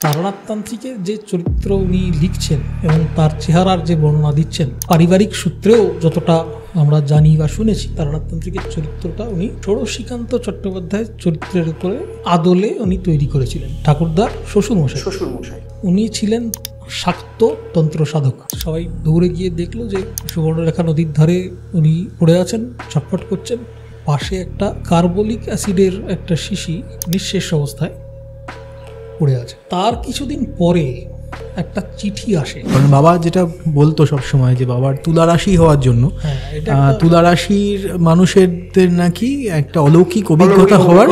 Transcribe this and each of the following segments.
তারানাথতান্ত্রিকের যে চরিত্র উনি লিখছেন এবং তার চেহারার যে বর্ণনা দিচ্ছেন, পারিবারিক সূত্রেও যতটা আমরা জানি বা শুনেছি, তারানাথতান্ত্রিকের চরিত্রটা উনি ষোড়শীকান্ত চট্টোপাধ্যায়ের চরিত্রের উপরে আদলে উনি তৈরি করেছিলেন। ঠাকুরদার শ্বশুরমশাই উনি ছিলেন শাক্ত তন্ত্র সাধক। সবাই দৌড়ে গিয়ে দেখলো যে সুবর্ণরেখা নদীর ধারে উনি পড়ে আছেন, ছটফট করছেন। পাশে একটা কার্বলিক অ্যাসিডের একটা শিশি নিঃশেষ অবস্থায় পড়ে আছে। তার কিছুদিন পরে একটা চিঠি আসে। কারণ বাবা যেটা বলতো সবসময় যে বাবার তুলারাশি হওয়ার জন্য, তুলারাশির মানুষের নাকি একটা অলৌকিক অভিজ্ঞতা হওয়ার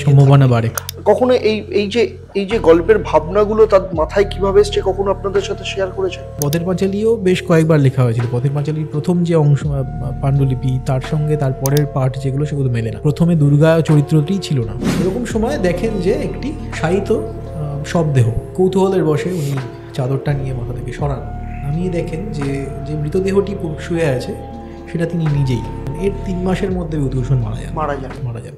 সম্ভাবনা বাড়ে। কখনো এই যে গল্পের ভাবনাগুলো তার মাথায় কিভাবে এসছে কখনো আপনাদের সাথে শেয়ার করেছে? পথের পাঁচালীও বেশ কয়েকবার লেখা হয়েছিল। পথের পাঁচালীর প্রথম যে অংশ পাণ্ডুলিপি, তার সঙ্গে তার পরের পাঠ যেগুলো, সেগুলো মেলে না। প্রথমে দুর্গা চরিত্রটি ছিল না। এরকম সময় দেখেন যে একটি শায়িত শবদেহ, কৌতূহলের বশে উনি চাদরটা নিয়ে মাথা থেকে সরান, নামিয়ে দেখেন যে মৃতদেহটি শুয়ে আছে সেটা তিনি নিজেই। এর 3 মাসের মধ্যে বিভূতিভূষণ মারা যান।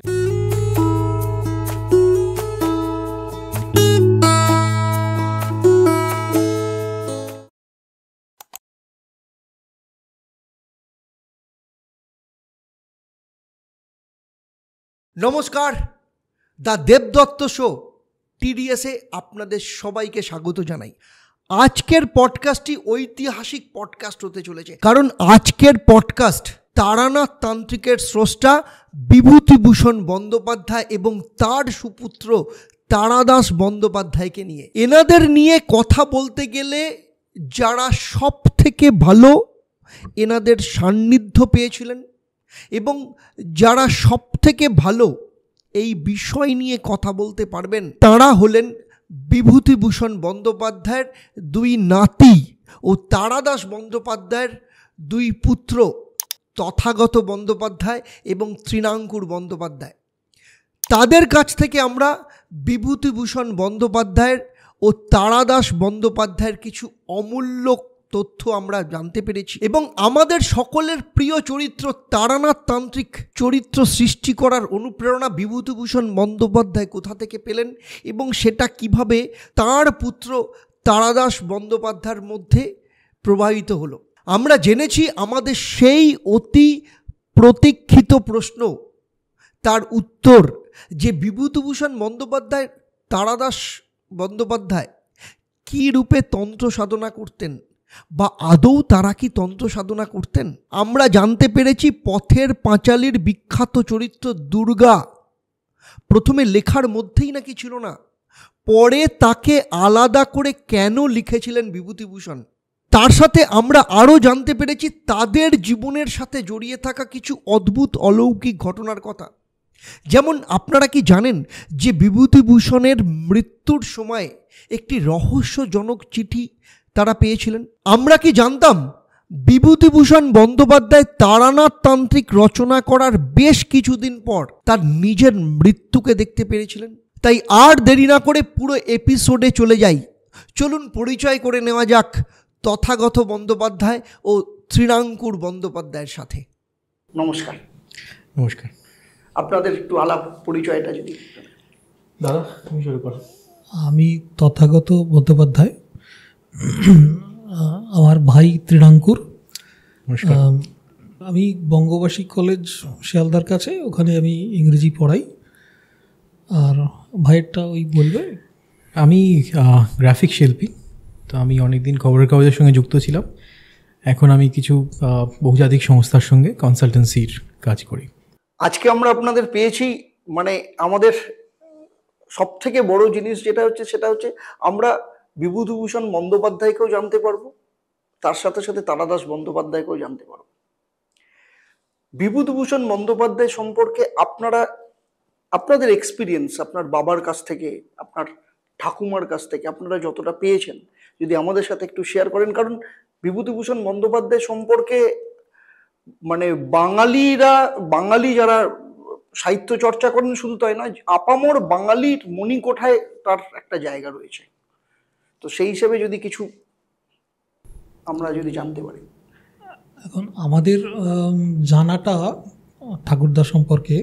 নমস্কার, দ্য দেবদত্ত শো টিডিএসে আপনাদের সবাইকে স্বাগত জানাই। আজকের পডকাস্টটি ঐতিহাসিক পডকাস্ট হতে চলেছে, কারণ আজকের পডকাস্ট তারানাথতান্ত্রিকের স্রষ্টা বিভূতিভূষণ বন্দ্যোপাধ্যায় এবং তার সুপুত্র তারাদাস বন্দ্যোপাধ্যায়কে নিয়ে। এনাদের নিয়ে কথা বলতে গেলে যারা সব থেকে ভালো এনাদের সান্নিধ্য পেয়েছিলেন এবং যারা সব থেকে ভালো এই বিষয় নিয়ে কথা বলতে পারবেন, তাঁরা হলেন বিভূতিভূষণ বন্দ্যোপাধ্যায়ের 2 নাতি ও তারাদাস বন্দ্যোপাধ্যায়ের 2 পুত্র, তথাগত বন্দ্যোপাধ্যায় এবং তৃণাঙ্কুর বন্দ্যোপাধ্যায়। তাদের কাছ থেকে আমরা বিভূতিভূষণ বন্দ্যোপাধ্যায়ের ও তারাদাস বন্দ্যোপাধ্যায়ের কিছু অমূল্য তথ্য আমরা জানতে পেরেছি এবং আমাদের সকলের প্রিয় চরিত্র তারানাথতান্ত্রিক চরিত্র সৃষ্টি করার অনুপ্রেরণা বিভূতিভূষণ বন্দ্যোপাধ্যায় কোথা থেকে পেলেন এবং সেটা কিভাবে তার পুত্র তারাদাস বন্দ্যোপাধ্যায়ের মধ্যে প্রবাহিত হলো। আমরা জেনেছি আমাদের সেই অতি প্রতীক্ষিত প্রশ্ন, তার উত্তর যে বিভূতিভূষণ বন্দ্যোপাধ্যায় তারাদাস বন্দ্যোপাধ্যায় কী রূপে তন্ত্র সাধনা করতেন বা আদৌ তারা কি তন্ত্র সাধনা করতেন। আমরা জানতে পেরেছি পথের পাঁচালীর বিখ্যাত চরিত্র দুর্গা প্রথমে লেখার মধ্যেই নাকি ছিল না, পরে তাকে আলাদা করে কেন লিখেছিলেন বিভূতিভূষণ। তার সাথে আমরা আরও জানতে পেরেছি তাদের জীবনের সাথে জড়িয়ে থাকা কিছু অদ্ভুত অলৌকিক ঘটনার কথা। যেমন আপনারা কি জানেন যে বিভূতিভূষণের মৃত্যুর সময় একটি রহস্যজনক চিঠি তারা পেয়েছিলেন? আমরা কি জানতাম বিভূতিভূষণ বন্দ্যোপাধ্যায় তারানাথতান্ত্রিক রচনা করার বেশ কিছুদিন পর তার নিজের মৃত্যুকে দেখতে পেরেছিলেন? তাই আর দেরি না করে পুরো এপিসোডে চলে যাই। চলুন পরিচয় করে নেওয়া যাক তথাগত বন্দ্যোপাধ্যায় ও তৃণাঙ্কুর বন্দ্যোপাধ্যায়ের সাথে। নমস্কার। নমস্কার। আপনাদের একটু আলাপ পরিচয়টা যদি দাদা তুমি শুরু করো। আমি তথাগত বন্দ্যোপাধ্যায়, আমার ভাই তৃণাঙ্কুর। আমি বঙ্গবাসী কলেজ শিয়ালদার কাছে, ওখানে আমি ইংরেজি পড়াই। আর ভাইয়েরটা ওই বলবে। আমি গ্রাফিক শিল্পী, তো আমি অনেকদিন খবরের কাগজের সঙ্গে যুক্ত ছিলাম। এখন আমি কিছু বহুজাতিক সংস্থার সঙ্গে কনসালটেন্সির কাজ করি। আজকে আমরা আপনাদের পেয়েছি, মানে আমাদের সব থেকে বড় জিনিস যেটা হচ্ছে সেটা হচ্ছে আমরা বিভূতিভূষণ বন্দ্যোপাধ্যায়কেও জানতে পারবো, তার সাথে সাথে তারাদাস বন্দ্যোপাধ্যায়কেও জানতে পারবো। বিভূতিভূষণ বন্দ্যোপাধ্যায় সম্পর্কে আপনাদের এক্সপিরিয়েন্স, আপনার বাবার কাছ থেকে, আপনার ঠাকুমার কাছ থেকে আপনারা যতটা পেয়েছেন যদি আমাদের সাথে একটু শেয়ার করেন। কারণ বিভূতিভূষণ বন্দ্যোপাধ্যায় সম্পর্কে মানে বাঙালি যারা সাহিত্য চর্চা করেন শুধু তাই নয়, আপামর বাঙালির মণিকোঠায় তার একটা জায়গা রয়েছে। তো সেই হিসেবে যদি কিছু আমরা যদি জানতে পারি। এখন আমাদের জানাটা ঠাকুরদা সম্পর্কে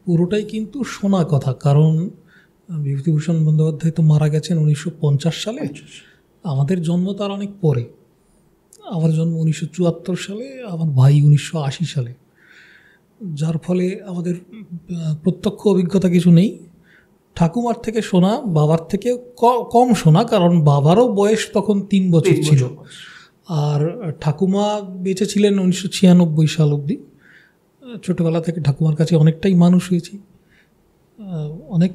পুরোটাই কিন্তু শোনা কথা, কারণ বিভূতিভূষণ বন্দ্যোপাধ্যায় তো মারা গেছেন 1950 সালে, আমাদের জন্ম তার অনেক পরে। আমার জন্ম 1974 সালে, আমার ভাই 1980 সালে, যার ফলে আমাদের প্রত্যক্ষ অভিজ্ঞতা কিছু নেই। ঠাকুমার থেকে শোনা, বাবার থেকে কম শোনা, কারণ বাবারও বয়স তখন 3 বছর ছিল। আর ঠাকুমা বেঁচে ছিলেন 1996 সাল অবধি। ছোটোবেলা থেকে ঠাকুমার কাছে অনেকটাই মানুষ হয়েছি, অনেক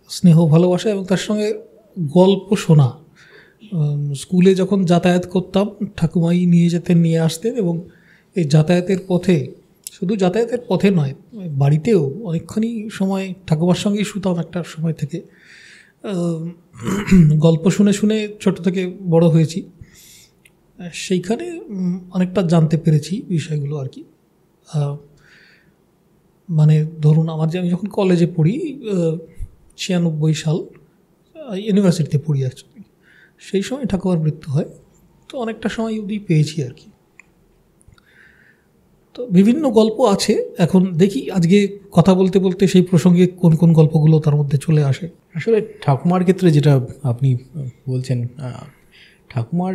স্নেহ ভালোবাসা এবং তার সঙ্গে গল্প শোনা। স্কুলে যখন যাতায়াত করতাম ঠাকুমাই নিয়ে যেতেন, নিয়ে আসতেন, এবং এই যাতায়াতের পথে, শুধু যাতায়াতের পথে নয়, বাড়িতেও অনেকখানি সময় ঠাকুমার সঙ্গেই শুতাম একটা সময় থেকে। গল্প শুনে শুনে ছোট থেকে বড় হয়েছি, সেইখানে অনেকটা জানতে পেরেছি বিষয়গুলো আর কি। মানে ধরুন আমি যখন কলেজে পড়ি, 96 সাল, ইউনিভার্সিটিতে পড়ি অ্যাকচুয়ালি, সেই সময় ঠাকুমার মৃত্যু হয়। তো অনেকটা সময় অবধি পেয়েছি আর কি। তো বিভিন্ন গল্প আছে, এখন দেখি আজকে কথা বলতে বলতে সেই প্রসঙ্গে কোন কোন গল্পগুলো তার মধ্যে চলে আসে। আসলে ঠাকুমার ক্ষেত্রে যেটা আপনি বলছেন, ঠাকুমার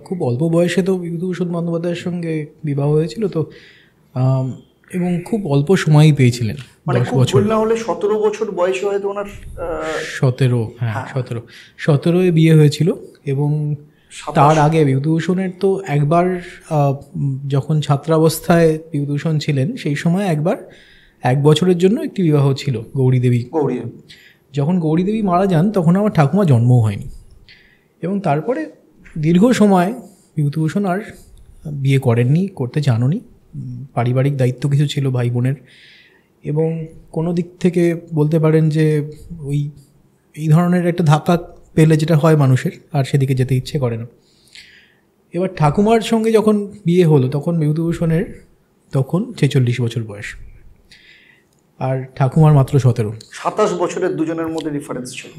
খুব অল্প বয়সে তো বিভূতিভূষণ বন্দ্যোপাধ্যায়ের সঙ্গে বিবাহ হয়েছিল, তো এবং খুব অল্প সময়ই পেয়েছিলেন, 10 বছর না হলে 17 বছর বয়সে হয়তো ওনার 17 বিয়ে হয়েছিল। এবং তার আগে বিভূতিভূষণের তো একবার, যখন ছাত্রাবস্থায় বিভূতিভূষণ ছিলেন সেই সময় একবার 1 বছরের জন্য একটি বিবাহ ছিল গৌরী দেবী। যখন গৌরী দেবী মারা যান তখন আমার ঠাকুমা জন্মও হয়নি, এবং তারপরে দীর্ঘ সময় বিভূতিভূষণ আর বিয়ে করেননি, করতে চাননি। পারিবারিক দায়িত্ব কিছু ছিল ভাই বোনের, এবং কোনো দিক থেকে বলতে পারেন যে এই ধরনের একটা ধাক্কা পেলে যেটা হয় মানুষের, আর সেদিকে যেতে ইচ্ছে করে না। এবার ঠাকুমার সঙ্গে যখন বিয়ে হলো তখন বিভূতিভূষণের তখন 46 বছর বয়স, আর ঠাকুমার মাত্র 17। 27 বছরের দুজনের মধ্যে ডিফারেন্স ছিল।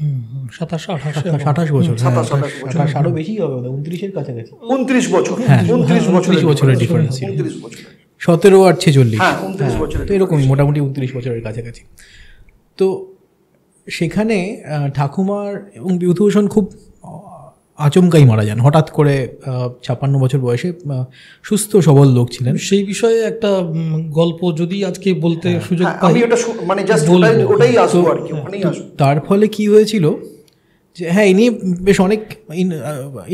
27-28 বছর, 27 আরও বেশি হবে, 29-এর কাছাকাছি। 29 বছর, 29 বছরের ডিফারেন্স ছিল। 17 আর 46, 29 বছর, তো এরকমই মোটামুটি 29 বছরের কাছাকাছি। তো সেখানে ঠাকুমার এবং বিভূতিভূষণ খুব আচমকাই মারা যান হঠাৎ করে। 56 বছর বয়সে, সুস্থ সবল লোক ছিলেন। সেই বিষয়ে একটা গল্প যদি আজকে বলতে সুযোগ পাই, মানে জাস্ট ওটাই আসবো আর কি। তার ফলে কি হয়েছিল যে, হ্যাঁ, এই নিয়ে বেশ অনেক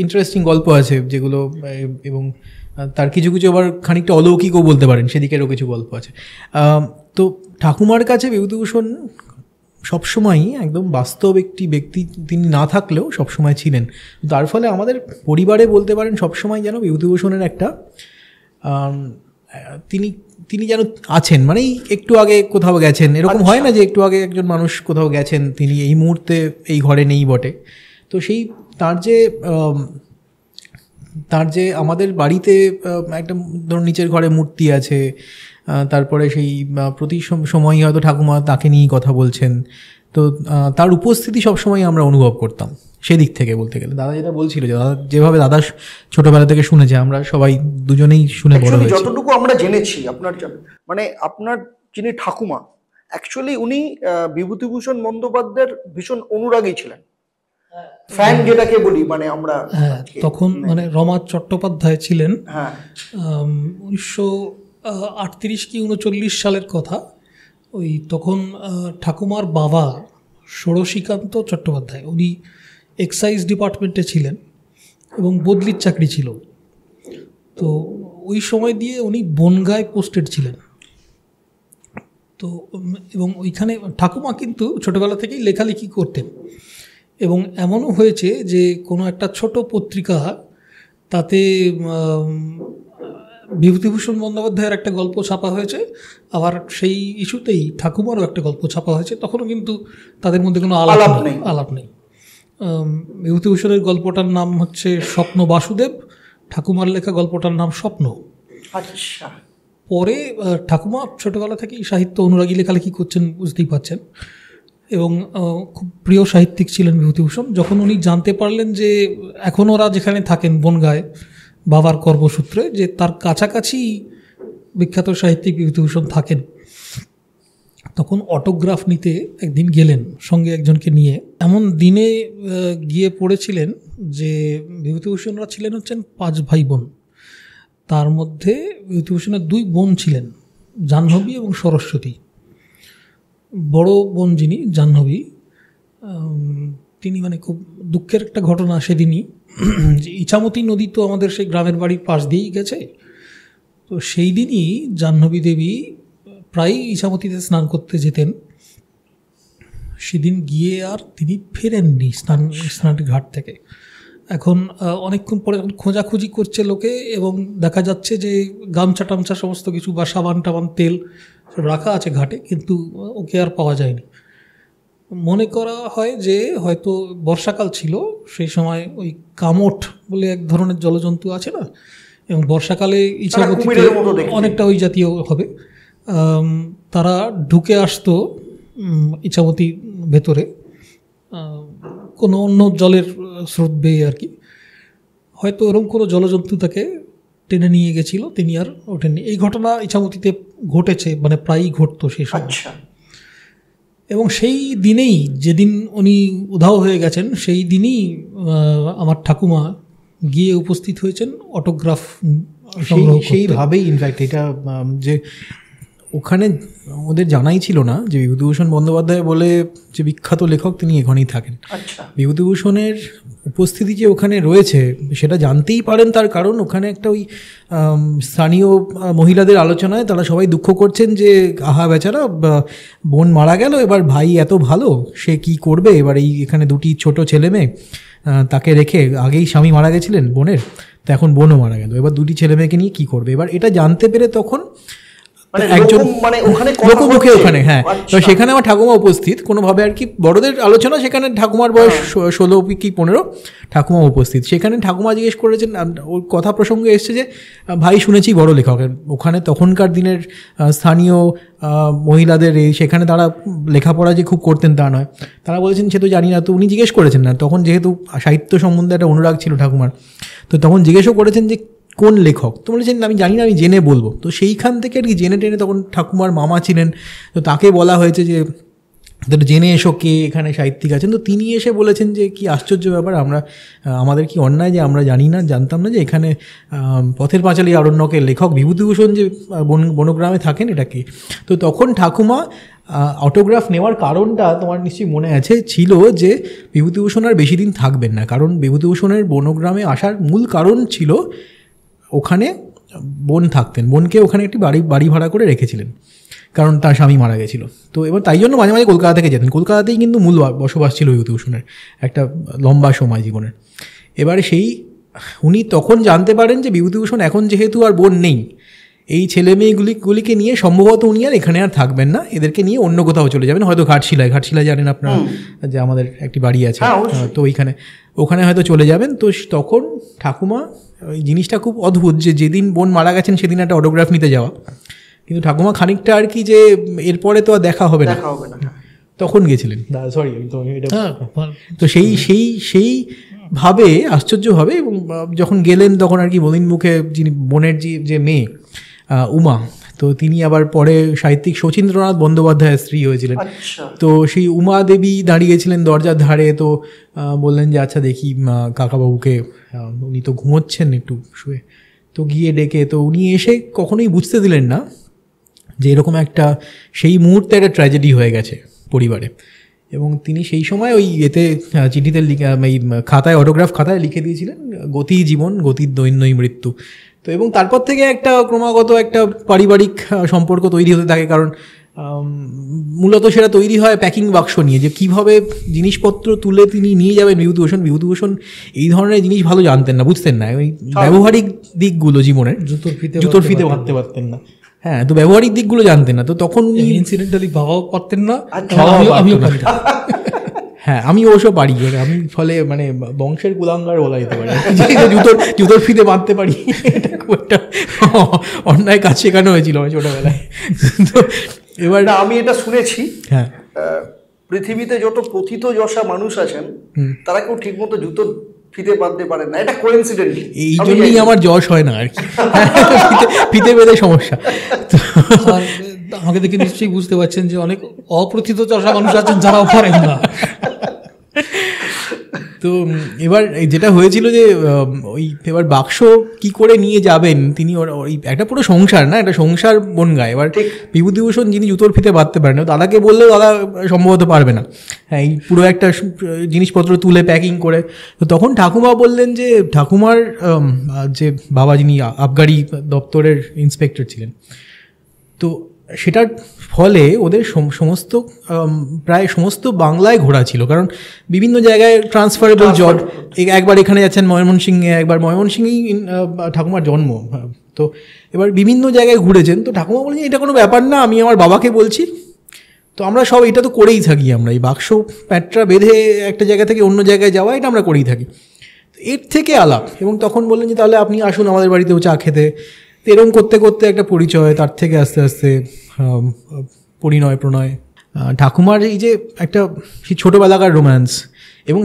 ইন্টারেস্টিং গল্প আছে যেগুলো, এবং তার কিছু কিছু আবার খানিকটা অলৌকিকও বলতে পারেন, সেদিকেরও কিছু গল্প আছে। তো ঠাকুমার কাছে বিভূতিভূষণ সবসময়ই একদম বাস্তব একটি ব্যক্তি, তিনি না থাকলেও সবসময় ছিলেন। তার ফলে আমাদের পরিবারে বলতে পারেন সবসময় যেন বিভূতিভূষণের একটা তিনি যেন আছেন, মানে একটু আগে কোথাও গেছেন, এরকম হয় না যে একটু আগে একজন মানুষ কোথাও গেছেন, তিনি এই মুহূর্তে এই ঘরে নেই বটে। তো সেই তার যে আমাদের বাড়িতে একটা ধরুন নিচের ঘরে মূর্তি আছে, তারপরে সেই প্রতি সময়ই হয়তো ঠাকুমা তাকে নিয়েই কথা বলছেন, তো তার উপস্থিতি সবসময় আমরা অনুভব করতাম। সেদিক থেকে বলতে গেলে দাদা যেটা বলছিল, যে যেভাবে দাদা ছোটবেলা থেকে শুনেছে, আমরা সবাই দুজনেই শুনে বড় হয়েছি। যতটুকু আমরা জেনেছি, আপনার যিনি ঠাকুমা, অ্যাকচুয়ালি উনি বিভূতিভূষণ বন্দ্যোপাধ্যায়ের ভীষণ অনুরাগী ছিলেন, ফ্যান যেটাকে বলি, মানে আমরা তখন মানে রমা চট্টোপাধ্যায় ছিলেন। 1938 কি 39 সালের কথা। ওই তখন ঠাকুমার বাবা ষোড়শীকান্ত চট্টোপাধ্যায়, উনি এক্সাইজ ডিপার্টমেন্টে ছিলেন এবং বদলির চাকরি ছিল। তো ওই সময় দিয়ে উনি বনগাঁয় পোস্টেড ছিলেন। তো এবং ওইখানে ঠাকুমা কিন্তু ছোটোবেলা থেকেই লেখালেখি করতেন, এবং এমনও হয়েছে যে কোনো একটা ছোট পত্রিকা, তাতে বিভূতিভূষণ বন্দ্যোপাধ্যায়ের একটা গল্প ছাপা হয়েছে, আবার সেই ইস্যুতেই ঠাকুমারও একটা গল্প ছাপা হয়েছে। তখনও কিন্তু তাদের মধ্যে কোনো আলাপ নেই। বিভূতিভূষণের গল্পটার নাম হচ্ছে স্বপ্ন বাসুদেব, ঠাকুমার লেখা গল্পটার নাম স্বপ্ন। আচ্ছা। পরে ঠাকুমা ছোটোবেলা থেকেই সাহিত্য অনুরাগী, লেখালেখি করছেন, বুঝতেই পারছেন, এবং খুব প্রিয় সাহিত্যিক ছিলেন বিভূতিভূষণ। যখন উনি জানতে পারলেন যে এখন ওরা যেখানে থাকেন বনগাঁয় বাবার কর্মসূত্রে, যে তার কাছাকাছি বিখ্যাত সাহিত্যিক বিভূতিভূষণ থাকেন, তখন অটোগ্রাফ নিতে একদিন গেলেন সঙ্গে একজনকে নিয়ে। এমন দিনে গিয়ে পড়েছিলেন যে বিভূতিভূষণরা ছিলেন হচ্ছেন 5 ভাই বোন। তার মধ্যে বিভূতিভূষণের 2 বোন ছিলেন, জাহ্নবী এবং সরস্বতী। বড় বোন যিনি জাহ্নবী, তিনি মানে খুব দুঃখের একটা ঘটনা সেদিনই, যে ইছামতি নদী তো আমাদের সেই গ্রামের বাড়ির পাশ দিয়েই গেছে। তো সেই দিনই জাহ্নবী দেবী প্রায়ই ইছামতিতে স্নান করতে যেতেন। সেদিন গিয়ে আর তিনি ফেরেননি স্নানের ঘাট থেকে। এখন অনেকক্ষণ পরে যখন খোঁজাখুঁজি করছে লোকে, এবং দেখা যাচ্ছে যে গামছা টামছা সমস্ত কিছু বা সাবান টাবান তেল রাখা আছে ঘাটে, কিন্তু ওকে আর পাওয়া যায়নি। মনে করা হয় যে হয়তো বর্ষাকাল ছিল, সেই সময় ওই কামট বলে এক ধরনের জলজন্তু আছে না, এবং বর্ষাকালে ইছামতিতে অনেকটা ওই জাতীয় হবে, তারা ঢুকে আসতো ইছামতি ভেতরে কোনো অন্য জলের স্রোত বেয়ে আর কি। হয়তো ওরকম কোনো জলজন্তু তাকে টেনে নিয়ে গেছিল, তিনি আর ওঠেননি। এই ঘটনা ইছামতিতে ঘটেছে, মানে প্রায়ই ঘটতো সেই সময়। এবং সেই দিনেই, যেদিন উনি উধাও হয়ে গেছেন, সেই দিনই আমার ঠাকুমা গিয়ে উপস্থিত হয়েছেন অটোগ্রাফ সংগ্রহ করতে। সেইভাবেই ইনফ্যাক্ট এটা যে ওখানে ওদের জানাই ছিল না যে বিভূতিভূষণ বন্দ্যোপাধ্যায় বলে যে বিখ্যাত লেখক তিনি এখানেই থাকেন। বিভূতিভূষণের উপস্থিতি যে ওখানে রয়েছে সেটা জানতেই পারেন, তার কারণ ওখানে একটা ওই স্থানীয় মহিলাদের আলোচনায় তারা সবাই দুঃখ করছেন যে আহা বেচারা, বোন মারা গেল, এবার ভাই এত ভালো, সে কি করবে এবার, এই এখানে 2টি ছোট ছেলে মেয়ে তাকে রেখে, আগেই স্বামী মারা গেছিলেন বোনের, তো এখন বোনও মারা গেল, এবার 2টি ছেলে মেয়েকে নিয়ে কী করবে। এবার এটা জানতে পেরে তখন একজন লোকমুখে ওখানে, হ্যাঁ, তো সেখানে আমার ঠাকুমা উপস্থিত কোনোভাবে আর কি, বড়দের আলোচনা, সেখানে ঠাকুমার বয়স 16 কি 15, ঠাকুমা উপস্থিত। সেখানে ঠাকুমা জিজ্ঞেস করেছেন, ওর কথা প্রসঙ্গে এসছে যে ভাই শুনেছি বড় লেখকের, ওখানে তখনকার দিনের স্থানীয় মহিলাদের সেখানে তারা লেখাপড়া যে খুব করতেন তা নয়, তারা বলেছেন সে তো জানি না। তো উনি জিজ্ঞেস করেছেন না, তখন যেহেতু সাহিত্য সম্বন্ধে একটা অনুরাগ ছিল ঠাকুমার, তো তখন জিজ্ঞেসও করেছেন যে কোন লেখক, তো বলেছেন আমি জানি না, আমি জেনে বলবো। তো সেইখান থেকে আর কি জেনে টেনে, তখন ঠাকুমার মামা ছিলেন, তো তাকে বলা হয়েছে যে জেনে এসো কে এখানে সাহিত্যিক আছেন। তো তিনি এসে বলেছেন যে কি আশ্চর্য ব্যাপার, আমাদের কি অন্যায় যে আমরা জানতাম না যে এখানে পথের পাঁচালী অরণ্যকের লেখক বিভূতিভূষণ যে বনগ্রামে থাকেন, এটা কি। তো তখন ঠাকুমা অটোগ্রাফ নেওয়ার কারণটা তোমার নিশ্চয়ই মনে আছে, ছিল যে বিভূতিভূষণ আর বেশি দিন থাকবেন না, কারণ বিভূতিভূষণের বনগ্রামে আসার মূল কারণ ছিল ওখানে বোন থাকতেন, বোনকে ওখানে একটি বাড়ি ভাড়া করে রেখেছিলেন, কারণ তার স্বামী মারা গেছিল। তো এবার তাই জন্য মাঝে মাঝে কলকাতা থেকে যেতেন, কলকাতাতেই কিন্তু মূল বসবাস ছিল বিভূতিভূষণের একটা লম্বা সময় জীবনের। এবারে উনি তখন জানতে পারেন যে বিভূতিভূষণ এখন যেহেতু আর বোন নেই, এই ছেলে মেয়েগুলিকে নিয়ে সম্ভবত উনি আর এখানে আর থাকবেন না, এদেরকে নিয়ে অন্য কোথাও চলে যাবেন, হয়তো ঘাটশিলায় জানেন আপনারা যে আমাদের একটি বাড়ি আছে, তো ওখানে হয়তো চলে যাবেন। তো তখন ঠাকুমা, ওই জিনিসটা খুব অদ্ভুত যে যেদিন বোন মারা গেছেন সেদিন একটা অটোগ্রাফ নিতে যাওয়া, কিন্তু ঠাকুমা খানিকটা আর কি যে এরপরে তো আর দেখা হবে না, তখন গেছিলেন। সরি, তো সেই ভাবে আশ্চর্যভাবে, এবং যখন গেলেন তখন আর কি বলিন মুখে যিনি বোনের যে মেয়ে উমা, তো তিনি আবার পরে সাহিত্যিক শচীন্দ্রনাথ বন্দ্যোপাধ্যায়ের স্ত্রী হয়েছিলেন। তো সেই উমা দেবী দাঁড়িয়েছিলেন দরজার ধারে, তো বললেন যে আচ্ছা দেখি কাকাবাবুকে, উনি তো ঘুমোচ্ছেন একটু শুয়ে, তো গিয়ে ডেকে, তো উনি এসে কখনোই বুঝতে দিলেন না যে এরকম একটা সেই মুহূর্তে একটা ট্র্যাজেডি হয়ে গেছে পরিবারে। এবং তিনি সেই সময় ওই চিঠিতে এই খাতায়, অটোগ্রাফ খাতায় লিখে দিয়েছিলেন গতি জীবন, গতির দৈন্যই মৃত্যু। তো এবং তারপর থেকে একটা ক্রমাগত একটা পারিবারিক সম্পর্ক তৈরি হতে থাকে, কারণ মূলত সেটা তৈরি হয় প্যাকিং বাক্স নিয়ে, যে কীভাবে জিনিসপত্র তুলে তিনি নিয়ে যাবেন। বিভূতিভূষণ এই ধরনের জিনিস ভালো জানতেন না, বুঝতেন না, ওই ব্যবহারিক দিকগুলো জীবনের, জুতোর ফিতে বাঁধতে পারতেন না, হ্যাঁ, তো ব্যবহারিক দিকগুলো জানতেন না। তো তখন উনি ইনসিডেন্টালি বাবাও পারতেন না, হ্যাঁ, আমি অবশ্য পারি, আমি ফলে মানে বংশের কুলাঙ্গার বলা যেতে পারে, জুতোর ফিতে বাঁধতে পারি, এটা খুব একটা অন্যায় কাজ শেখানো হয়েছিল আমার ছোটবেলায়। তো এবার আমি এটা শুনেছি, হ্যাঁ, পৃথিবীতে যত প্রথিত যশা মানুষ আছেন তারা কেউ ঠিক মতো জুতোর ফিতে বাঁধতে পারেন না, এটা কোইন্সিডেন্ট, এই জন্যই আমার যশ হয় না আর কি, ফিতে বেঁধে সমস্যা। আমাকে দেখে নিশ্চয়ই বুঝতে পারছেন যে অনেক অপ্রথিত চর্চা মানুষ আছেন যারাও পারেন না। তো এবার যেটা হয়েছিল যে ওই এবার বাক্স কি করে নিয়ে যাবেন তিনি, ওই একটা পুরো সংসার না, একটা সংসার বনগায়। এবার বিভূতিভূষণ যিনি জুতোর ফিতে বাঁধতে পারেন না, দাদাকে বললেও দাদা সম্ভবত পারবে না, হ্যাঁ, এই পুরো একটা জিনিসপত্র তুলে প্যাকিং করে। তো তখন ঠাকুমা বললেন যে ঠাকুমার যে বাবা যিনি আবগারি দপ্তরের ইন্সপেক্টর ছিলেন, তো সেটার ফলে ওদের সমস্ত প্রায় সমস্ত বাংলায় ঘোরা ছিল, কারণ বিভিন্ন জায়গায় ট্রান্সফারেবল জব। একবার এখানে যাচ্ছেন ময়মনসিংহে, একবার ময়মনসিংহেই ঠাকুমার জন্ম, তো এবার বিভিন্ন জায়গায় ঘুরেছেন। তো ঠাকুমা বলছেন এটা কোনো ব্যাপার না, আমি আমার বাবাকে বলছি, তো আমরা সব এটা তো করেই থাকি, আমরা এই বাক্স প্যাটরা বেঁধে একটা জায়গা থেকে অন্য জায়গায় যাওয়া এটা আমরা করেই থাকি, এর থেকে আলাপ। এবং তখন বললেন যে তাহলে আপনি আসুন আমাদের বাড়িতেও চা খেতে। এরকম করতে করতে একটা পরিচয়, তার থেকে আস্তে আস্তে পরিণয় প্রণয়। ঠাকুমার এই যে একটা ছোটোবেলাকার রোম্যান্স, এবং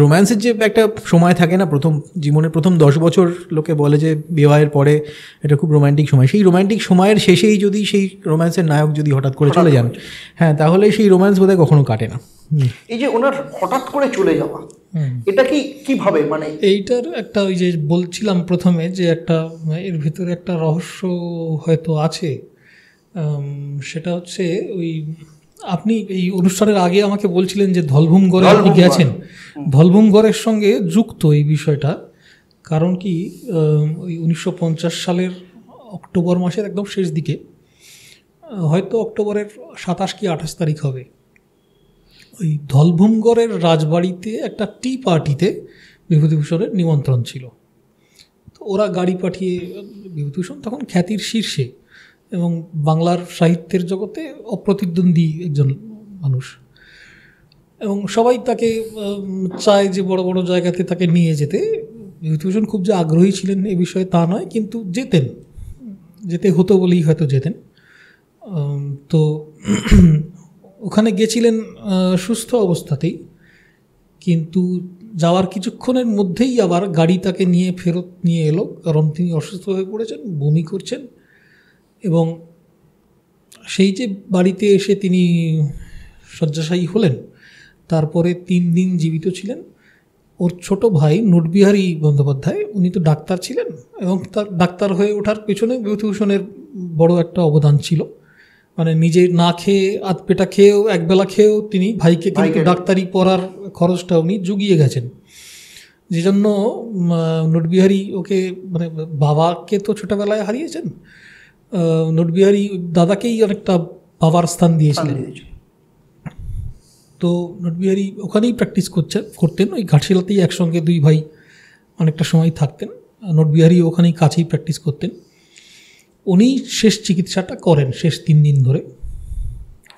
রোম্যান্সের যে একটা সময় থাকে না, জীবনের প্রথম 10 বছর লোকে বলে যে বিবাহের পরে এটা খুব রোম্যান্টিক সময়, সেই রোম্যান্টিক সময়ের শেষেই যদি সেই রোম্যান্সের নায়ক যদি হঠাৎ করে চলে যান, হ্যাঁ, তাহলে সেই রোম্যান্স বোধহয় কখনো কাটে না। এই যে ওনার হঠাৎ করে চলে যাওয়া, এটা কিভাবে, মানে এইটার একটা ওই যে বলছিলাম প্রথমে যে একটা এর ভিতরে একটা রহস্য হয়তো আছে। সেটা হচ্ছে ওই আপনি এই অনুষ্ঠানের আগে আমাকে বলছিলেন যে ধলভূমগড়ে আপনি গেছেন, ধলভূমগড়ের সঙ্গে যুক্ত এই বিষয়টা। কারণ কি ওই 1950 সালের অক্টোবর মাসের একদম শেষ দিকে, হয়তো অক্টোবরের 27 কি 28 তারিখ হবে, ওই ধলভূমগড়ের রাজবাড়িতে একটা টি পার্টিতে বিভূতিভূষণের নিমন্ত্রণ ছিল। তো ওরা গাড়ি পাঠিয়ে, বিভূতিভূষণ তখন খ্যাতির শীর্ষে এবং বাংলার সাহিত্যের জগতে অপ্রতিদ্বন্দ্বী একজন মানুষ, এবং সবাই তাকে চায় যে বড় বড় জায়গাতে তাকে নিয়ে যেতে। বিভূতিভূষণ খুব যে আগ্রহী ছিলেন এ বিষয়ে তা নয়, কিন্তু যেতে হতো বলেই হয়তো যেতেন। তো ওখানে গেছিলেন সুস্থ অবস্থাতেই, কিন্তু যাওয়ার কিছুক্ষণের মধ্যেই আবার গাড়ি তাকে ফেরত নিয়ে এলো, কারণ তিনি অসুস্থ হয়ে পড়েছেন, বমি করছেন। এবং সেই যে বাড়িতে এসে তিনি শয্যাশায়ী হলেন, তারপরে 3 দিন জীবিত ছিলেন। ওর ছোট ভাই নোটবিহারী বন্দ্যোপাধ্যায়, উনি তো ডাক্তার ছিলেন, এবং তার ডাক্তার হয়ে ওঠার পেছনে বিভূতিভূষণের বড় একটা অবদান ছিল। মানে নিজে না খেয়ে, আধপেটা খেয়েও, একবেলা খেয়েও তিনি ভাইকে কিন্তু ডাক্তারি পড়ার খরচটা উনি জুগিয়ে গেছেন। যে জন্য নোটবিহারী ওকে, মানে বাবাকে তো ছোটোবেলায় হারিয়েছেন, নোটবিহারী দাদাকেই অনেকটা বাবার স্থান দিয়েছিলেন। তো নোটবিহারী ওখানেই প্র্যাকটিস করতেন, ওই ঘাটশিলাতেই একসঙ্গে 2 ভাই অনেকটা সময় থাকতেন। নোটবিহারী ওখানেই কাছেই প্র্যাকটিস করতেন। উনি শেষ চিকিৎসাটা করেন শেষ 3 দিন ধরে,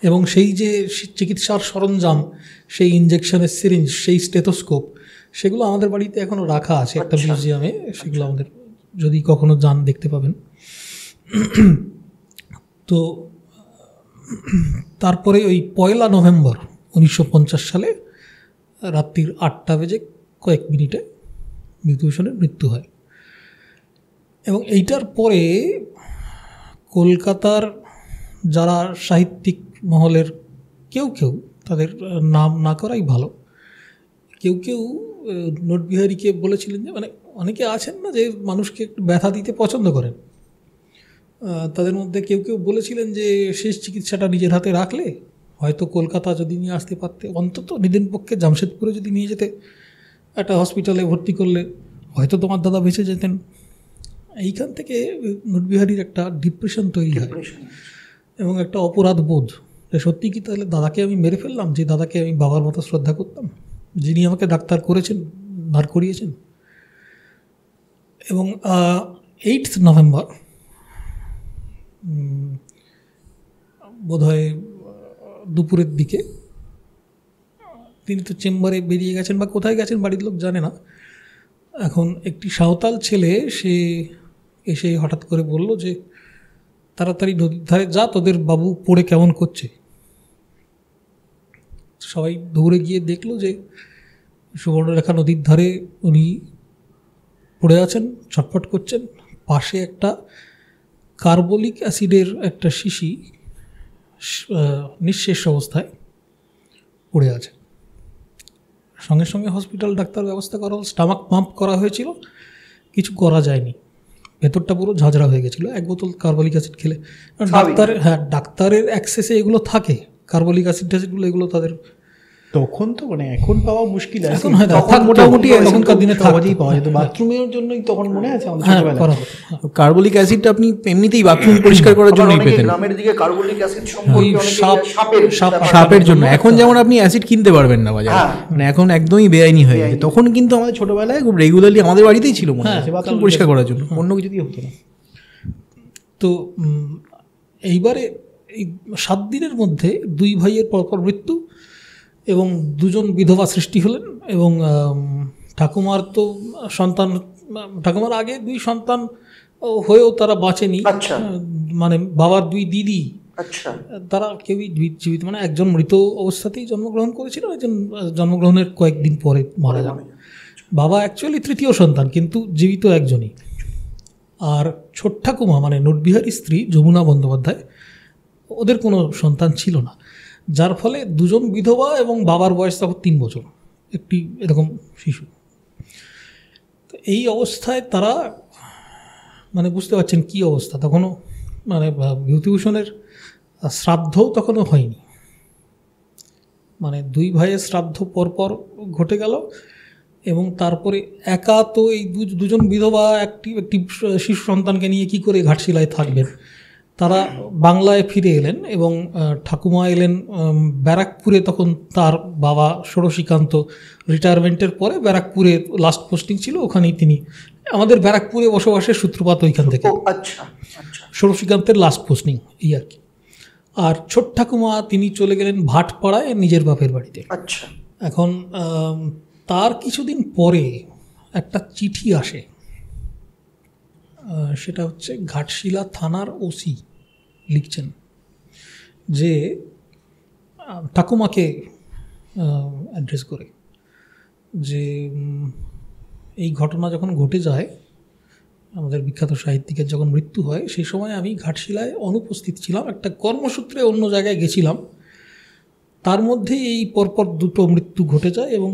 এবং সেই যে চিকিৎসার সরঞ্জাম, সেই ইঞ্জেকশনের সিরিঞ্জ, সেই স্টেথোস্কোপ, সেগুলো আমাদের বাড়িতে এখনও রাখা আছে একটা মিউজিয়ামে। সেগুলো আমাদের যদি কখনো যান দেখতে পাবেন। তো তারপরে ওই 1 নভেম্বর 1950 সালে রাত্রির 8টা বেজে কয়েক মিনিটে বিভূতিভূষণের মৃত্যু হয়। এবং এইটার পরে কলকাতার যারা সাহিত্যিক মহলের কেউ তাদের নাম না করাই ভালো, কেউ নোটবিহারীকে বলেছিলেন যে, মানে অনেকে আছেন না যে মানুষকে একটু ব্যথা দিতে পছন্দ করেন, তাদের মধ্যে কেউ বলেছিলেন যে শেষ চিকিৎসাটা নিজের হাতে রাখলে হয়তো কলকাতা যদি নিয়ে আসতে পারতে, অন্তত নিদেন পক্ষে জামশেদপুরে যদি নিয়ে যেতে, একটা হসপিটালে ভর্তি করলে হয়তো তোমার দাদা বেঁচে যেতেন। এইখান থেকে নোটবিহারীর একটা ডিপ্রেশন তৈরি হয় এবং একটা অপরাধ বোধ, সত্যি কি তাহলে দাদাকে আমি মেরে ফেললাম, যে দাদাকে আমি বাবার মতো শ্রদ্ধা করতাম, যিনি আমাকে ডাক্তার করেছেন, দাঁড় করিয়েছেন। এবং 8 নভেম্বর বোধহয় দুপুরের দিকে তিনি তো চেম্বারে বেরিয়ে গেছেন বা কোথায় গেছেন বাড়ির লোক জানে না। এখন একটি সাঁওতাল ছেলে সে এসে হঠাৎ করে বলল যে তাড়াতাড়ি নদীর ধারে যা, তোদের বাবু পড়ে কেমন করছে। সবাই দৌড়ে গিয়ে দেখলো যে সুবর্ণরেখা নদীর ধারে উনি পড়ে আছেন, ছটফট করছেন। পাশে একটা কার্বলিক অ্যাসিডের একটা শিশি নিঃশেষ অবস্থায় পড়ে আছে। সঙ্গে সঙ্গে হসপিটাল ডাক্তার ব্যবস্থা করা হল, স্টামাক পাম্প করা হয়েছিল, কিছু করা যায়নি, ভেতরটা পুরো ঝাঁঝরা হয়ে গেছিলো 1 বোতল কার্বলিক অ্যাসিড খেলে। ডাক্তারের অ্যাক্সেসে এগুলো থাকে, কার্বলিক অ্যাসিড ট্যাসিডগুলো, এগুলো তাদের তখন তো মানে এখন পাওয়া মুশকিল, এখন হয় না, তখন মোটামুটি এখনকার দিনে সহজেই পাওয়া যেত। বাথরুমের জন্যই তখন মনে আছে আমাদের হ্যাঁ ছোটবেলায় করা হতো। কার্বলিক অ্যাসিডটা আপনি এমনিতেই বাথরুম পরিষ্কার করার জন্যই পেতেন, গ্রামের দিকে কার্বলিক অ্যাসিড সম্পর্কে সাপের জন্য। এখন যেমন আপনি অ্যাসিড কিনতে পারবেন না বাজারে, মানে এখন একদমই বেআইনি হয়ে গেছে। তখন কিন্তু আমাদের ছোটবেলায় খুব রেগুলারলি আমাদের বাড়িতেই ছিল মনে আছে বাথরুম পরিষ্কার করার জন্য, অন্য কিছু দিয়ে হতো না। তো এইবারে এই 7 দিনের মধ্যে 2 ভাইয়ের পরপর মৃত্যু এবং 2জন বিধবা সৃষ্টি হলেন। এবং ঠাকুমার তো সন্তান, ঠাকুমার আগে 2 সন্তান হয়েও তারা বাঁচেনি, মানে বাবার 2 দিদি, তারা কেউই জীবিত, মানে একজন মৃত অবস্থাতেই জন্মগ্রহণ করেছিল, একজন জন্মগ্রহণের কয়েকদিন পরে মারা যান। বাবা অ্যাকচুয়ালি 3য় সন্তান, কিন্তু জীবিত একজনই। আর ছোট ঠাকুমা মানে নোটবিহারীর স্ত্রী যমুনা বন্দ্যোপাধ্যায়, ওদের কোনো সন্তান ছিল না, যার ফলে 2জন বিধবা এবং বাবার বয়স তখন 3 বছর, একটি এরকম শিশু। তো এই অবস্থায় তারা মানে বুঝতে পারছেন কী অবস্থা। তখনও মানে বিভূতিভূষণের শ্রাদ্ধও তখনও হয়নি, মানে 2 ভাইয়ের শ্রাদ্ধ পরপর ঘটে গেল। এবং তারপরে একা তো এই 2জন বিধবা একটি শিশু সন্তানকে নিয়ে কি করে ঘাটশিলায় থাকবেন। তারা বাংলায় ফিরে এলেন এবং ঠাকুমা এলেন ব্যারাকপুরে। তখন তার বাবা ষোড়শীকান্ত রিটায়ারমেন্টের পরে ব্যারাকপুরে লাস্ট পোস্টিং ছিল, ওখানেই তিনি, আমাদের ব্যারাকপুরে বসবাসের সূত্রপাত ওইখান থেকে, ষোড়শীকান্তের লাস্ট পোস্টিং এই আর কি। আর ছোট ঠাকুমা তিনি চলে গেলেন ভাটপাড়ায় নিজের বাপের বাড়িতে। এখন তার কিছুদিন পরে একটা চিঠি আসে, সেটা হচ্ছে ঘাটশিলা থানার ওসি লিখছেন যে ঠাকুমাকে অ্যাড্রেস করে, যে এই ঘটনা যখন ঘটে যায়, আমাদের বিখ্যাত সাহিত্যিকের যখন মৃত্যু হয়, সেই সময় আমি ঘাটশিলায় অনুপস্থিত ছিলাম, একটা কর্মসূত্রে অন্য জায়গায় গেছিলাম। তার মধ্যে এই পরপর 2টো মৃত্যু ঘটে যায় এবং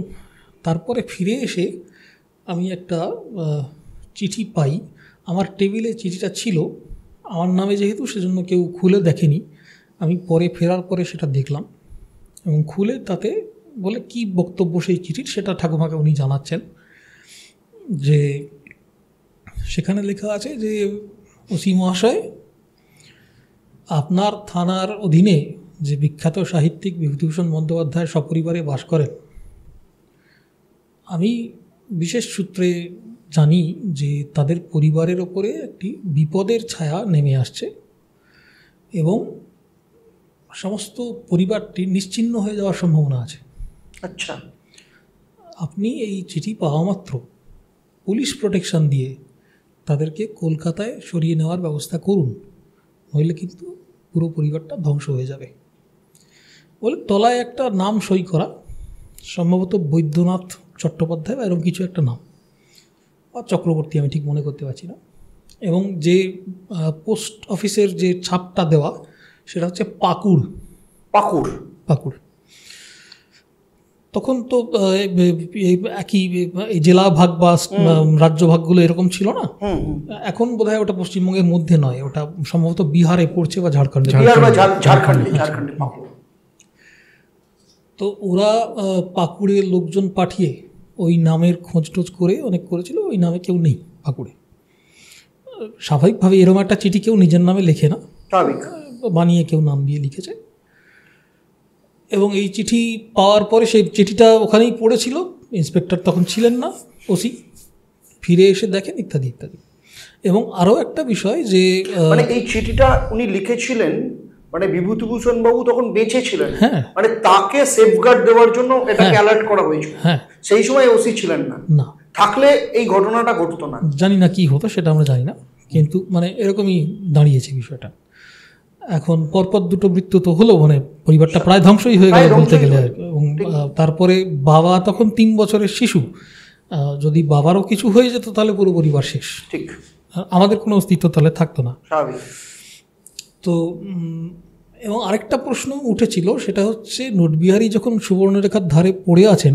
তারপরে ফিরে এসে আমি একটা চিঠি পাই। আমার টেবিলে চিঠিটা ছিল আমার নামে যেহেতু, সেজন্য কেউ খুলে দেখেনি। আমি পরে ফেরার পরে সেটা দেখলাম এবং খুলে তাতে বলে কি বক্তব্য সেই চিঠির সেটা ঠাকুমাকে উনি জানাচ্ছেন। যে সেখানে লেখা আছে যে, ওসি মহাশয়, আপনার থানার অধীনে যে বিখ্যাত সাহিত্যিক বিভূতিভূষণ বন্দ্যোপাধ্যায় সপরিবারে বাস করেন, আমি বিশেষ সূত্রে জানি যে তাদের পরিবারের ওপরে একটি বিপদের ছায়া নেমে আসছে এবং সমস্ত পরিবারটি নিশ্চিহ্ন হয়ে যাওয়ার সম্ভাবনা আছে। আপনি এই চিঠি পাওয়া মাত্র পুলিশ প্রোটেকশন দিয়ে তাদেরকে কলকাতায় সরিয়ে নেওয়ার ব্যবস্থা করুন, নইলে কিন্তু পুরো পরিবারটা ধ্বংস হয়ে যাবে। বলে তলায় একটা নাম সই করা, সম্ভবত বৈদ্যনাথ চট্টোপাধ্যায় বা এরকম কিছু একটা নাম, বা চক্রবর্তী, আমি ঠিক মনে করতে পারছি না। এবং যে পোস্ট অফিসের যে ছাপটা দেওয়া সেটা হচ্ছে পাকুড়। তখন তো একই জেলা ভাগ বা রাজ্য ভাগগুলো এরকম ছিল না। এখন বোধহয় ওটা পশ্চিমবঙ্গের মধ্যে নয়, ওটা সম্ভবত বিহারে পড়ছে বা ঝাড়খণ্ডে। তো ওরা পাকুড়ে লোকজন পাঠিয়ে ওই নামের খোঁজ টোজ করে অনেক করেছিল, ওই নামে কেউ নেই পাকুড়ে। স্বাভাবিকভাবে এরকম একটা চিঠি কেউ নিজের নামে লেখে না, বানিয়ে কেউ নাম দিয়ে লিখেছে। এবং এই চিঠি পাওয়ার পরে সেই চিঠিটা ওখানেই পড়েছিল, ইন্সপেক্টর তখন ছিলেন না, ওসি ফিরে এসে দেখেন ইত্যাদি ইত্যাদি। এবং আরও একটা বিষয় যে মানে এই চিঠিটা উনি লিখেছিলেন, মানে বিভূতিভূষণ বাবু তখন বেঁচে ছিলেন, মানে তাকে সেফগার্ড দেওয়ার জন্য এটাকে অ্যালার্ট করা হয়েছিল। সেই সময় ওসি ছিলেন না, থাকলে এই ঘটনাটা ঘটতো না। জানি না কি হতো সেটা আমরা জানি না, কিন্তু মানে এরকমই দাঁড়িয়েছে বিষয়টা। এখন পরপর 2টো মৃত্যু তো হলো, মানে পরিবারটা প্রায় ধ্বংসই হয়ে গেল বলতে গেলে। এবং তারপরে বাবা তখন 3 বছরের শিশু, যদি বাবারও কিছু হয়ে যেত তাহলে পুরো পরিবার শেষ, আমাদের কোনো অস্তিত্ব তাহলে থাকতো না। তো এবং আরেকটা প্রশ্ন উঠেছিল, সেটা হচ্ছে নোটবিহারী যখন সুবর্ণরেখার ধারে পড়ে আছেন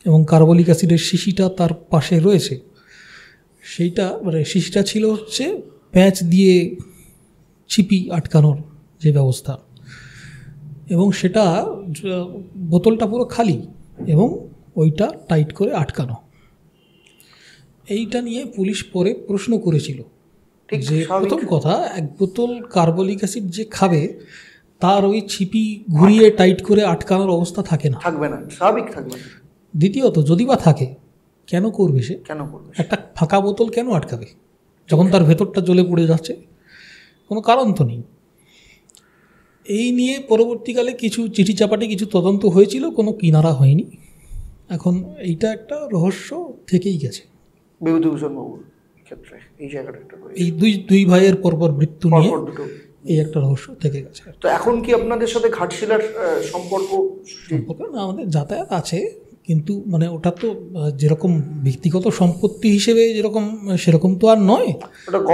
এবং কার্বলিক অ্যাসিডের শিশিটা তার পাশে রয়েছে, সেইটা মানে শিশিটা ছিল হচ্ছে প্যাঁচ দিয়ে ছিপি আটকানোর যে ব্যবস্থা, এবং সেটা বোতলটা পুরো খালি এবং ওইটা টাইট করে আটকানো। এইটা নিয়ে পুলিশ পরে প্রশ্ন করেছিল যে প্রথম কথা, এক বোতল কার্বলিক অ্যাসিড যে খাবে তার ওই ছিপি ঘুরিয়ে টাইট করে আটকানোর অবস্থা থাকে না, থাকবে না, স্বাভাবিক থাকবে না। দ্বিতীয়ত যদি বা থাকে কেন করবে সে? কেন করবে? একটা ফাঁকা বোতল কেন আটকাবে যখন তার ভেতরটা জ্বলে পড়ে যাচ্ছে? কোনো কারণ তো নেই। এই নিয়ে পরবর্তীকালে কিছু চিঠি চাপাটি কিছু তদন্ত হয়েছিল, কোনো কিনারা হয়নি। এখন এইটা একটা রহস্য থেকেই গেছে বিভূতিভূষণ বাবুর ক্ষেত্রে এই জায়গাটা একটা এই দুই ভাইয়ের পরপর মৃত্যু নিয়ে দুটো এই একটা রহস্য থেকে গেছে। তো এখন কি আপনাদের সাথে ঘাটশিলার সম্পর্ক না, আমাদের যাতায়াত আছে, কিন্তু মানে ওটা তো যেরকম ব্যক্তিগত সম্পত্তি হিসেবে যেরকম সেরকম তো আর নয়।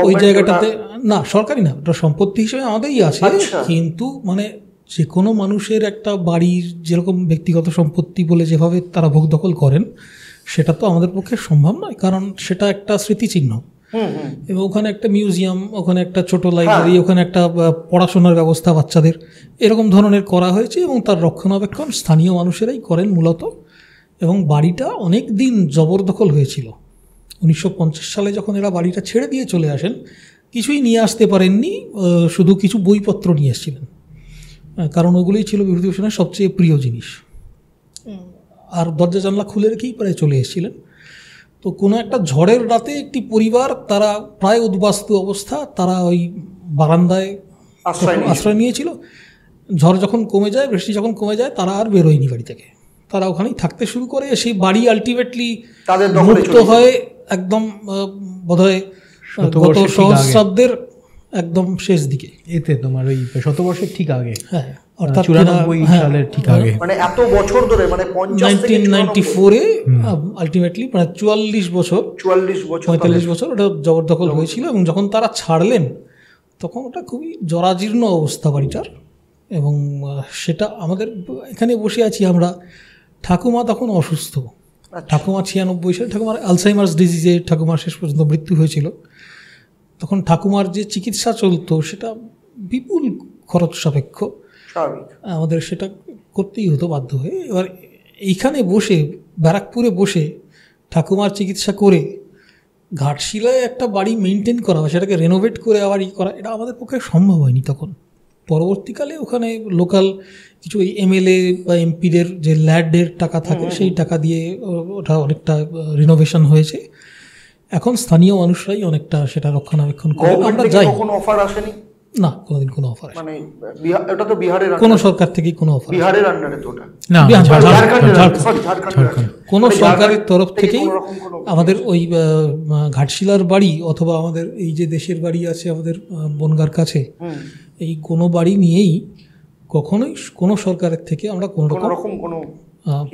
ওই জায়গাটাতে না, সরকারি না, ওটা সম্পত্তি হিসেবে আমাদেরই আছে। কিন্তু মানে যে কোনো মানুষের একটা বাড়ির যেরকম ব্যক্তিগত সম্পত্তি বলে যেভাবে তারা ভোগ দখল করেন, সেটা তো আমাদের পক্ষে সম্ভব নয়, কারণ সেটা একটা স্মৃতিচিহ্ন। এবং ওখানে একটা মিউজিয়াম, ওখানে একটা ছোট লাইব্রেরি, ওখানে একটা পড়াশোনার ব্যবস্থা বাচ্চাদের এরকম ধরনের করা হয়েছে, এবং তার রক্ষণাবেক্ষণ স্থানীয় মানুষেরাই করেন মূলত। এবং বাড়িটা অনেক দিন জবরদখল হয়েছিল। 1950 সালে যখন এরা বাড়িটা ছেড়ে দিয়ে চলে আসেন, কিছুই নিয়ে আসতে পারেননি, শুধু কিছু বইপত্র নিয়ে এসেছিলেন, কারণ ওগুলোই ছিল বিভূতিভূষণের সবচেয়ে প্রিয় জিনিস। আর দরজা জানলা খুলে রেখেই প্রায় চলে এসেছিলেন। তো কোনো একটা ঝড়ের রাতে একটি পরিবার, তারা প্রায় উদ্বাস্তু অবস্থা, তারা ওই বারান্দায় আশ্রয় নিয়েছিল। ঝড় যখন কমে যায়, বৃষ্টি যখন কমে যায়, তারা আর বেরোয়নি বাড়ি থেকে, তারা ওখানেই থাকতে শুরু করে। সেই বাড়ি আলটিমেটলি মুক্ত হয় একদম বোধহয় গত সহস্রাব্দের একদম শেষ দিকে, এতে তোমার ওই শতবর্ষের ঠিক আগে, হ্যাঁ, অর্থাৎ 94 সালের ঠিক আগে, মানে এত বছর ধরে, মানে 1994-এ আলটিমেটলি মানে 44 বছর 45 বছর ওটা জবরদখল হয়েছিল। এবং যখন তারা ছাড়লেন তখন ওটা খুবই জরাজীর্ণ অবস্থা বাড়িটার। এবং সেটা আমাদের এখানে বসে আছি আমরা, ঠাকুমা তখন অসুস্থ। ঠাকুমা 96 সালে, ঠাকুমার আলসাইমার্স ডিজিজে ঠাকুমার শেষ পর্যন্ত মৃত্যু হয়েছিল। তখন ঠাকুমার যে চিকিৎসা চলতো সেটা বিপুল খরচ সাপেক্ষ, আমাদের সেটা করতেই হতো বাধ্য হয়ে। এবার এইখানে বসে, ব্যারাকপুরে বসে ঠাকুমার চিকিৎসা করে ঘাটশিলায় একটা বাড়ি মেনটেন করা, সেটাকে রেনোভেট করে আবার করা, এটা আমাদের পক্ষে সম্ভব হয়নি তখন। পরবর্তীকালে ওখানে লোকাল কিছু এমএলএ বা এমপিদের যে ল্যান্ডের টাকা থাকে, সেই টাকা দিয়ে ওটা অনেকটা রিনোভেশন হয়েছে। এখন স্থানীয় মানুষরাই অনেকটা সেটা রক্ষণাবেক্ষণ করে। আমরা যাই, কোনো অফার আসেনি না, কোনোদিন কোনো অফার, মানে এটা তো বিহারের কোনো সরকার থেকেই কোনো অফার, বিহারের আন্ডারে তো ওটা না, কোনো সরকারের তরফ থেকেই আমাদের ওই ঘাটশিলার বাড়ি অথবা আমাদের এই যে দেশের বাড়ি আছে আমাদের বনগার কাছে, এই কোনো বাড়ি নিয়েই কখনোই কোনো সরকারের থেকে আমরা কোনো রকম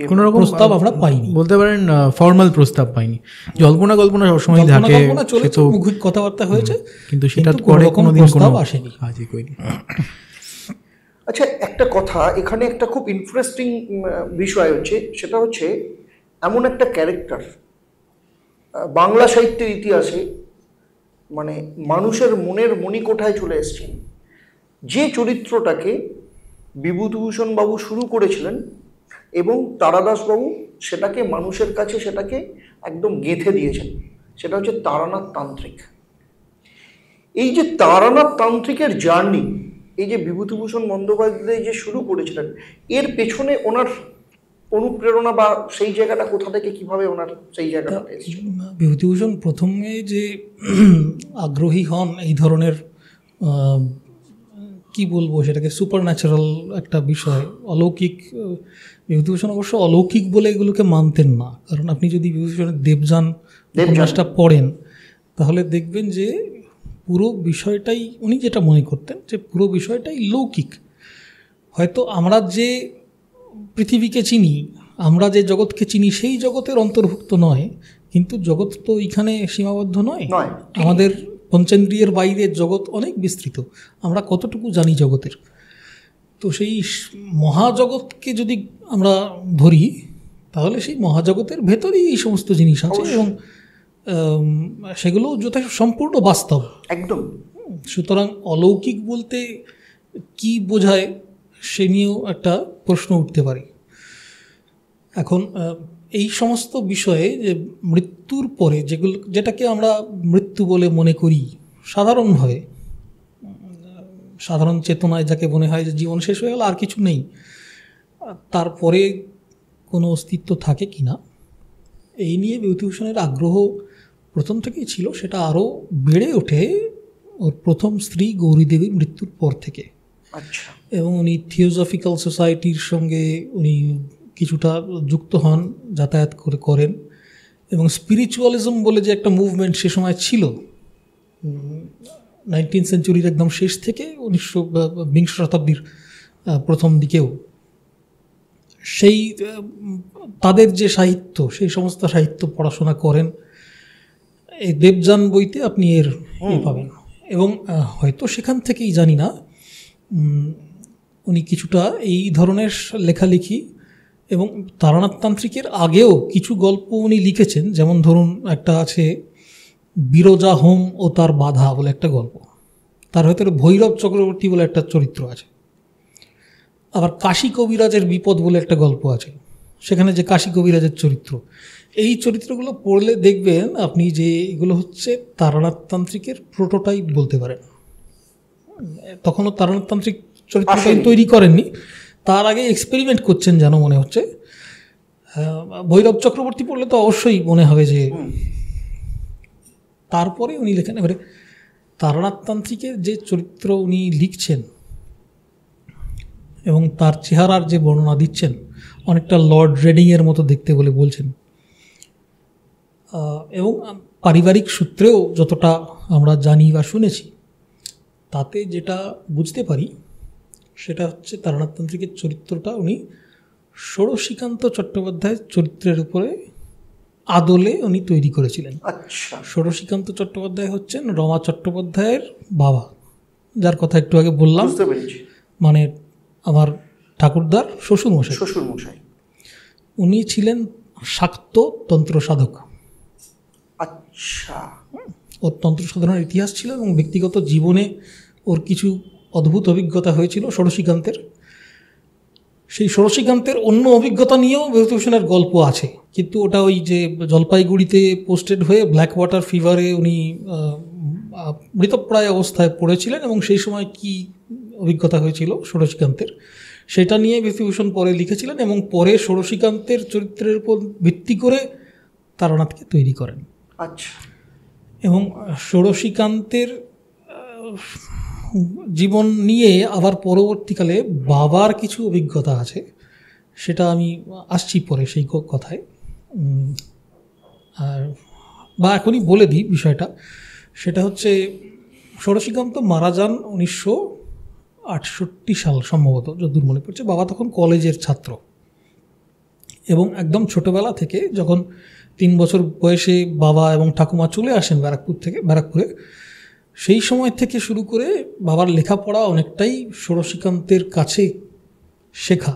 কোনো রকম প্রস্তাব আমরা পাইনি, বলতে পারেন ফর্মাল প্রস্তাব পাইনি। জল্পনা কল্পনা সবসময় থাকে, চলেছে, মুখিক কথাবার্তা হয়েছে, কিন্তু সেটা করে কোনোদিন কোনো আসেনি। আচ্ছা, একটা কথা এখানে একটা খুব ইন্টারেস্টিং বিষয় হচ্ছে, সেটা হচ্ছে এমন একটা ক্যারেক্টার বাংলা সাহিত্যের ইতিহাসে, মানে মানুষের মনের মণিকোঠায় চলে এসেছেন, যে চরিত্রটাকে বিভূতিভূষণ বাবু শুরু করেছিলেন এবং তারাদাসবাবু সেটাকে মানুষের কাছে সেটাকে একদম গেঁথে দিয়েছেন, সেটা হচ্ছে তারানাথ তান্ত্রিক। এই যে তারানাথ তান্ত্রিকের জার্নি, এই যে বিভূতিভূষণ বন্দ্যোপাধ্যায় যে শুরু করেছিলেন, এর পেছনে ওনার অনুপ্রেরণা বা সেই জায়গাটা কোথা থেকে, কিভাবে ওনার সেই জায়গাটা এসেছিল? বিভূতিভূষণ প্রথমে যে আগ্রহী হন এই ধরনের, কি বলবো সেটাকে, সুপার ন্যাচারাল একটা বিষয়, অলৌকিক। বিভূতিভূষণ অবশ্য অলৌকিক বলে এগুলোকে মানতেন না, কারণ আপনি যদি বিভূতিভূষণের দেবযান উপন্যাসটা পড়েন তাহলে দেখবেন যে পুরো বিষয়টাই, উনি যেটা মনে করতেন যে পুরো বিষয়টাই লৌকিক। হয়তো আমরা যে পৃথিবীকে চিনি, আমরা যে জগৎকে চিনি, সেই জগতের অন্তর্ভুক্ত নয়, কিন্তু জগৎ তো এখানে সীমাবদ্ধ নয়। আমাদের পঞ্চেন্দ্রিয়ের বাইরের জগৎ অনেক বিস্তৃত, আমরা কতটুকু জানি জগতের। তো সেই মহাজগৎকে যদি আমরা ধরি তাহলে সেই মহাজগতের ভেতরেই এই সমস্ত জিনিস আছে এবং সেগুলো যথেষ্ট সম্পূর্ণ বাস্তব একদম। সুতরাং অলৌকিক বলতে কি বোঝায় সে নিয়েও একটা প্রশ্ন উঠতে পারে। এখন এই সমস্ত বিষয়ে যে মৃত্যুর পরে যেটাকে আমরা মৃত্যু বলে মনে করি সাধারণভাবে, সাধারণ চেতনায় যাকে মনে হয় যে জীবন শেষ হয়ে গেল আর কিছু নেই, তারপরে কোনো অস্তিত্ব থাকে কি না এই নিয়ে বিভূতিভূষণের আগ্রহ প্রথম থেকেই ছিল। সেটা আরও বেড়ে ওঠে ওর প্রথম স্ত্রী গৌরী দেবীর মৃত্যুর পর থেকে। আচ্ছা। এবং উনি থিওজফিক্যাল সোসাইটির সঙ্গে উনি কিছুটা যুক্ত হন, যাতায়াত করেন এবং স্পিরিচুয়ালিজম বলে যে একটা মুভমেন্ট সে সময় ছিল 19th সেঞ্চুরির একদম শেষ থেকে 20 শতাব্দীর প্রথম দিকেও, সেই তাদের যে সাহিত্য সেই সমস্ত সাহিত্য পড়াশোনা করেন। এই দেবযান বইতে আপনি এর পাবেন এবং হয়তো সেখান থেকেই জানি না উনি কিছুটা এই ধরনের লেখালেখি এবং তারানাথতান্ত্রিকের আগেও কিছু গল্প উনি লিখেছেন। যেমন ধরুন একটা আছে বিরজা হোম ও তার বাধা বলে একটা গল্প, তার ভেতরে ভৈরব চক্রবর্তী বলে একটা চরিত্র আছে। আবার কাশী কবিরাজের বিপদ বলে একটা গল্প আছে, সেখানে যে কাশী কবিরাজের চরিত্র, এই চরিত্রগুলো পড়লে দেখবেন আপনি যে এগুলো হচ্ছে তারানাথতান্ত্রিকের প্রোটোটাইপ বলতে পারেন। তখনও তারানাথতান্ত্রিক চরিত্রটা তৈরি করেননি, তার আগে এক্সপেরিমেন্ট করছেন যেন মনে হচ্ছে। ভৈরব চক্রবর্তী পড়লে তো অবশ্যই মনে হবে যে, তারপরে উনি লেখেন। এবারে তারানাথতান্ত্রিকের যে চরিত্র উনি লিখছেন এবং তার চেহারার যে বর্ণনা দিচ্ছেন অনেকটা লর্ড রেডিংয়ের মতো দেখতে বলে বলছেন। এবং পারিবারিক সূত্রেও যতটা আমরা জানি বা শুনেছি তাতে যেটা বুঝতে পারি সেটা হচ্ছে তারানাথতান্ত্রিকের চরিত্রটা উনি ষোড়শীকান্ত চট্টোপাধ্যায়ের চরিত্রের উপরে আদলে উনি তৈরি করেছিলেন। আচ্ছা। ষোড়শীকান্ত চট্টোপাধ্যায় হচ্ছেন রমা চট্টোপাধ্যায়ের বাবা, যার কথা একটু আগে বললাম, মানে আমার ঠাকুরদার শ্বশুরমশাই। উনি ছিলেন শাক্ত তন্ত্র সাধক। আচ্ছা। ওর তন্ত্র সাধনার ইতিহাস ছিল এবং ব্যক্তিগত জীবনে ওর কিছু অদ্ভুত অভিজ্ঞতা হয়েছিল ষোড়শীকান্তের। সেই ষোড়শীকান্তের অন্য অভিজ্ঞতা নিয়েও বিভূতিভূষণের গল্প আছে, কিন্তু ওটা ওই যে জলপাইগুড়িতে পোস্টেড হয়ে ব্ল্যাক ওয়াটার ফিভারে উনি মৃতপ্রায় অবস্থায় পড়েছিলেন এবং সেই সময় কি অভিজ্ঞতা হয়েছিল ষোড়শীকান্তের সেটা নিয়ে বিভূতিভূষণ পরে লিখেছিলেন এবং পরে ষোড়শীকান্তের চরিত্রের উপর ভিত্তি করে তারানাথকে তৈরি করেন। আচ্ছা। এবং ষোড়শীকান্তের জীবন নিয়ে আবার পরবর্তীকালে বাবার কিছু অভিজ্ঞতা আছে, সেটা আমি আসছি পরে সেই কথায়। আর বা এখনই বলে দিই বিষয়টা, সেটা হচ্ছে ষোড়শীকান্ত মারা যান 1968 সাল সম্ভবত, যতদূর মনে পড়ছে। বাবা তখন কলেজের ছাত্র এবং একদম ছোটোবেলা থেকে যখন 3 বছর বয়সে বাবা এবং ঠাকুমা চলে আসেন ব্যারাকপুরে, সেই সময় থেকে শুরু করে বাবার লেখাপড়া অনেকটাই ষোড়শীকান্তের কাছে শেখা,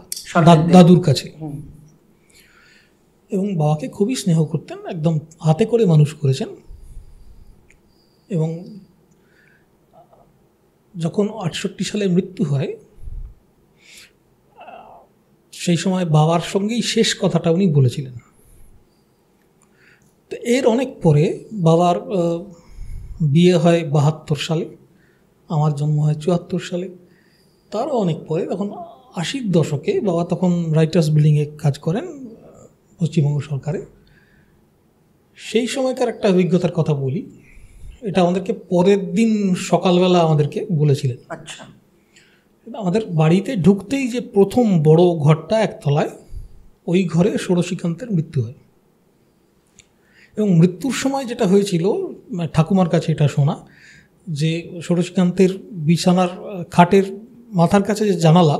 দাদুর কাছে। এবং বাবাকে খুবই স্নেহ করতেন, একদম হাতে করে মানুষ করেছেন। এবং যখন 68 সালে মৃত্যু হয়, সেই সময় বাবার সঙ্গেই শেষ কথাটা উনি বলেছিলেন। তো এর অনেক পরে বাবার বিয়ে হয় 72 সালে, আমার জন্ম হয় 74 সালে। তারও অনেক পরে, তখন 80-র দশকে, বাবা তখন রাইটার্স বিল্ডিংয়ে কাজ করেন পশ্চিমবঙ্গ সরকারে। সেই সময়কার একটা অভিজ্ঞতার কথা বলি, এটা আমাদেরকে পরের দিন সকালবেলা আমাদেরকে বলেছিলেন। আচ্ছা। আমাদের বাড়িতে ঢুকতেই যে প্রথম বড় ঘরটা একতলায়, ওই ঘরে ষোড়শীকান্তের মৃত্যু হয়। এবং মৃত্যুর সময় যেটা হয়েছিল, ঠাকুমার কাছে এটা শোনা, যে ষোড়শীকান্তের বিছানার খাটের মাথার কাছে যে জানালা,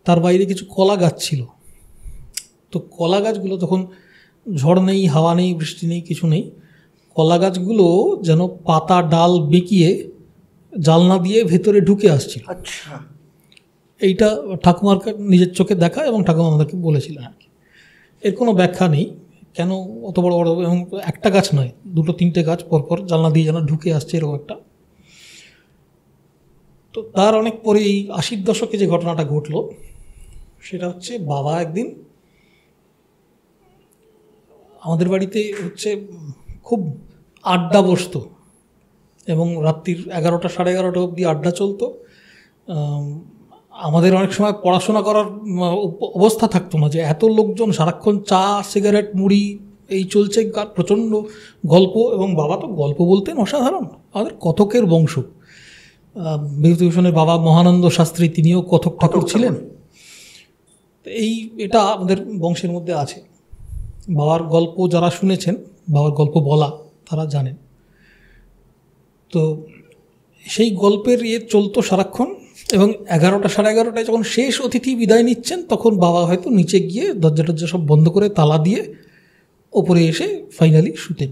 তার বাইরে কিছু কলা গাছ ছিল। তো কলা গাছগুলো তখন ঝড় নেই, হাওয়া নেই, বৃষ্টি নেই, কিছু নেই, কলা গাছগুলো যেন পাতা ডাল বেঁকিয়ে জালনা দিয়ে ভেতরে ঢুকে আসছিল। আচ্ছা। এইটা ঠাকুমার নিজের চোখে দেখা এবং ঠাকুমা আমাদেরকে বলেছিলেন আর কি। এর কোনো ব্যাখ্যা নেই কেন অত বড় বড়, এবং একটা গাছ নয়, 2-3টে গাছ পরপর জানলা দিয়ে যেন ঢুকে আসছে এরকম একটা। তো তার অনেক পরে এই 80-র দশকে যে ঘটনাটা ঘটলো সেটা হচ্ছে, বাবা একদিন আমাদের বাড়িতে হচ্ছে খুব আড্ডা বসতো এবং রাত্রির 11টা 11:30 অবধি আড্ডা চলতো। আমাদের অনেক সময় পড়াশোনা করার অবস্থা থাকতো না, যে এত লোকজন সারাক্ষণ চা সিগারেট মুড়ি এই চলছে, প্রচণ্ড গল্প। এবং বাবা তো গল্প বলতেন অসাধারণ, আমাদের কথকের বংশ। বিভূতিভূষণের বাবা মহানন্দ শাস্ত্রী, তিনিও কথক ঠাকুর ছিলেন। এটা আমাদের বংশের মধ্যে আছে। বাবার গল্প যারা শুনেছেন, বাবার গল্প বলা, তারা জানেন। তো সেই গল্পের চলতো সারাক্ষণ। এবং 11টা 11:30 যখন শেষ অতিথি বিদায় নিচ্ছেন, তখন বাবা হয়তো নিচে গিয়ে দরজা টরজা সব বন্ধ করে তালা দিয়ে ওপরে এসে ফাইনালি শুতেন।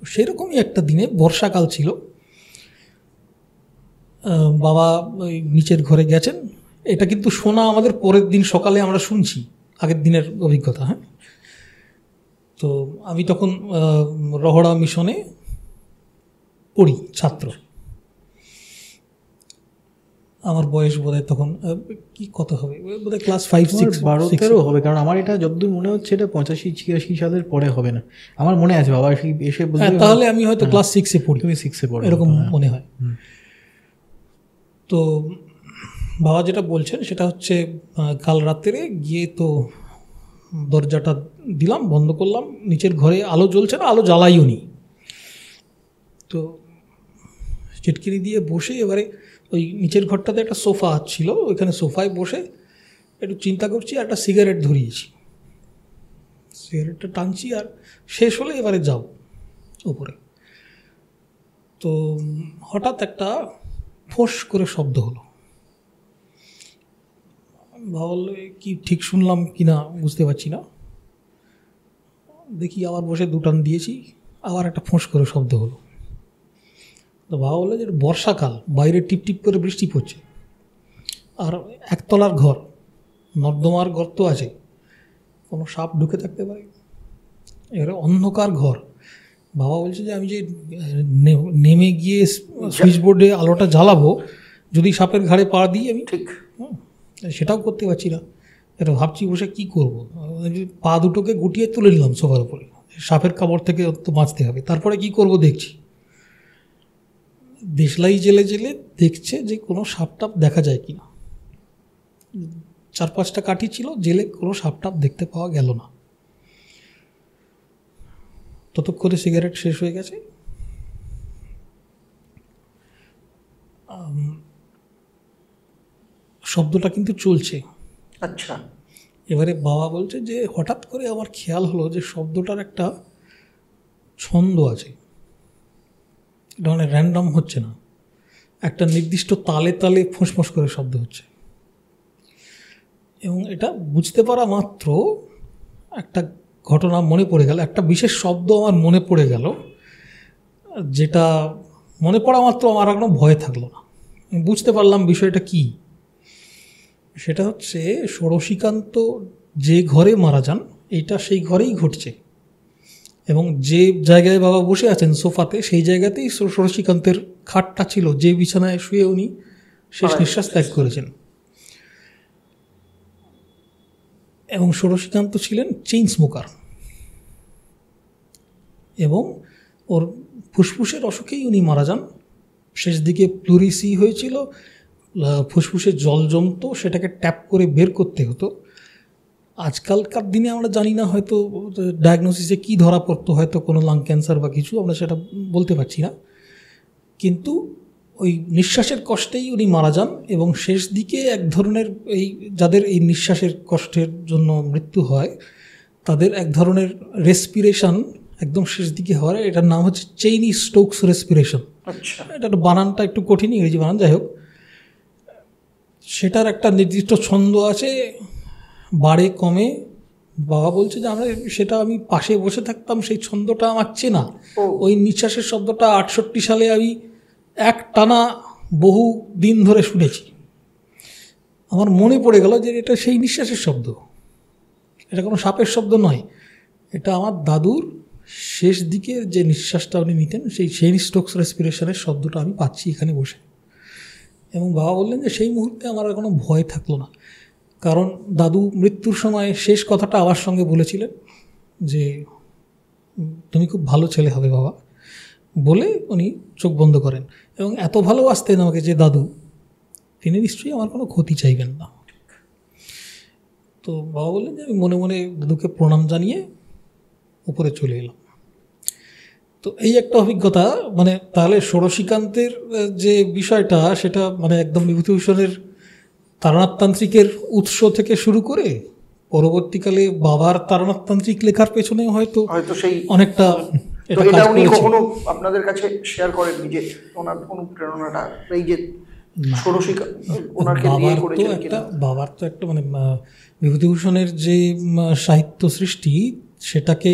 সেরকমই একটা দিনে বর্ষাকাল ছিল, বাবা ওই নিচের ঘরে গেছেন। এটা কিন্তু শোনা আমাদের পরের দিন সকালে আমরা শুনছি, আগের দিনের অভিজ্ঞতা। হ্যাঁ, তো আমি তখন রহড়া মিশনে পড়ি, ছাত্র। আমার বয়স বোধহয় তখন কি কত হবে, বোধহয় ক্লাস 5-6 12-13 হবে, কারণ আমার এটা যতদূর মনে হচ্ছে এটা 85-86 সালের পরে হবে না। আমার মনে আছে বাবা এসে বলতে, তাহলে আমি হয়তো ক্লাস 6-এ পড়ি, তুমি 6-এ পড়ো এরকম মনে হয়। তো বাবা যেটা বলছেন সেটা হচ্ছে, কাল রাত্রে গিয়ে তো দরজাটা দিলাম, বন্ধ করলাম, নিচের ঘরে আলো জ্বলছে না, আলো জ্বালাইও নি। তো চিটকিনি দিয়ে বসে, এবারে ওই নিচের ঘরটাতে একটা সোফা ছিল, ওইখানে সোফায় বসে একটু চিন্তা করছি, আর একটা সিগারেট ধরিয়েছি, সিগারেটটা টানছি, আর শেষ হলে এবারে যাও উপরে। তো হঠাৎ একটা ফোঁস করে শব্দ হলো। ভাবল কি ঠিক শুনলাম কি না বুঝতে পারছি না, দেখি আবার বসে দুটান দিয়েছি, আবার একটা ফোঁস করে শব্দ হলো। তো বাবা বললো যে বর্ষাকাল, বাইরে টিপটিপ করে বৃষ্টি পড়ছে, আর একতলার ঘর, নর্দমার গর্ত আছে, কোনো সাপ ঢুকে থাকতে পারে, এবারে অন্ধকার ঘর। বাবা বলছে যে আমি যে নেমে গিয়ে সুইচ বোর্ডে আলোটা জ্বালাবো, যদি সাপের ঘাড়ে পা দিই আমি, ঠিক সেটাও করতে পারছি না। এটা ভাবছি বসে কী করবো, পা দুটোকে গুটিয়ে তুলে নিলাম সোফার উপরে, সাপের কামড় থেকে তো বাঁচতে হবে। তারপরে কি করব দেখছি, দেশলাই জেলে জেলে দেখছে যে কোনো সাপ টাপ দেখা যায় কি না। 4-5টা কাঠি ছিল, জেলে কোনো সাপ টাপ দেখতে পাওয়া গেল না। ততক্ষণে সিগারেট শেষ হয়ে গেছে। শব্দটা কিন্তু চলছে। আচ্ছা, এবারে বাবা বলছে যে হঠাৎ করে আমার খেয়াল হলো যে শব্দটার একটা ছন্দ আছে, এটা মানে র্যান্ডম হচ্ছে না, একটা নির্দিষ্ট তালে তালে ফোঁস করে শব্দ হচ্ছে। এবং এটা বুঝতে পারা মাত্র একটা ঘটনা মনে পড়ে গেল, একটা বিশেষ শব্দ আমার মনে পড়ে গেল, যেটা মনে পড়া মাত্র আমার আর কোনো ভয় থাকলো না। আমি বুঝতে পারলাম বিষয়টা কি। সেটা হচ্ছে ষোড়শীকান্ত যে ঘরে মারা যান, এইটা সেই ঘরেই ঘটছে, এবং যে জায়গায় বাবা বসে আছেন সোফাতে, সেই জায়গাতেই ষোড়শীকান্তের খাটটা ছিল, যে বিছানায় শুয়ে উনি শেষ নিঃশ্বাস ত্যাগ করেছেন। এবং ষোড়শীকান্ত ছিলেন চেইন স্মোকার, এবং ওর ফুসফুসের অসুখেই উনি মারা যান। শেষ দিকে প্লুরিসি হয়েছিল, ফুসফুসে জল জমতো, সেটাকে ট্যাপ করে বের করতে হতো। আজকালকার দিনে আমরা জানি না, হয়তো ডায়াগনোসিসে কী ধরা পড়তো, হয়তো কোনো লাং ক্যান্সার বা কিছু, আমরা সেটা বলতে পারছি না। কিন্তু ওই নিঃশ্বাসের কষ্টেই উনি মারা যান। এবং শেষ দিকে এক ধরনের, যাদের এই নিঃশ্বাসের কষ্টের জন্য মৃত্যু হয়, তাদের এক ধরনের রেসপিরেশন একদম শেষ দিকে হয়, এটার নাম হচ্ছে চেইনি স্টোকস রেসপিরেশন। আচ্ছা, এটা বানানটা একটু কঠিন, ইংরেজি বানান, যাই হোক, সেটার একটা নির্দিষ্ট ছন্দ আছে, বাড়ে কমে। বাবা বলছে যে আমি পাশে বসে থাকতাম, সেই ছন্দটা আমার চেনা। ওই নিঃশ্বাসের শব্দটা 68 সালে আমি এক টানা বহু দিন ধরে শুনেছি। আমার মনে পড়ে গেল যে এটা সেই নিঃশ্বাসের শব্দ, এটা কোনো সাপের শব্দ নয়, এটা আমার দাদুর শেষ দিকে যে নিঃশ্বাসটা উনি নিতেন সেই স্ট্রোকস রেসপিরেশনের শব্দটা আমি পাচ্ছি এখানে বসে। এবং বাবা বললেন যে সেই মুহূর্তে আমার আর কোনো ভয় থাকলো না, কারণ দাদু মৃত্যুর সময় শেষ কথাটা আমার সঙ্গে বলেছিলেন যে তুমি খুব ভালো ছেলে হবে বাবা, বলে উনি চোখ বন্ধ করেন। এবং এত ভালোবাসতেন আমাকে যে দাদু, তিনি নিশ্চয়ই আমার কোনো ক্ষতি চাইবেন না। তো বাবা বললেন যে আমি মনে মনে দাদুকে প্রণাম জানিয়ে উপরে চলে এলাম। তো এই একটা অভিজ্ঞতা, মানে তাহলে ষোড়শীকান্তের যে বিষয়টা সেটা মানে একদম বিভূতিভূষণের তারনাথতান্ত্রিকের উৎস থেকে শুরু করে পরবর্তীকালে বাবার তারনাথতান্ত্রিক লেখার পেছনে হয়তো সেই অনেকটা এটা কাজ করেছে। কখনো আপনাদের কাছে শেয়ার করেননি যে ওনার অনুপ্রেরণাটা এই যে ষোড়শীকান্ত ওনাকে নিয়ে করেছিলেন কিনা? বাবার তো একটা মানে বিভূতিভূষণের যে সাহিত্য সৃষ্টি সেটাকে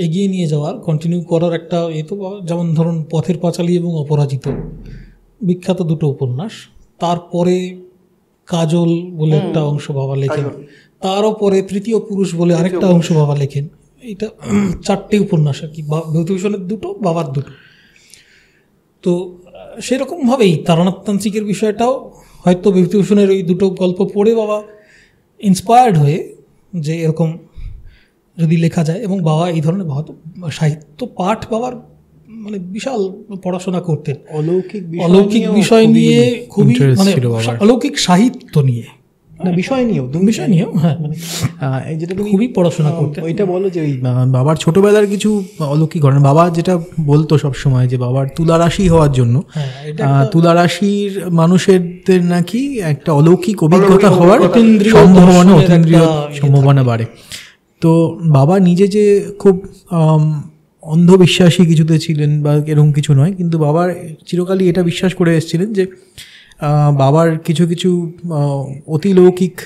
এগিয়ে নিয়ে যাওয়ার, কন্টিনিউ করার একটা তো যেমন ধরুন পথের পাঁচালী এবং অপরাজিত বিখ্যাত দুটো উপন্যাস, তারপরে কাজল বলে একটা অংশ বাবা লেখেন, তারও পরে তৃতীয় পুরুষ বলে আরেকটা অংশ বাবা লেখেন। এইটা 4টে উপন্যাস আর কি, বিভূতিভূষণের দুটো, বাবার দুটো। তো সেরকমভাবেই তারনাথতান্ত্রিকের বিষয়টাও হয়তো বিভূতিভূষণের ওই দুটো গল্প পড়ে বাবা ইন্সপায়ার্ড হয়ে যে এরকম যদি লেখা যায়। এবং বাবা এই ধরনের হয়তো সাহিত্য পাঠ বাবার মানে বিশাল পড়াশোনা করতেন, অলৌকিক বিষয় নিয়ে খুবই, মানে অলৌকিক সাহিত্য নিয়ে বিষয় নিয়েও হ্যাঁ মানে যেটা তুমি খুবই পড়াশোনা করতে। ওইটা বলো যে ওই বাবার ছোটবেলার কিছু অলৌকিক ঘটনা। বাবা যেটা বলতো সবসময় যে বাবার তুলারাশি হওয়ার জন্য, তুলারাশির মানুষের নাকি একটা অলৌকিক অভিজ্ঞতা হওয়ার সম্ভাবনা, অতীন্দ্রিয় সম্ভাবনা বাড়ে। তো বাবা নিজে যে খুব অন্ধবিশ্বাসী কিছুতে ছিলেন বা এরকম কিছু নয়, কিন্তু বাবার চিরকালই এটা বিশ্বাস করে এসেছিলেন যে বাবার কিছু কিছু অতিলৌকিক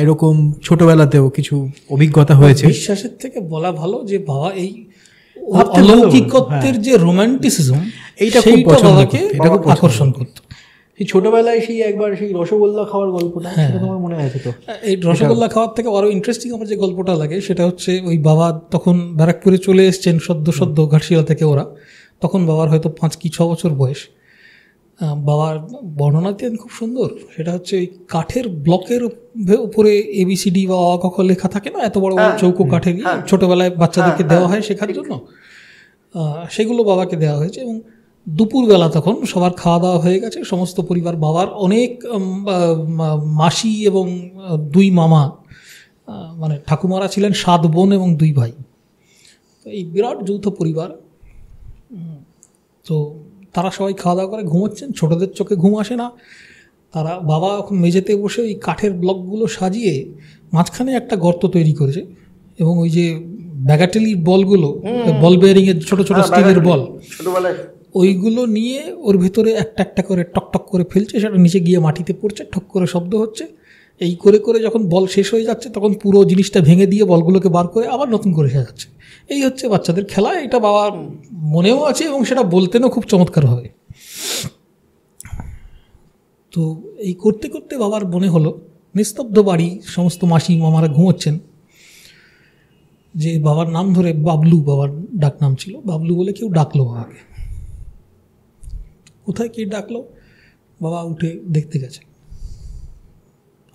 এরকম ছোটবেলাতেও কিছু অভিজ্ঞতা হয়েছে। বিশ্বাসের থেকে বলা ভালো যে বাবা এই অলৌকিকত্বের যে রোমান্টিসিজম এইটা খুব পছন্দ করতেন, এটা খুব আকর্ষণ করতো। সেই ছোটবেলায় সেই একবার সেই রসগোল্লা খাওয়ার গল্পটা, সেটা তোমার মনে আছে তো? এই রসগোল্লা খাওয়ার থেকে আরও ইন্টারেস্টিং আমার যে গল্পটা লাগে সেটা হচ্ছে ওই বাবা তখন ব্যারাকপুরে চলে এসছেন সদ্য ঘাটশিলা থেকে ওরা, তখন বাবার হয়তো 5 কি 6 বছর বয়স। বাবার বর্ণনা দেন খুব সুন্দর, সেটা হচ্ছে ওই কাঠের ব্লকের উপরে ABCD বা অ ক খ লেখা থাকে না, এত বড় বড় চৌকো কাঠের, ছোটোবেলায় বাচ্চাদেরকে দেওয়া হয় শেখার জন্য, সেগুলো বাবাকে দেওয়া হয়েছে। এবং দুপুরবেলা তখন সবার খাওয়া দাওয়া হয়ে গেছে, সমস্ত পরিবার, বাবার অনেক মাসি এবং 2 মামা, মানে ঠাকুমারা ছিলেন 7 বোন এবং 2 ভাই, তো এই বিরাট যৌথ পরিবার। তো তারা সবাই খাওয়া দাওয়া করে ঘুমোচ্ছেন, ছোটদের চোখে ঘুম আসে না। তারা বাবা এখন মেঝেতে বসে ওই কাঠের ব্লকগুলো সাজিয়ে মাঝখানে একটা গর্ত তৈরি করেছে, এবং ওই যে ব্যাগাটেলির বলগুলো, বল বেয়ারিংয়ের ছোট ছোট স্টিলের বল, ওইগুলো নিয়ে ওর ভেতরে একটা একটা করে টকটক করে ফেলছে, সেটা নিচে গিয়ে মাটিতে পড়ছে, ঠক করে শব্দ হচ্ছে। এই করে করে যখন বল শেষ হয়ে যাচ্ছে তখন পুরো জিনিসটা ভেঙে দিয়ে বলগুলোকে বার করে আবার নতুন করে সাজাচ্ছে। এই হচ্ছে বাচ্চাদের খেলা। এটা বাবার মনেও আছে এবং সেটা বলতেনও খুব চমৎকার হবে। তো এই করতে করতে বাবার মনে হলো, নিস্তব্ধ বাড়ি, সমস্ত মাসি মামারা ঘুমোচ্ছেন, যে বাবার নাম ধরে বাবলু, বাবার ডাক নাম ছিল বাবলু বলে কেউ ডাকলো বাবাকে। কোথায় কে ডাকলো, বাবা উঠে দেখতে গেছে,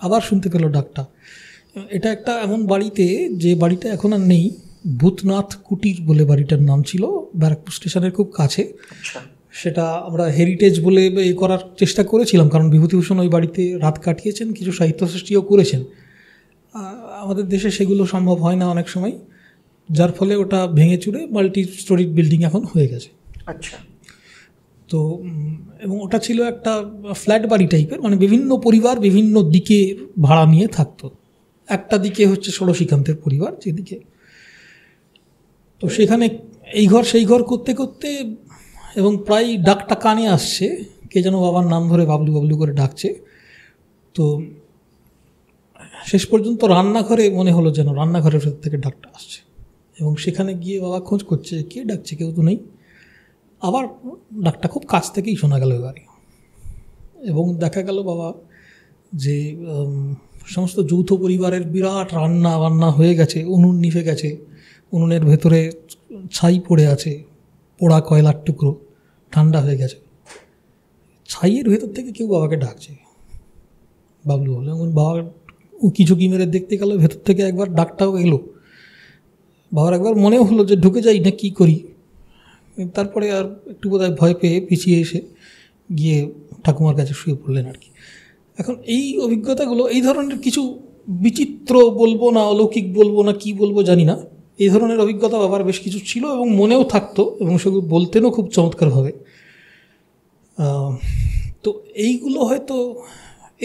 আবার শুনতে পেল ডাকটা। এটা একটা এমন বাড়িতে, যে বাড়িটা এখন আর নেই, ভূতনাথ কুটির বলে বাড়িটার নাম ছিল, ব্যারাকপুর স্টেশনের খুব কাছে। সেটা আমরা হেরিটেজ বলে করার চেষ্টা করেছিলাম, কারণ বিভূতিভূষণ ওই বাড়িতে রাত কাটিয়েছেন, কিছু সাহিত্য সৃষ্টিও করেছেন। আমাদের দেশে সেগুলো সম্ভব হয় না অনেক সময়, যার ফলে ওটা ভেঙে চুরে মাল্টি স্টোরি বিল্ডিং এখন হয়ে গেছে। আচ্ছা। তো এবং ওটা ছিল একটা ফ্ল্যাট বাড়ি টাইপের, মানে বিভিন্ন পরিবার বিভিন্ন দিকে ভাড়া নিয়ে থাকতো। একটা দিকে হচ্ছে ষোড়শীকান্তের পরিবার যেদিকে, তো সেখানে এই ঘর সেই ঘর করতে করতে, এবং প্রায় ডাকটা কানে আসছে, কে যেন বাবার নাম ধরে বাবলু বাবলু করে ডাকছে। তো শেষ পর্যন্ত রান্নাঘরে মনে হলো যেন রান্নাঘরের ভেতর থেকে ডাকটা আসছে, এবং সেখানে গিয়ে বাবা খোঁজ করছে কে ডাকছে, কেউ তো নেই। আবার ডাকটা খুব কাছ থেকেই শোনা গেল এবারে, এবং দেখা গেল বাবা যে সমস্ত যৌথ পরিবারের বিরাট রান্না বান্না হয়ে গেছে, উনুন নিভে গেছে, উনুনের ভেতরে ছাই পড়ে আছে, পোড়া কয়লার টুকরো, ঠান্ডা হয়ে গেছে, ছাইয়ের ভেতর থেকে কেউ বাবাকে ডাকছে। বাবলু বলে, এমন বাবা উঁকি মেরে দেখতে গেল, ভেতর থেকে একবার ডাকটাও এলো। বাবার একবার মনেও হলো যে ঢুকে যাই না কি করি, তারপরে আর একটু বোধহয় ভয় পেয়ে পিছিয়ে এসে গিয়ে ঠাকুমার কাছে শুয়ে পড়লেন আর কি। এখন এই অভিজ্ঞতাগুলো, এই ধরনের কিছু বিচিত্র বলবো না, অলৌকিক বলবো না, কি বলবো জানি না, এই ধরনের অভিজ্ঞতা বাবার বেশ কিছু ছিল এবং মনেও থাকতো এবং সেগুলো বলতেনও খুব চমৎকারভাবে। তো এইগুলো হয়তো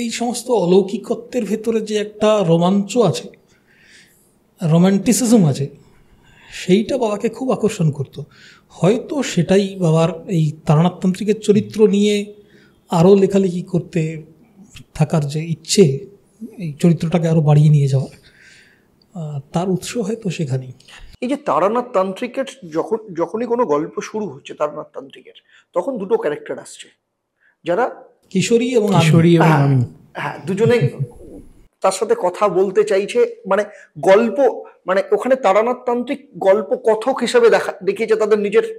এই সমস্ত অলৌকিকত্বের ভেতরে যে একটা রোমাঞ্চ আছে, রোম্যান্টিসিজম আছে, সেইটা বাবাকে খুব আকর্ষণ করতো। হয়তো সেটাই বাবার এই তারানাথতান্ত্রিকের চরিত্র নিয়ে আরও লেখালেখি করতে থাকার যে ইচ্ছে, এই চরিত্রটাকে আরও বাড়িয়ে নিয়ে যাওয়ার, তার উৎস হয়তো সেখানেই। এই যে তারানাথ তান্ত্রিকের যখনই কোনো গল্প শুরু হচ্ছে তারানাথ তান্ত্রিকের, তখন দুটো ক্যারেক্টার আসছে যারা কিশোরী এবং আমি, হ্যাঁ, দুজনে তার সাথে কথা বলতে চাইছে। মানে গল্প, মানে ওখানে তারানাথ তান্ত্রিক গল্প কথক হিসেবে দেখিয়েছে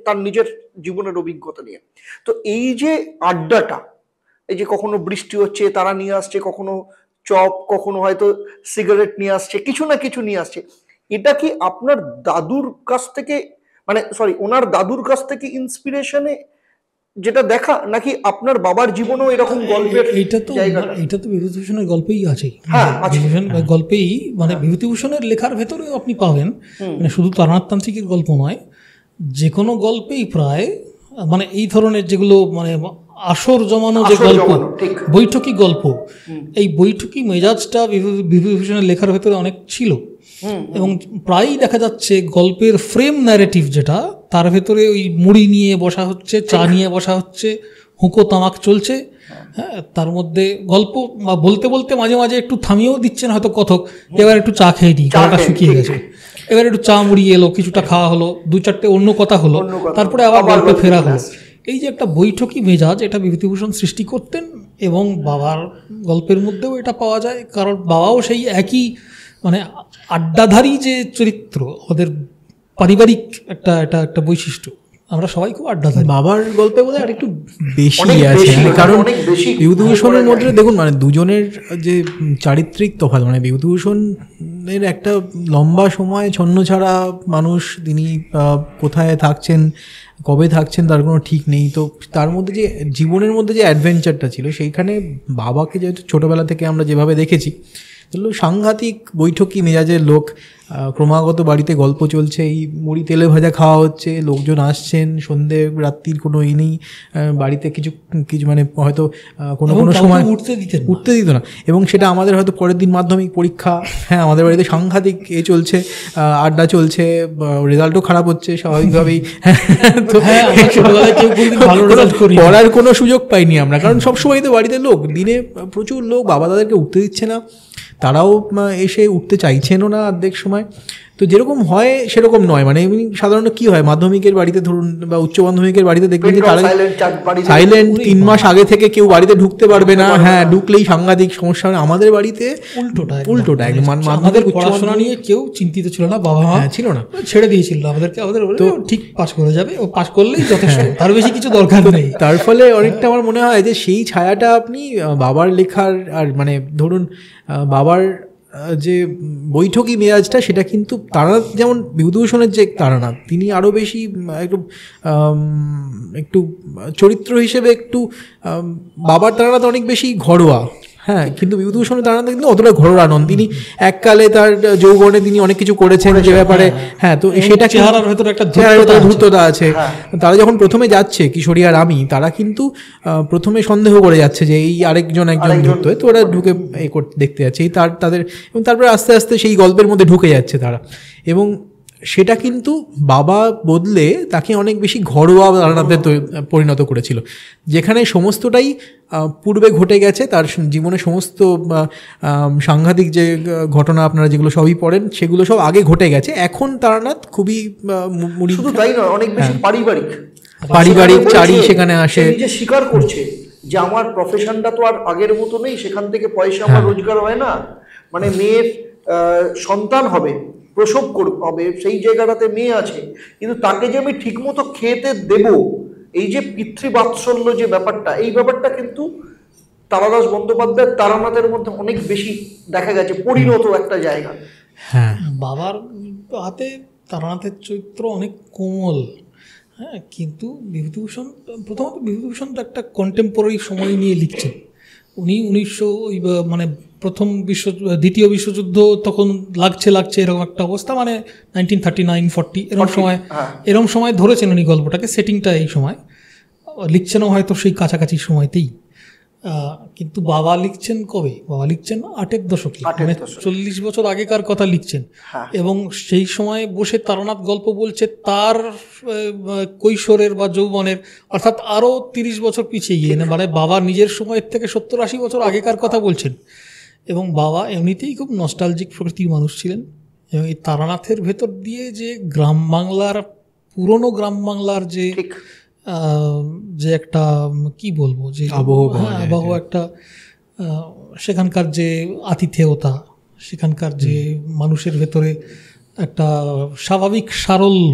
তার নিজের জীবনের অভিজ্ঞতা নিয়ে। তো এই যে আড্ডাটা, এই যে কখনো বৃষ্টি হচ্ছে তারা নিয়ে আসছে, কখনো চপ, কখনো হয়তো সিগারেট নিয়ে আসছে, কিছু না কিছু নিয়ে আসছে, এটা কি আপনার দাদুর কাছ থেকে, মানে সরি ওনার দাদুর কাছ থেকে ইন্সপিরেশনে যেটা দেখা, নাকি আপনার বাবার জীবনেও এরকম গল্পের জায়গাটা? এটা তো বিভূতিভূষণের গল্পেই আছে। হ্যাঁ, গল্পেই মানে বিভূতিভূষণের লেখার ভেতরেও আপনি পাবেন, মানে শুধু তারানাথতান্ত্রিকের গল্প নয়, যে কোনো গল্পেই প্রায় মানে এই ধরনের যেগুলো মানে আসর জমানো যে গল্প, বৈঠকি গল্প, এই বৈঠকি মেজাজটা বিভূতিভূষণের লেখার ভেতরে অনেক ছিল। এবং প্রায়ই দেখা যাচ্ছে গল্পের ফ্রেম ন্যারেটিভ যেটা, তার ভেতরে ওই মুড়ি নিয়ে বসা হচ্ছে, চা নিয়ে বসা হচ্ছে, হুঁকো তামাক চলছে, হ্যাঁ, তার মধ্যে গল্প বলতে বলতে মাঝে মাঝে একটু থামিয়েও দিচ্ছেন হয়তো কথক, এবার একটু চা খেয়ে দিই, গলাটা শুকিয়ে গেছে, এবার একটু চা মুড়ি এলো, কিছুটা খাওয়া হলো, দু চারটে অন্য কথা হলো, তারপরে আবার গল্পে ফেরা হলো। এই যে একটা বৈঠকি মেজাজ, এটা বিভূতিভূষণ সৃষ্টি করতেন এবং বাবার গল্পের মধ্যেও এটা পাওয়া যায়, কারণ বাবাও সেই একই মানে আড্ডাধারী যে চরিত্র, ওদের পারিবারিক একটা বৈশিষ্ট্য, আমরা সবাই খুব আড্ডাধারী। বাবার গল্পে বোধহয় আর একটু বেশি আছে, কারণ বিভূতিভূষণের মধ্যে দেখুন মানে দুজনের যে চারিত্রিক তফাৎ, মানে বিভূতিভূষণের একটা লম্বা সময় ছন্নছাড়া মানুষ, তিনি কোথায় থাকছেন, কবে থাকছেন তার কোনো ঠিক নেই। তো তার মধ্যে যে জীবনের মধ্যে যে অ্যাডভেঞ্চারটা ছিল, সেইখানে বাবাকে যেহেতু ছোটোবেলা থেকে আমরা যেভাবে দেখেছি, সাংঘাতিক বৈঠকি মেজাজের লোক, ক্রমাগত বাড়িতে গল্প চলছে, এই মুড়ি তেলে ভাজা খাওয়া হচ্ছে, লোকজন আসছেন, সন্ধে রাত্রির কোনো ই নেই, বাড়িতে কিছু মানে হয়তো কোনো সময় উঠতে দিত না, এবং সেটা আমাদের হয়তো পরের দিন মাধ্যমিক পরীক্ষা, হ্যাঁ আমাদের বাড়িতে সাংঘাতিক চলছে, আড্ডা চলছে, রেজাল্টও খারাপ হচ্ছে স্বাভাবিকভাবেই। তো পড়ার কোনো সুযোগ পাইনি আমরা, কারণ সবসময় তো বাড়িতে লোক, দিনে প্রচুর লোক, বাবা তাদেরকে উঠতে দিচ্ছে না, তারাও এসে উঠতে চাইছেনও না অর্ধেক সময়। তো যেরকম হয় সেরকম নয়, মানে এমনি সাধারণত কি হয় মাধ্যমিকের বাড়িতে ধরুন বা উচ্চ মাধ্যমিকের বাড়িতে দেখবেন যে তারা সাইলেন্ট, 3 মাস আগে থেকে কেউ বাড়িতে ঢুকতে পারবে না, হ্যাঁ ঢুকলেই সাংঘাতিক সমস্যা। আমাদের বাড়িতে উল্টোটা আমাদের পড়াশোনা নিয়ে কেউ চিন্তিত ছিল না, বাবা মা ছিল না, ছেড়ে দিয়েছিল আমাদেরকে, আমাদের তো ঠিক পাস করে যাবে, ও পাস করলেই যথেষ্ট, তার বেশি কিছু দরকার নেই। তার ফলে অনেকটা আমার মনে হয় যে সেই ছায়াটা আপনি বাবার লেখার, আর মানে ধরুন বাবার যে বৈঠকি মেজাজটা, সেটা কিন্তু তারানাথ, যেমন বিভূতিভূষণের যে তারানাথ, তিনি আরও বেশি একটু চরিত্র হিসেবে একটু বাবার তারানাথ অনেক বেশি ঘরোয়া, হ্যাঁ, কিন্তু বিভূতিভূষণের তারানাথ কিন্তু অতটা ঘরোয়া নন। তিনি এককালে তার যৌবনে তিনি অনেক কিছু করেছেন যে ব্যাপারে, হ্যাঁ, তো সেটা চেহারার ভেতরে একটা ধূর্ততা আছে। তারা যখন প্রথমে যাচ্ছে কিশোরী আর আমি, তারা কিন্তু প্রথমে সন্দেহ করে যাচ্ছে যে এই একজন ধূর্ত, তো ওরা ঢুকে দেখতে যাচ্ছে তাদের, এবং তারপরে আস্তে আস্তে সেই গল্পের মধ্যে ঢুকে যাচ্ছে তারা, এবং সেটা কিন্তু বাবা বদলে তাকে অনেক বেশি ঘরোয়া তারানাথে পরিণত করেছিল, যেখানে সমস্তটাই পূর্বে ঘটে গেছে, তার জীবনে সমস্ত সাংঘাতিক যে ঘটনা আপনারা যেগুলো সবই পড়েন সেগুলো সব আগে ঘটে গেছে। এখন তারানাথ খুবই শুধু তাই নয়, অনেক বেশি পারিবারিক চারি সেখানে আসে, স্বীকার করছে যে আমার প্রফেশনটা তো আর আগের মতো নেই, সেখান থেকে পয়সা আমার রোজগার হয় না, মানে মেয়ের সন্তান হবে, প্রসব হবে, সেই জায়গাটাতে মেয়ে আছে, কিন্তু তাকে যে আমি ঠিকমতো খেতে দেব, এই যে পিতৃবাৎসল্য যে ব্যাপারটা, এই ব্যাপারটা কিন্তু তারাদাস বন্দ্যোপাধ্যায়ের তারানাথের মধ্যে অনেক বেশি দেখা গেছে, পরিণত একটা জায়গা। হ্যাঁ, বাবার হাতে তারানাথের চরিত্র অনেক কোমল, হ্যাঁ, কিন্তু বিভূতিভূষণ, প্রথমত বিভূতিভূষণ তো একটা কন্টেম্পোরারি সময় নিয়ে লিখছেন। উনি 1900 মানে দ্বিতীয় বিশ্বযুদ্ধ তখন লাগছে এরকম একটা অবস্থা, মানে 1939-40 এরকম সময় ধরেছেন উনি গল্পটাকে, সেটিংটা এই সময় লিখছেনও হয়তো সেই কাছাকাছি সময়তেই। কিন্তু বাবা লিখছেন কবে? বাবা লিখছেন 8-এর দশকে, মানে 40 বছর আগেকার কথা লিখছেন। এবং সেই সময় বসে তারানাথ গল্প বলছে তার কৈশোরের বা যৌবনের, অর্থাৎ আরও 30 বছর পিছিয়ে গিয়ে, মানে বাবা নিজের সময়ের থেকে 70-80 বছর আগেকার কথা বলছেন। এবং বাবা এমনিতেই খুব নস্টালজিক প্রকৃতির মানুষ ছিলেন, এবং এই তারানাথের ভেতর দিয়ে যে গ্রাম বাংলার, পুরনো গ্রাম বাংলার যে একটা কি বলবো, যে আবহ একটা, সেখানকার যে আতিথেয়তা, সেখানকার যে মানুষের ভেতরে একটা স্বাভাবিক সারল্য,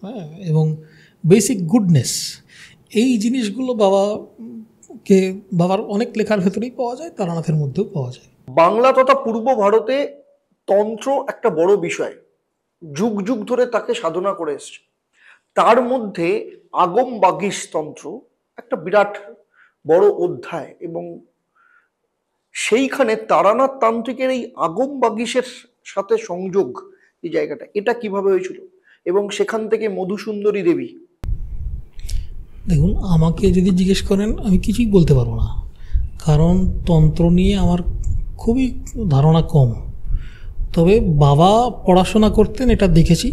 হ্যাঁ, এবং বেসিক গুডনেস, এই জিনিসগুলো বাবার অনেক লেখার ভেতরেই পাওয়া যায়, তারানাথের মধ্যেও পাওয়া যায়। বাংলা তথা পূর্ব ভারতে তন্ত্র একটা বড় বিষয়, যুগ যুগ ধরে তাকে সাধনা করে এসছে। তার মধ্যে আগম বাগীশ তন্ত্র একটা বিরাট বড় অধ্যায়, এবং সেইখানে তারানাথ তান্ত্রিকের এই আগম বাগীশের সাথে সংযোগ, এই জায়গাটা, এটা কিভাবে হয়েছিল, এবং সেখান থেকে মধুসুন্দরী দেবী। দেখুন, আমাকে যদি জিজ্ঞেস করেন আমি কিছুই বলতে পারবো না, কারণ তন্ত্র নিয়ে আমার খুবই ধারণা কম। তবে বাবা পড়াশোনা করতেন, এটা দেখেছি।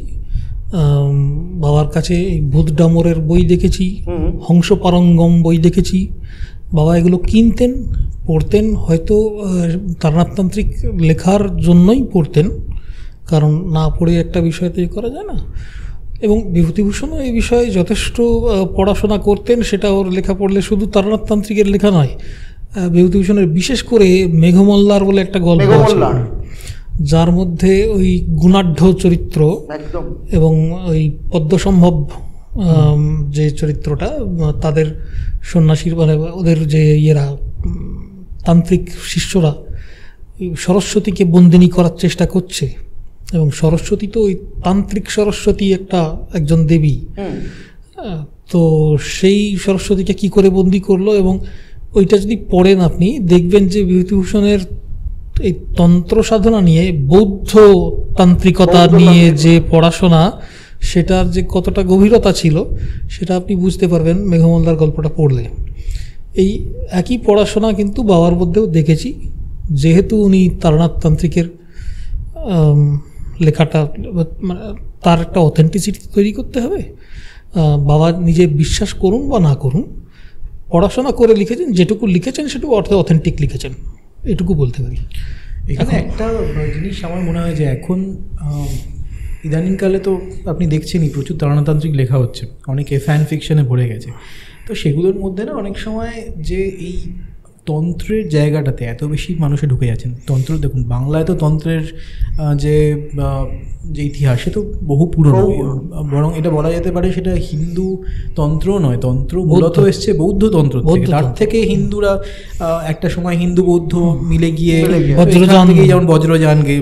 বাবার কাছে ভূত ডামরের বই দেখেছি, হংসপারঙ্গম বই দেখেছি। বাবা এগুলো কিনতেন, পড়তেন, হয়তো তারানাথতান্ত্রিক লেখার জন্যই পড়তেন, কারণ না পড়ে একটা বিষয় তৈরি করা যায় না। এবং বিভূতিভূষণও এই বিষয়ে যথেষ্ট পড়াশোনা করতেন, সেটা ওর লেখা পড়লে শুধু তারানাথতান্ত্রিকের লেখা নয়, বিভূতিভূষণের বিশেষ করে মেঘমল্লার বলে একটা গল্প আছে, যার মধ্যে ওই গুণাঢ্য চরিত্র এবং ওই পদ্মসম্ভব যে চরিত্রটা, তাদের সন্ন্যাসীর, মানে ওদের যে তান্ত্রিক শিষ্যরা সরস্বতীকে বন্দিনী করার চেষ্টা করছে, এবং সরস্বতী তো ওই তান্ত্রিক সরস্বতী একজন দেবী, তো সেই সরস্বতীকে কি করে বন্দি করলো, এবং ওইটা যদি পড়েন আপনি দেখবেন যে বিভূতিভূষণের এই তন্ত্র সাধনা নিয়ে, বৌদ্ধ তান্ত্রিকতা নিয়ে যে পড়াশোনা, সেটার যে কতটা গভীরতা ছিল সেটা আপনি বুঝতে পারবেন মেঘমল্লার গল্পটা পড়লে। এই একই পড়াশোনা কিন্তু বাবার মধ্যেও দেখেছি, যেহেতু উনি তারানাথতান্ত্রিকের লেখাটা, মানে তার একটা অথেন্টিসিটি তৈরি করতে হবে। বাবা নিজে বিশ্বাস করুন বা না করুন, পড়াশোনা করে লিখেছেন, যেটুকু লিখেছেন সেটুকু অথেন্টিক লিখেছেন, এটুকু বলতে পারি। এখানে একটা জিনিস আমার মনে হয় যে এখন ইদানিংকালে তো আপনি দেখছেনই প্রচুর তারানাথতান্ত্রিক লেখা হচ্ছে, অনেকে ফ্যান ফিকশনে ভরে গেছে। তো সেগুলোর মধ্যে না অনেক সময় যে এই তন্ত্রের জায়গাটাতে এত বেশি মানুষে ঢুকে যাচ্ছেন। তন্ত্র দেখুন, বাংলায় তো তন্ত্রের যে ইতিহাস সে তো বহু পুরনো, বরং এটা বলা যেতে পারে সেটা হিন্দু তন্ত্র নয়, তন্ত্র মূলত এসছে বৌদ্ধ তন্ত্র থেকে। তার থেকে হিন্দুরা একটা সময় হিন্দু বৌদ্ধ মিলে গিয়ে এখান থেকেই, যেমন বজ্রযানকে,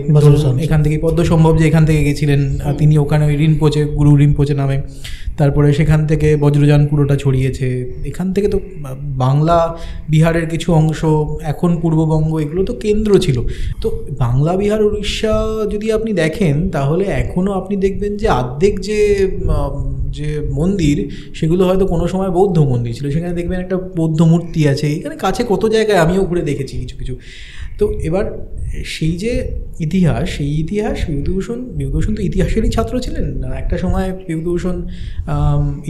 এখান থেকে পদ্মসম্ভব যে এখান থেকে গেছিলেন, তিনি ওখানে ওই রিনপোচে, গুরু রিনপোচে নামে, তারপরে সেখান থেকে বজ্রযান পুরোটা ছড়িয়েছে। এখান থেকে তো বাংলা, বিহারের কিছু অংশ, এখন পূর্ববঙ্গ, এগুলো তো কেন্দ্র ছিল। তো বাংলা, বিহার, উড়িষ্যা যদি আপনি দেখেন, তাহলে এখনও আপনি দেখবেন যে অর্ধেক যে মন্দির, সেগুলো হয়তো কোনো সময় বৌদ্ধ মন্দির ছিল। সেখানে দেখবেন একটা বৌদ্ধ মূর্তি আছে। এখানে কাছে কত জায়গায় আমিও ঘুরে দেখেছি কিছু কিছু। তো এবার সেই যে ইতিহাস, সেই ইতিহাস বিভূতিভূষণ তো ইতিহাসেরই ছাত্র ছিলেন। একটা সময় বিভূতিভূষণ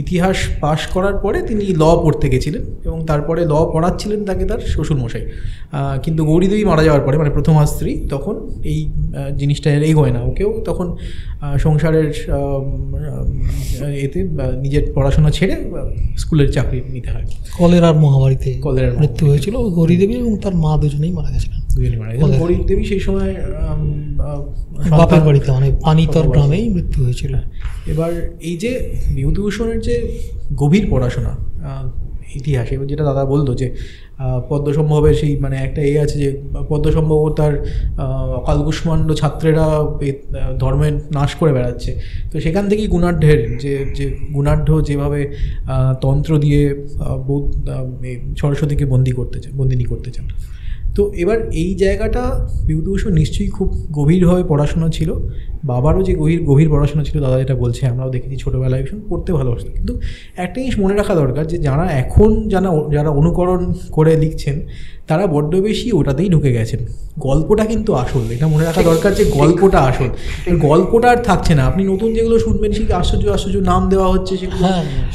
ইতিহাস পাশ করার পরে তিনি ল পড়তে গেছিলেন এবং তারপরে ল পড়াচ্ছিলেন তাকে তার শ্বশুরমশাই। কিন্তু গৌরীদেবী মারা যাওয়ার পরে, মানে প্রথমা স্ত্রী, তখন এই জিনিসটা এগোয় না। ওকেও তখন সংসারের এতে নিজের পড়াশোনা ছেড়ে স্কুলের চাকরি নিতে হয়। কলেরার মহামারীতে মৃত্যু হয়েছিল গৌরীদেবী এবং তার মা দুজনেই মারা গেছিলেন। গৌরীদেবী সেই সময় বাপের বাড়িতে, মানে পানিতর গ্রামেই মৃত্যু হয়েছিল। এবার এই যে বিভূতিভূষণের যে গভীর পড়াশোনা ইতিহাস, এবার যেটা দাদা বলতো যে পদ্মসম্ভবের সেই মানে একটা আছে যে পদ্মসম্ভব তার অকালকুষ্মাণ্ড ছাত্রেরা ধর্মের নাশ করে বেড়াচ্ছে, তো সেখান থেকেই গুণাঢ্যের যে গুণাঢ্য যেভাবে তন্ত্র দিয়ে সরস্বতীকে বন্দিনী করতে চান। তো এবার এই জায়গাটা বিভূতিভূষণ নিশ্চয়ই খুব গভীরভাবে পড়াশোনা ছিল, বাবারও যে গভীর পড়াশোনা ছিল, দাদা যেটা বলছে আমরাও দেখেছি ছোটোবেলায় ভীষণ পড়তে ভালোবাসতো। কিন্তু একটা জিনিস মনে রাখা দরকার যে যারা অনুকরণ করে লিখছেন তারা বড্ড বেশি ওটাতেই ঢুকে গেছেন। গল্পটা কিন্তু আসল, এটা মনে রাখা দরকার যে গল্পটা আসল, গল্পটা আর থাকছে না। আপনি নতুন যেগুলো শুনবেন সেই আশ্চর্য নাম দেওয়া হচ্ছে, সেগুলো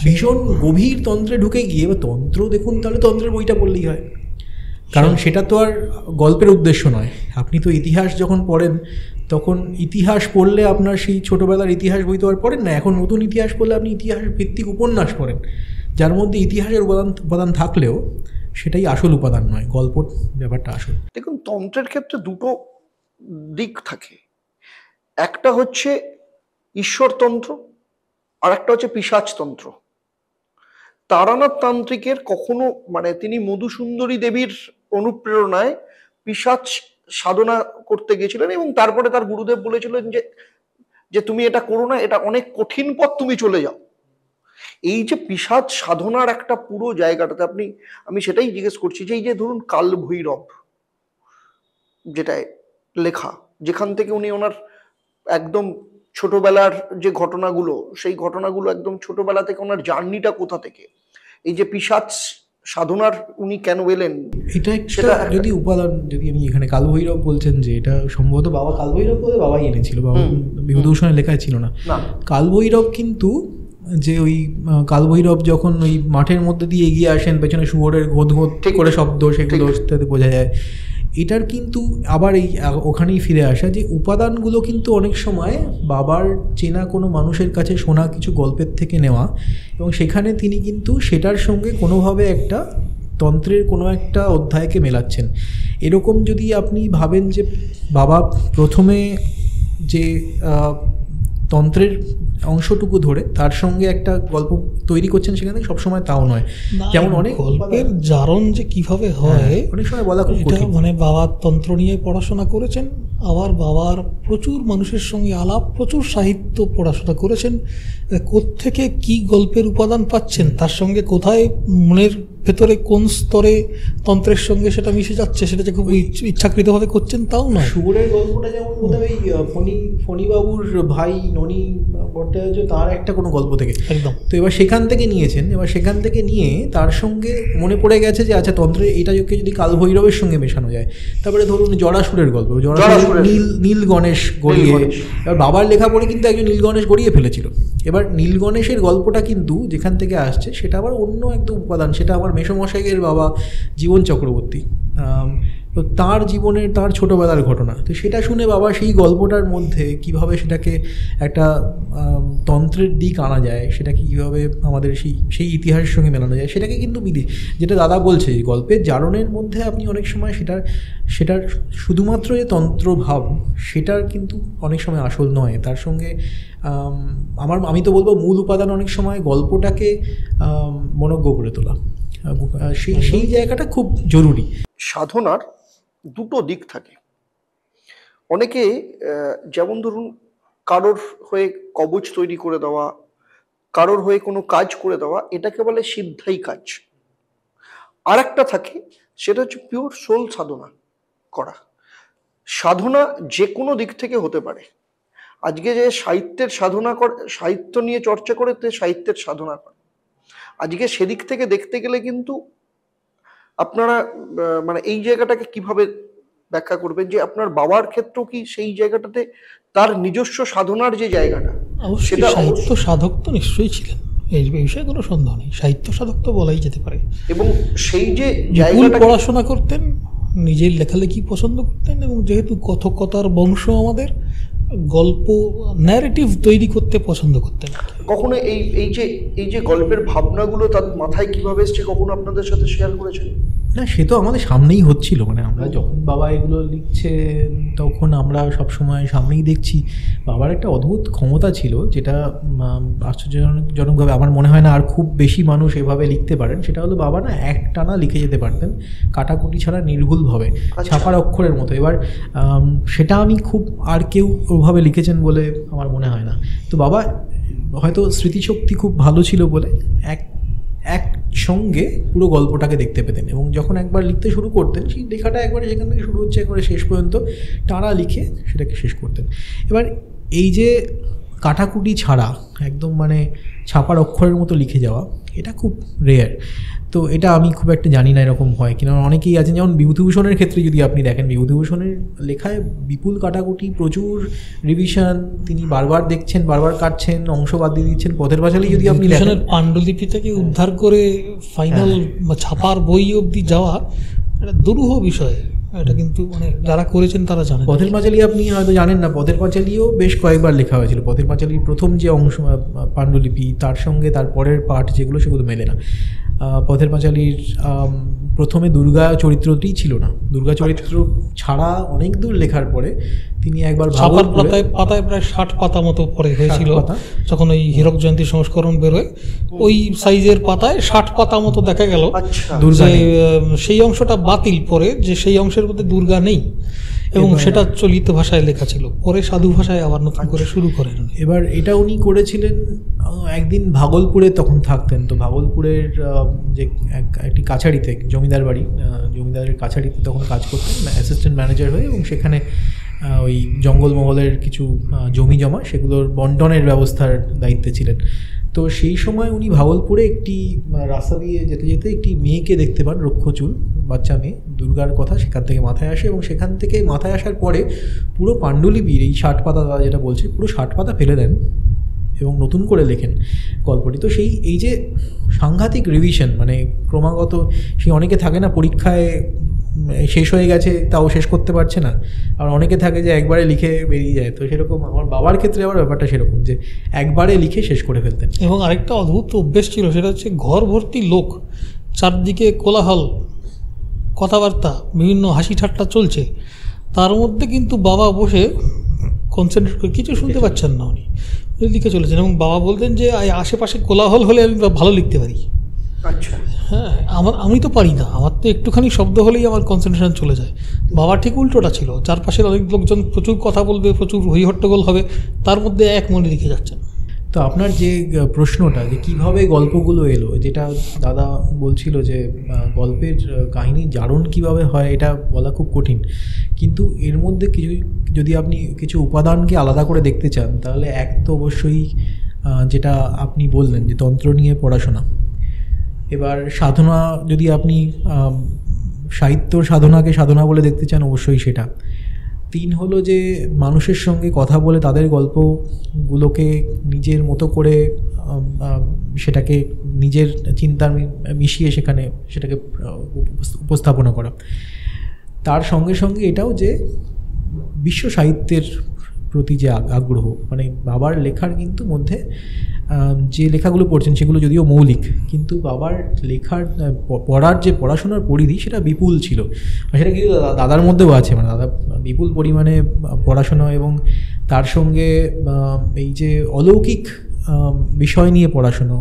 ভীষণ গভীর তন্ত্রে ঢুকে গিয়ে, এবার তন্ত্র দেখুন তাহলে তন্ত্রের বইটা পড়লেই হয়, কারণ সেটা তো আর গল্পের উদ্দেশ্য নয়। আপনি তো ইতিহাস যখন পড়েন তখন ইতিহাস পড়লে আপনার সেই ছোটোবেলার ইতিহাস বই তো আর পড়েন না। এখন নতুন ইতিহাস পড়লে আপনি ইতিহাস ভিত্তিক উপন্যাস পড়েন, যার মধ্যে ইতিহাসের উপাদান থাকলেও সেটাই আসল উপাদান নয়, গল্প ব্যাপারটা আসল। দেখুন, তন্ত্রের ক্ষেত্রে দুটো দিক থাকে, একটা হচ্ছে ঈশ্বরতন্ত্র আর একটা হচ্ছে পিশাচতন্ত্র। তারানাথ তান্ত্রিকের কখনো মানে তিনি মধুসুন্দরী দেবীর অনুপ্রেরণায় পিশাচ সাধনা করতে গেছিলেন এবং তারপরে তার গুরুদেব বলেছিলেন যে তুমি এটা করো না, এটা অনেক কঠিন পথ, তুমি চলে যাও। এই যে পিশাচ সাধনার একটা পুরো জায়গাটাতে আমি সেটাই জিজ্ঞেস করছি যে এই যে ধরুন কাল ভৈরব যেটায় লেখা, যেখান থেকে উনি ওনার একদম ছোটবেলার যে ঘটনাগুলো, সেই ঘটনাগুলো একদম ছোটবেলা থেকে ওনার জার্নিটা কোথা থেকে, এই যে পিশাচ সাধনার উনি কেন এলেন, এটা একটা যদি উপাদান, যদি আমি এখানে কালভৈরব বলছেন যে এটা সম্ভবত বাবা কালভৈরব বলে বাবাই এনেছিল, বাবা বিভূতিভূষণের লেখায় ছিল না। কালভৈরব কিন্তু যে ওই কালভৈরব যখন ওই মাঠের মধ্যে দিয়ে এগিয়ে আসেন, পেছনে শুয়োরের ঘোদ করে শব্দ, সেগুলো তাতে বোঝা যায়। এটার কিন্তু আবার এই ওখানেই ফিরে আসা যে উপাদানগুলো কিন্তু অনেক সময় বাবার চেনা কোনো মানুষের কাছে শোনা কিছু গল্পের থেকে নেওয়া, এবং সেখানে তিনি কিন্তু সেটার সঙ্গে কোনোভাবে একটা তন্ত্রের কোনো একটা অধ্যায়কে মেলাচ্ছেন। এরকম যদি আপনি ভাবেন যে বাবা প্রথমে যে তন্ত্রের অংশটুকু ধরে তার সঙ্গে একটা গল্প তৈরি করছেন, সেখানে সবসময় তাও নয়। যেমন অনেক গল্পের জারণ যে কিভাবে হয় অনেক সময় বলা খুব কঠিন। মানে বাবার তন্ত্র নিয়ে পড়াশোনা করেছেন, আবার বাবার প্রচুর মানুষের সঙ্গে আলাপ, প্রচুর সাহিত্য পড়াশোনা করেছেন, কোত্থেকে কি গল্পের উপাদান পাচ্ছেন, তার সঙ্গে কোথায় মনের ভেতরে কোন স্তরে তন্ত্রের সঙ্গে সেটা মিশে যাচ্ছে, সেটা যে খুব ইচ্ছাকৃতভাবে করছেন তাও নয়। শুয়োরের গল্পটা যেমন ওই ফণিবাবুর ভাই ননী ভট্টাচার্য তার একটা কোনো গল্প থেকে একদম, তো এবার সেখান থেকে নিয়েছেন। এবার সেখান থেকে নিয়ে তার সঙ্গে মনে পড়ে গেছে যে আচ্ছা তন্ত্রে এইটাকে যদি কালভৈরবের সঙ্গে মেশানো যায়। তারপরে ধরুন জড়াসুরের গল্প, নীল গণেশ গড়িয়ে, এবার বাবার লেখা পড়ে কিন্তু একজন নীল গণেশ গড়িয়ে ফেলেছিল। এবার নীল গণেশের গল্পটা কিন্তু যেখান থেকে আসছে সেটা আবার অন্য একদম উপাদান, সেটা আমার মেসোমশাইয়ের বাবা জীবন চক্রবর্তী, তো তার জীবনের তার ছোটোবেলার ঘটনা। তো সেটা শুনে বাবা সেই গল্পটার মধ্যে কিভাবে সেটাকে একটা তন্ত্রের দিক আনা যায়, সেটাকে কীভাবে আমাদের সেই ইতিহাসের সঙ্গে মেলানো যায়, সেটাকে কিন্তু যেটা দাদা বলছে গল্পের জারণের মধ্যে আপনি অনেক সময় সেটার শুধুমাত্র যে তন্ত্রভাব সেটার কিন্তু অনেক সময় আসল নয়, তার সঙ্গে আমি তো বলবো মূল উপাদান অনেক সময় গল্পটাকে মনোজ্ঞ করে তোলা, সেই জায়গাটা খুব জরুরি। সাধনার দুটো দিক থাকে। অনেকে যেমন ধরুন কারোর হয়ে কবচ তৈরি করে দেওয়া, কারোর হয়ে কোনো কাজ করে দেওয়া, এটাকে বলে সিদ্ধাই কাজ। আর একটা থাকে সেটা হচ্ছে পিওর সোল সাধনা করা। সাধনা যে কোনো দিক থেকে হতে পারে। আজকে যে সাহিত্যের সাধনা করে, সাহিত্য নিয়ে চর্চা করে, তে সাহিত্যের সাধনা করে। আজকে সেদিক থেকে দেখতে গেলে কিন্তু আপনারা মানে এই জায়গাটাকে কিভাবে ব্যাখ্যা করবেন যে আপনার বাবার ক্ষেত্রেও কি সেই জায়গাটাতে তার নিজস্ব সাধনার যে জায়গাটা অবশ্যই সেটা সাহিত্য সাধক তো নিশ্চয়ই ছিলেন, এই বিষয়ে কোনো সন্দেহ নেই, সাহিত্য সাধক তো বলাই যেতে পারে। এবং সেই যে বিপুল জায়গাটা পড়াশোনা করতেন, নিজের লেখালেখি পছন্দ করতেন, এবং যেহেতু কথকতার বংশ আমাদের, গল্প ন্যারেটিভ তৈরি করতে পছন্দ করতেন। কখনো এই যে গল্পের ভাবনাগুলো তার মাথায় কিভাবে এসছে কখনো আপনাদের সাথে শেয়ার করেছেন? না, সে তো আমাদের সামনেই হচ্ছিল, মানে আমরা যখন বাবা এগুলো লিখছেন তখন আমরা সবসময় সামনেই দেখছি। বাবার একটা অদ্ভুত ক্ষমতা ছিল, যেটা আশ্চর্যজনকভাবে আমার মনে হয় না আর খুব বেশি মানুষ এভাবে লিখতে পারেন। সেটা হলো বাবা না একটানা লিখে যেতে পারতেন, কাটাকুটি ছাড়া নির্ভুলভাবে, ছাপার অক্ষরের মতো। এবার সেটা আমি খুব আর কেউ ওভাবে লিখেছেন বলে আমার মনে হয় না। তো বাবা হয়তো স্মৃতিশক্তি খুব ভালো ছিল বলে একসঙ্গে পুরো গল্পটাকে দেখতে পেতেন, এবং যখন একবার লিখতে শুরু করতেন সেই লেখাটা একবারে যেখান থেকে শুরু হচ্ছে একবারে শেষ পর্যন্ত টানা লিখে সেটাকে শেষ করতেন। এবার এই যে কাটাকুটি ছাড়া একদম মানে ছাপার অক্ষরের মতো লিখে যাওয়া, এটা খুব রেয়ার। তো এটা আমি খুব একটা জানি না এরকম হয় কিনা। অনেকেই আছেন, যেমন বিভূতিভূষণের ক্ষেত্রে যদি আপনি দেখেন, বিভূতিভূষণের লেখায় বিপুল কাটাকুটি, প্রচুর রিভিশন, তিনি বারবার দেখছেন, বারবার কাটছেন, অংশ বাদ দিয়ে দিচ্ছেন। পথের পাঁচালী যদি আপনি দেখেন, পাণ্ডুলিপি থেকে উদ্ধার করে ফাইনাল ছাপার বই অবধি যাওয়া একটা দুরূহ বিষয়। এটা কিন্তু মানে যারা করেছেন তারা জানেন। পথের পাঁচালী আপনি হয়তো জানেন না, পথের পাঁচালীও বেশ কয়েকবার লেখা হয়েছিল। পথের পাঁচালীর প্রথম যে অংশ পাণ্ডুলিপি, তার সঙ্গে তার পরের পাঠ যেগুলো সেগুলো মেলে না। পথের পাঁচালীর প্রথমে দুর্গা চরিত্রটিই ছিল না, দুর্গা চরিত্র ছাড়া অনেক দূর লেখার পরে তিনি একবার পাতায় প্রায় 60 পাতা মতো পরে হয়েছিল, যখন ওই হীরক জয়ন্তী সংস্করণ বেরোয় ওই সাইজের পাতায় 60 পাতা মতো দেখা গেল সেই অংশটা বাতিল পরে, যে সেই অংশের মধ্যে দুর্গা নেই, এবং সেটা চলিত ভাষায় লেখা ছিল। পরে সাধু ভাষায় আবার নতুন করে শুরু করেন। এবার এটা উনি করেছিলেন একদিন ভাগলপুরে তখন থাকতেন। তো ভাগলপুরের যে একটি কাছারিতে, জমিদার বাড়ি, জমিদারের কাছারিতে তখন কাজ করতেন অ্যাসিস্ট্যান্ট ম্যানেজার হয়ে, এবং সেখানে ওই জঙ্গলমহলের কিছু জমি জমা সেগুলোর বন্টনের ব্যবস্থার দায়িত্বে ছিলেন। তো সেই সময় উনি ভাগলপুরে একটি রাস্তা দিয়ে যেতে যেতে একটি মেয়েকে দেখতে পান, রক্ষচুল বাচ্চা মেয়ে, দুর্গার কথা সেখান থেকে মাথায় আসে, এবং সেখান থেকে মাথায় আসার পরে পুরো পাণ্ডুলিপির এই 60 পাতা যেটা বলছে, পুরো 60 পাতা ফেলে দেন এবং নতুন করে লেখেন গল্পটি। তো এই যে সাংঘাতিক রিভিশন, মানে ক্রমাগত, সেই অনেকে থাকে না পরীক্ষায় শেষ হয়ে গেছে তাও শেষ করতে পারছে না, আর অনেকে থাকে যে একবারে লিখে বেরিয়ে যায়। তো সেরকম আমার বাবার ক্ষেত্রে আবার ব্যাপারটা সেরকম, যে একবারে লিখে শেষ করে ফেলতেন। এবং আরেকটা অদ্ভুত অভ্যেস ছিল, সেটা হচ্ছে ঘর ভর্তি লোক, চারদিকে কোলাহল, কথাবার্তা, বিভিন্ন হাসি ঠাট্টা চলছে, তার মধ্যে কিন্তু বাবা বসে কনসেন্ট্রেট করে কিছু শুনতে পাচ্ছেন না, উনি লিখে চলেছেন। এবং বাবা বলতেন যে আশেপাশে কোলাহল হলে আমি ভালো লিখতে পারি। আচ্ছা, হ্যাঁ, আমি তো পারি না, আমার তো একটুখানি শব্দ হলেই আমার কনসেন্ট্রেশন চলে যায়। বাবা ঠিক উল্টোটা ছিল, চারপাশের অনেক লোকজন প্রচুর কথা বলবে, প্রচুর হইহট্টগোল হবে, তার মধ্যে এক মনে লিখে যাচ্ছেন। তো আপনার যে প্রশ্নটা যে কীভাবে গল্পগুলো এলো, যেটা দাদা বলছিল যে গল্পের কাহিনী জারণ কীভাবে হয়, এটা বলা খুব কঠিন। কিন্তু এর মধ্যে কিছু, যদি আপনি কিছু উপাদানকে আলাদা করে দেখতে চান, তাহলে এক তো অবশ্যই যেটা আপনি বললেন যে তন্ত্র নিয়ে পড়াশোনা। এবার সাধনা, যদি আপনি সাহিত্যর সাধনাকে সাধনা বলে দেখতে চান, অবশ্যই সেটা। 3 হলো যে মানুষের সঙ্গে কথা বলে তাদের গল্পগুলোকে নিজের মতো করে সেটাকে নিজের চিন্তার মিশিয়ে সেটাকে উপস্থাপনা করা। তার সঙ্গে সঙ্গে এটাও যে বিশ্ব সাহিত্যের প্রতি যে আগ্রহ, মানে বাবার লেখার কিন্তু মধ্যে যে লেখাগুলো পড়ছেন সেগুলো যদিও মৌলিক, কিন্তু বাবার লেখার পড়ার যে পড়াশোনার পরিধি সেটা বিপুল ছিল। সেটা কিন্তু দাদার মধ্যেও আছে, মানে দাদা বিপুল পরিমাণে পড়াশোনা, এবং তার সঙ্গে এই যে অলৌকিক বিষয় নিয়ে পড়াশুনো,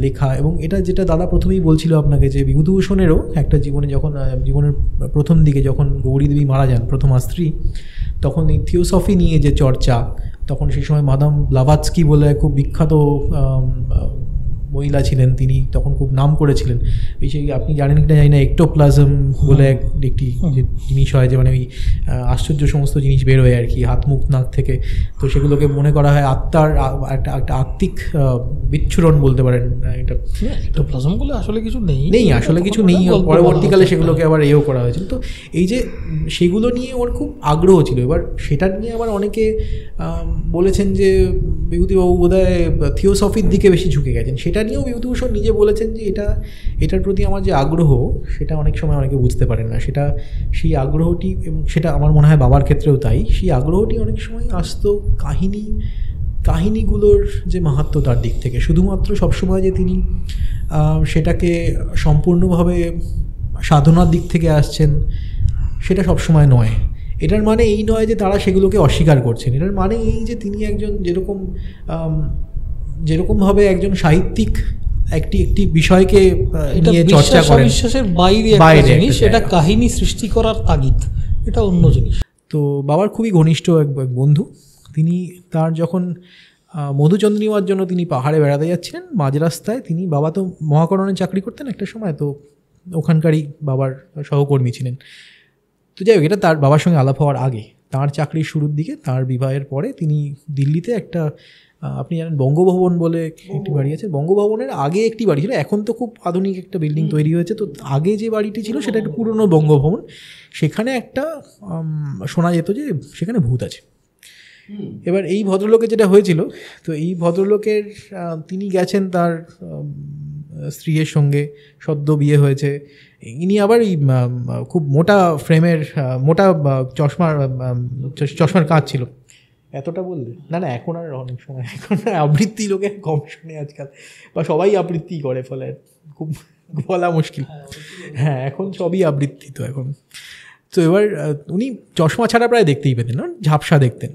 লেখা। এবং এটা যেটা দাদা প্রথমেই বলছিল আপনাকে, যে বিভূতিভূষণেরও একটা জীবনের প্রথম দিকে যখন গৌরীদেবী মারা যান, প্রথম স্ত্রী, তখন এই থিওসফি নিয়ে যে চর্চা, তখন সেই সময় মাদাম ব্লাভাৎস্কি বলে খুব বিখ্যাত মহিলা ছিলেন, তিনি তখন খুব নাম করেছিলেন। ওই সেই আপনি জানেন কিনা জানি না, একটোপ্লাজম বলে একটি যে জিনিস হয়, যে মানে ওই আশ্চর্য সমস্ত জিনিস বেরোয় আর কি হাত মুখ নাক থেকে। তো সেগুলোকে মনে করা হয় আত্মার একটা আত্মিক বিচ্ছুরণ বলতে পারেন এটা। একটোপ্লাজম বলে আসলে কিছু নেই, আসলে কিছু নেই, পরবর্তীকালে সেগুলোকে আবার এও করা হয়েছিল। তো এই যে সেগুলো নিয়ে ওর খুব আগ্রহ ছিল। এবার সেটা নিয়ে আবার অনেকে বলেছেন যে বিভূতিবাবু বোধহয় থিওসফির দিকে বেশি ঝুঁকে গেছেন। সেটা নিয়েও বিভূতিভূষণ নিজে বলেছেন যে এটার প্রতি আমার যে আগ্রহ, সেটা অনেক সময় অনেকে বুঝতে পারেন না। সেই আগ্রহটি, এবং সেটা আমার মনে হয় বাবার ক্ষেত্রেও তাই, সেই আগ্রহটি অনেক সময় আসতো কাহিনীগুলোর যে মাহাত্ম্য তার দিক থেকে। শুধুমাত্র সবসময় যে তিনি সেটাকে সম্পূর্ণভাবে সাধনার দিক থেকে আসছেন সেটা সবসময় নয়। এটার মানে এই নয় যে তারা সেগুলোকে অস্বীকার করছেন। এটার মানে এই যে তিনি একজন যেরকমভাবে একজন সাহিত্যিক একটি বিষয়কে নিয়ে চর্চা করেন, বিশ্বাসের বাইরে জিনিস, এটা কাহিনী সৃষ্টি করার তাগিদ, এটা অন্য জিনিস। তো বাবার খুবই ঘনিষ্ঠ এক বন্ধু। তিনি তার যখন মধুচন্দ্র নেওয়ার জন্য তিনি পাহাড়ে বেড়াতে যাচ্ছিলেন, মাঝ রাস্তায় বাবা তো মহাকরণে চাকরি করতেন একটা সময়, তো ওখানকারই বাবার সহকর্মী ছিলেন। তো যাই হোক, এটা তার বাবার সঙ্গে আলাপ হওয়ার আগে, তার চাকরির শুরুর দিকে, তার বিবাহের পরে তিনি দিল্লিতে একটা, আপনি জানেন বঙ্গভবন বলে একটি বাড়ি আছে, বঙ্গভবনের আগে একটি বাড়ি ছিল, এখন তো খুব আধুনিক একটা বিল্ডিং তৈরি হয়েছে। তো আগে যে বাড়িটি ছিল সেটা একটা পুরনো বঙ্গভবন। সেখানে একটা শোনা যেত যে সেখানে ভূত আছে। এবার এই ভদ্রলোকের যেটা হয়েছিল, তো এই ভদ্রলোকের তিনি গেছেন তার স্ত্রীর সঙ্গে, সদ্য বিয়ে হয়েছে। ইনি আবার এই খুব মোটা ফ্রেমের, মোটা চশমার কাঁচ ছিল। এতটা বললে না, এখন আর অনেক সময়, এখন আবৃত্তি লোকে কম শুনে আজকাল, বা সবাই আবৃত্তি করে, ফলে খুব বলা মুশকিল। হ্যাঁ, এখন সবই আবৃত্তি। তো এখন তো এবার উনি চশমা ছাড়া প্রায় দেখতেই পেতেন না, ঝাপসা দেখতেন।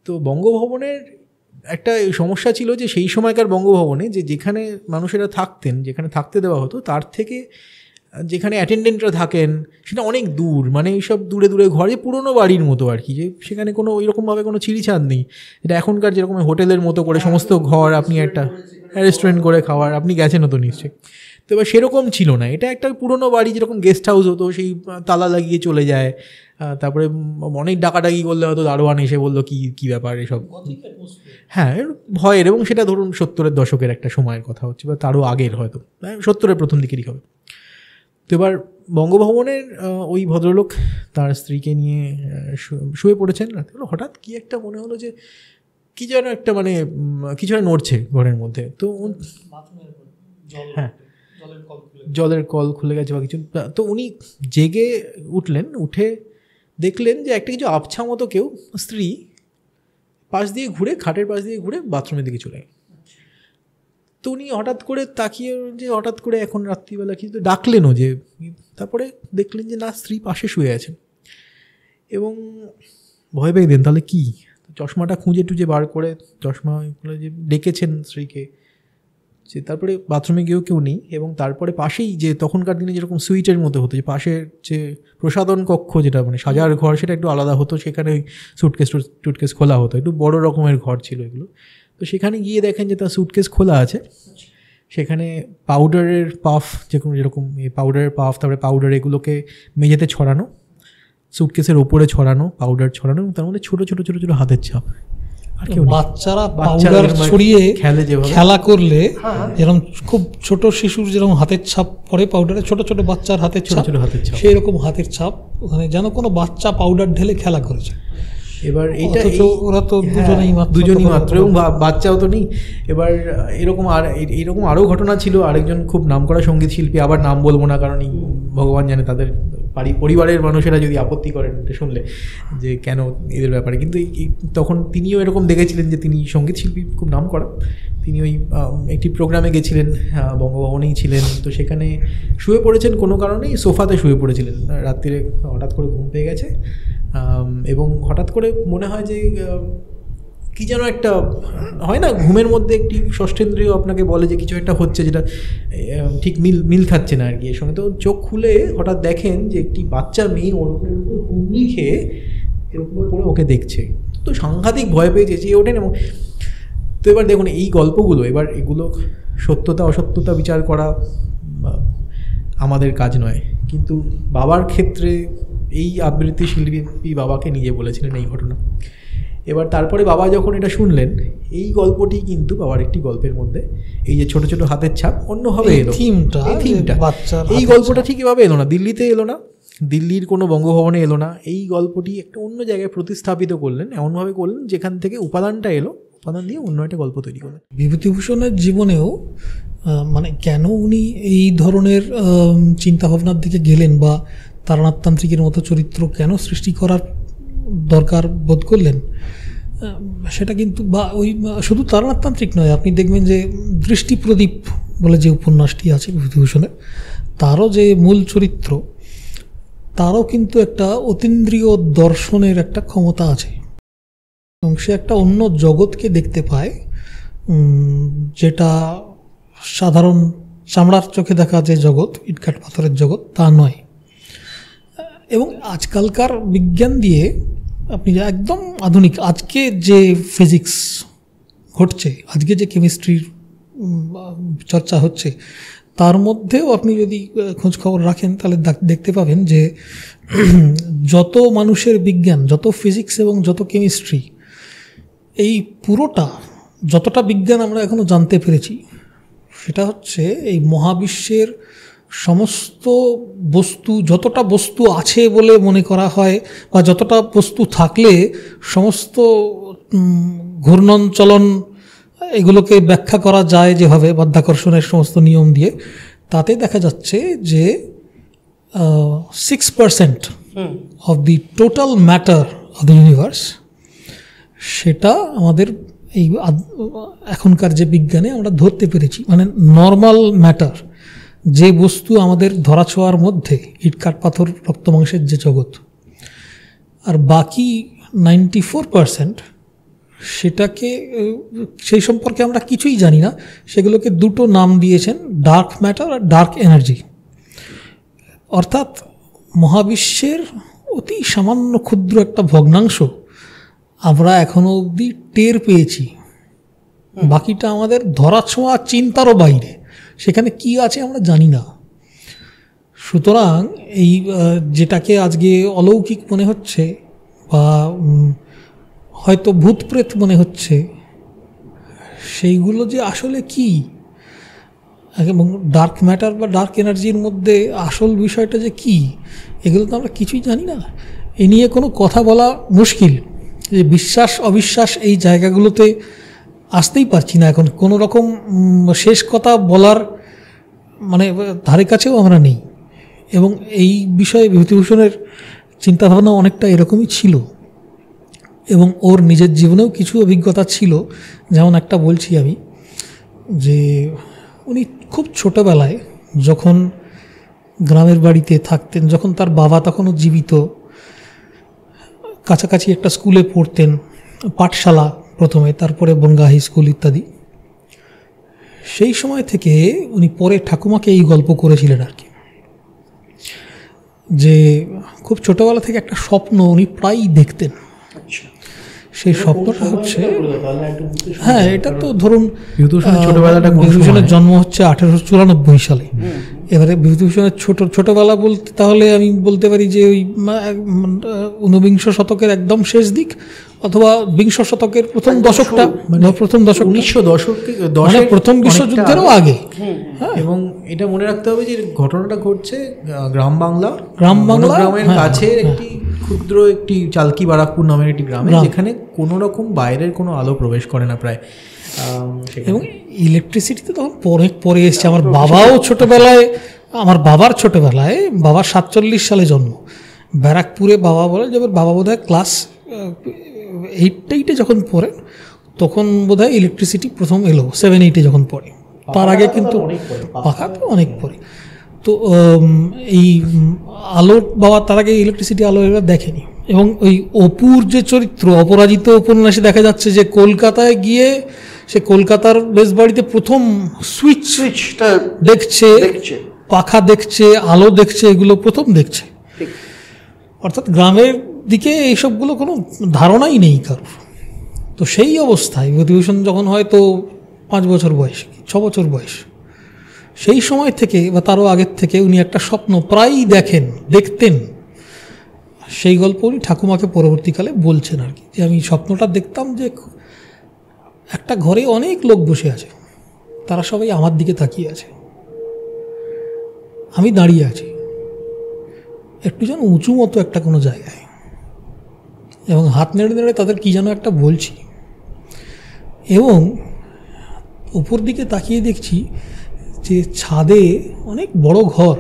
তো বঙ্গভবনের একটা সমস্যা ছিল যে সেই সময়কার বঙ্গভবনে যেখানে মানুষেরা থাকতেন, যেখানে থাকতে দেওয়া হতো, তার থেকে যেখানে অ্যাটেন্ডেন্টরা থাকেন সেটা অনেক দূর, মানে এইসব দূরে দূরে ঘরে, পুরনো বাড়ির মতো আর কি, যে সেখানে কোনো ওইরকমভাবে কোনো ছিঁড়িছাদ নেই। এটা এখনকার যেরকম হোটেলের মতো করে সমস্ত ঘর, আপনি একটা রেস্টুরেন্ট করে খাওয়ার, আপনি গেছেনও তো নিশ্চয়ই। তো এবার সেরকম ছিল না, এটা একটা পুরনো বাড়ি, যেরকম গেস্ট হাউস হতো, সেই তালা লাগিয়ে চলে যায়। তারপরে অনেক ডাকাডাকি করলে হয়তো দারোয়ান এসে বললো কী ব্যাপার এসব। হ্যাঁ, ভয়ের, এবং সেটা ধরুন 70-এর দশকের একটা সময়ের কথা হচ্ছে, বা তারও আগের, হয়তো 70-এর প্রথম দিকেরই হবে। তো এবার বঙ্গভবনের ওই ভদ্রলোক তার স্ত্রীকে নিয়ে শুয়ে পড়েছেন। হঠাৎ কি একটা মনে হলো যে কি যেন একটা, মানে কিছু নড়ছে ঘরের মধ্যে। তো হ্যাঁ, জলের কল খুলে গেছে বা কিছু। তো উনি জেগে উঠলেন, উঠে দেখলেন যে একটা কিছু আবছা মতো কেউ, স্ত্রী, পাশ দিয়ে ঘুরে, খাটের পাশ দিয়ে ঘুরে বাথরুমের দিকে চলে গেল। তো উনি হঠাৎ করে তাকিয়ে, যে হঠাৎ করে এখন রাত্রিবেলা কিন্তু ডাকলেনও, যে তারপরে দেখলেন যে না, স্ত্রী পাশে শুয়ে আছেন, এবং ভয় পেয়ে দেন তাহলে কি। চশমাটা খুঁজে টুজে বার করে চশমা যে ডেকেছেন স্ত্রীকে, যে তারপরে বাথরুমে গিয়েও কেউ নেই। এবং তারপরে পাশেই, যে তখনকার দিনে যেরকম সুইটের মতো হতো, যে পাশের যে প্রসাধন কক্ষ, যেটা মানে সাজার ঘর, সেটা একটু আলাদা হতো, সেখানে ওই সুটকেস খোলা হতো, একটু বড় রকমের ঘর ছিল এগুলো। তো সেখানে গিয়ে দেখেন যে তার সুটকেস খোলা আছে, সেখানে পাউডারের পাফ, যেরকম পাউডারের পাফ, তারপরে পাউডার এগুলোকে মেঝেতে ছড়ানো, সুটকেসের ওপরে ছড়ানো, পাউডার ছড়ানো, এবং তার মধ্যে ছোটো ছোটো ছোটো ছোটো হাতের ছাপ। আর কেউ, বাচ্চারা পাউডার ছড়িয়ে খেলা করলে যেরকম খুব ছোট শিশুর যেরকম হাতের ছাপ পড়ে পাউডারে, ছোট ছোট বাচ্চার হাতের ছোট ছোট হাতের ছাপ, সেই রকম হাতের ছাপ ওখানে, যেন কোনো বাচ্চা পাউডার ঢেলে খেলা করেছে। এবার এইটা ওরা তো দুজনই মাত্র, এবং বাচ্চাও তো নেই। এবার এরকম আরও ঘটনা ছিল। আরেকজন খুব নামকরা সঙ্গীত শিল্পী, আবার নাম বলবো না, কারণ ভগবান জানে তাদের পরিবারের মানুষেরা যদি আপত্তি করেন এটা শুনলে, যে কেন এদের ব্যাপারে। কিন্তু তখন তিনিও এরকম দেখেছিলেন যে তিনি সঙ্গীত শিল্পী, খুব নাম করা। তিনি ওই একটি প্রোগ্রামে গেছিলেন, বঙ্গভবনেই ছিলেন। তো সেখানে শুয়ে পড়েছেন, কোনো কারণেই সোফাতে শুয়ে পড়েছিলেন। রাত্রিরে হঠাৎ করে ঘুম পেয়ে গেছে, এবং হঠাৎ করে মনে হয় যে কী যেন একটা হয় না, ঘুমের মধ্যে একটি ষষ্ঠেন্দ্রিয় আপনাকে বলে যে কিছু একটা হচ্ছে, যেটা ঠিক মিল খাচ্ছে না আর কি এর সঙ্গে। তো চোখ খুলে হঠাৎ দেখেন যে একটি বাচ্চা মেয়ে ওর উপরে হুমড়ি খেয়ে এরকম করে ওকে দেখছে। তো সাংঘাতিক ভয় পেয়ে চেঁচিয়ে ওঠেন, এবং তো এবার দেখুন এই গল্পগুলো, এবার এগুলো সত্যতা অসত্যতা বিচার করা আমাদের কাজ নয়, কিন্তু বাবার ক্ষেত্রে এই আবৃত্তি শিল্পী বাবাকে নিজে বলেছিলেন এই ঘটনা। এবার তারপরে বাবা যখন এটা শুনলেন, এই গল্পটি কিন্তু বাবার একটি গল্পের মধ্যে এই যে ছোট ছোট হাতের ছাপ অন্যভাবে এলো, এই গল্পটা ঠিক এভাবে এলো না, দিল্লিতে এলো না, দিল্লির কোনো বঙ্গভবনে এলো না, এই গল্পটি একটা অন্য জায়গায় প্রতিস্থাপিত করলেন, এমনভাবে করলেন যেখান থেকে উপাদানটা এলো, উপাদান দিয়ে অন্য একটা গল্প তৈরি করলেন। বিভূতিভূষণের জীবনেও মানে কেন উনি এই ধরনের চিন্তাভাবনার দিকে গেলেন বা তারানাথতান্ত্রিকের মতো চরিত্র কেন সৃষ্টি করার দরকার বোধ করলেন, সেটা কিন্তু বা ওই শুধু তারানাথতান্ত্রিক নয়, আপনি দেখবেন যে দৃষ্টিপ্রদীপ বলে যে উপন্যাসটি আছে বিভূতিভূষণের, তারও যে মূল চরিত্র, তারও কিন্তু একটা অতীন্দ্রিয় দর্শনের একটা ক্ষমতা আছে এবং সে একটা অন্য জগৎকে দেখতে পায়, যেটা সাধারণ চামড়ার চোখে দেখা যে জগৎ, ইটকাট পাথরের জগৎ, তা নয়। এবং আজকালকার বিজ্ঞান দিয়ে আপনি যে একদম আধুনিক, আজকে যে ফিজিক্স ঘটছে, আজকে যে কেমিস্ট্রির চর্চা হচ্ছে, তার মধ্যেও আপনি যদি খোঁজ খবর রাখেন তাহলে দেখতে পাবেন যে যত মানুষের বিজ্ঞান, যত ফিজিক্স এবং যত কেমিস্ট্রি, এই পুরোটা যতটা বিজ্ঞান আমরা এখনও জানতে পেরেছি, সেটা হচ্ছে এই মহাবিশ্বের সমস্ত বস্তু, যতটা বস্তু আছে বলে মনে করা হয় বা যতটা বস্তু থাকলে সমস্ত ঘূর্ণন চলন এগুলোকে ব্যাখ্যা করা যায় যেভাবে মাধ্যাকর্ষণের সমস্ত নিয়ম দিয়ে, তাতে দেখা যাচ্ছে যে 6% of the total matter of the universe, সেটা আমাদের এই এখনকার যে বিজ্ঞানে আমরা ধরতে পেরেছি। মানে নর্মাল ম্যাটার, যে বস্তু আমাদের ধরাছোঁয়ার মধ্যে, ইটকাট পাথর রক্ত মাংসের যে জগৎ, আর বাকি 94% সেটাকে, সেই সম্পর্কে আমরা কিছুই জানি না। সেগুলোকে দুটো নাম দিয়েছেন, ডার্ক ম্যাটার আর ডার্ক এনার্জি। অর্থাৎ মহাবিশ্বের অতি সামান্য ক্ষুদ্র একটা ভগ্নাংশ আমরা এখনো অবধি টের পেয়েছি, বাকিটা আমাদের ধরাছোঁয়া চিন্তারও বাইরে, সেখানে কি আছে আমরা জানি না। সুতরাং এই যেটাকে আজকে অলৌকিক মনে হচ্ছে বা হয়তো ভূতপ্রেত মনে হচ্ছে, সেইগুলো যে আসলে কি, এবং ডার্ক ম্যাটার বা ডার্ক এনার্জির মধ্যে আসল বিষয়টা যে কি, এগুলো তো আমরা কিছুই জানি না। এ নিয়ে কোনো কথা বলা মুশকিল, যে বিশ্বাস অবিশ্বাস এই জায়গাগুলোতে আসতেই পারছি না এখন, কোনো রকম শেষ কথা বলার মানে ধারে কাছেও আমরা নেই। এবং এই বিষয়ে বিভূতিভূষণের চিন্তাভাবনা অনেকটা এরকমই ছিল, এবং ওর নিজের জীবনেও কিছু অভিজ্ঞতা ছিল। যেমন একটা বলছি আমি, যে উনি খুব ছোটোবেলায় যখন গ্রামের বাড়িতে থাকতেন, যখন তার বাবা তখনও জীবিত, কাছাকাছি একটা স্কুলে পড়তেন, পাঠশালা প্রথমে, তারপরে বনগাঁ হাই স্কুল ইত্যাদি। সেই সময় থেকে উনি পরে ঠাকুমাকে এই গল্প করেছিলেন আর কি, যে খুব ছোটোবেলা থেকে একটা স্বপ্ন উনি প্রায়ই দেখতেন। সেই স্বপ্নটা হচ্ছে, হ্যাঁ এটা তো ধরুন বিভূতিভূষণের জন্ম হচ্ছে 1894 সালে। এবারে বিভূতিভূষণের ছোটবেলা বলতে তাহলে আমি বলতে পারি যে ওই 19বিংশ শতকের একদম শেষ দিক, অথবা বিংশ শতকের প্রথম দশকটা, মানে প্রথম দশক, 1910 প্রথম বিশ্বযুদ্ধেরও আগে। এবং এটা মনে রাখতে হবে যে ঘটনাটা ঘটছে গ্রামের কাছে একটি ক্ষুদ্র একটি চালকি বারাকপুর নামের একটি গ্রামে, যেখানে কোনো রকম বাইরের কোনো আলো প্রবেশ করে না প্রায়। এবং ইলেকট্রিসিটি তো তখন পরে এসছে। আমার বাবাও ছোটোবেলায়, আমার বাবার ছোটোবেলায়, বাবার 47 সালে জন্ম, ব্যারাকপুরে বাবা বলে, যে বাবা বোধহয় ক্লাস 8-8 যখন পড়ে, তখন বোধহয় ইলেকট্রিসিটি প্রথম এলো, 7-8 যখন পড়ে। তার আগে কিন্তু পাখা তো অনেক পরে। তো এই আলো বাবা তার আগে ইলেকট্রিসিটি আলো এবার দেখেনি। এবং ওই অপুর যে চরিত্র, অপরাজিত উপন্যাসে দেখা যাচ্ছে যে কলকাতায় গিয়ে সে কলকাতার বেশবাড়িতে প্রথম সুইচটা দেখছে, পাখা দেখছে, আলো দেখছে, এগুলো প্রথম দেখছে। অর্থাৎ গ্রামের দিকে এইসবগুলো কোনো ধারণাই নেই কারোর। তো সেই অবস্থায় বিভূতিভূষণ যখন হয়তো 5 বছর বয়স, 6 বছর বয়স, সেই সময় থেকে বা তারও আগের থেকে উনি একটা স্বপ্ন প্রায়ই দেখতেন। সেই গল্প উনি ঠাকুমাকে পরবর্তীকালে বলছেন আর কি, যে আমি স্বপ্নটা দেখতাম যে একটা ঘরে অনেক লোক বসে আছে, তারা সবাই আমার দিকে তাকিয়ে আছে, আমি দাঁড়িয়ে আছি একটু যেন উঁচু মতো একটা কোনো জায়গায়, এবং হাত নেড়ে নেড়ে তাদের কী যেন একটা বলছি, এবং উপর দিকে তাকিয়ে দেখছি যে ছাদে অনেক বড় ঘর,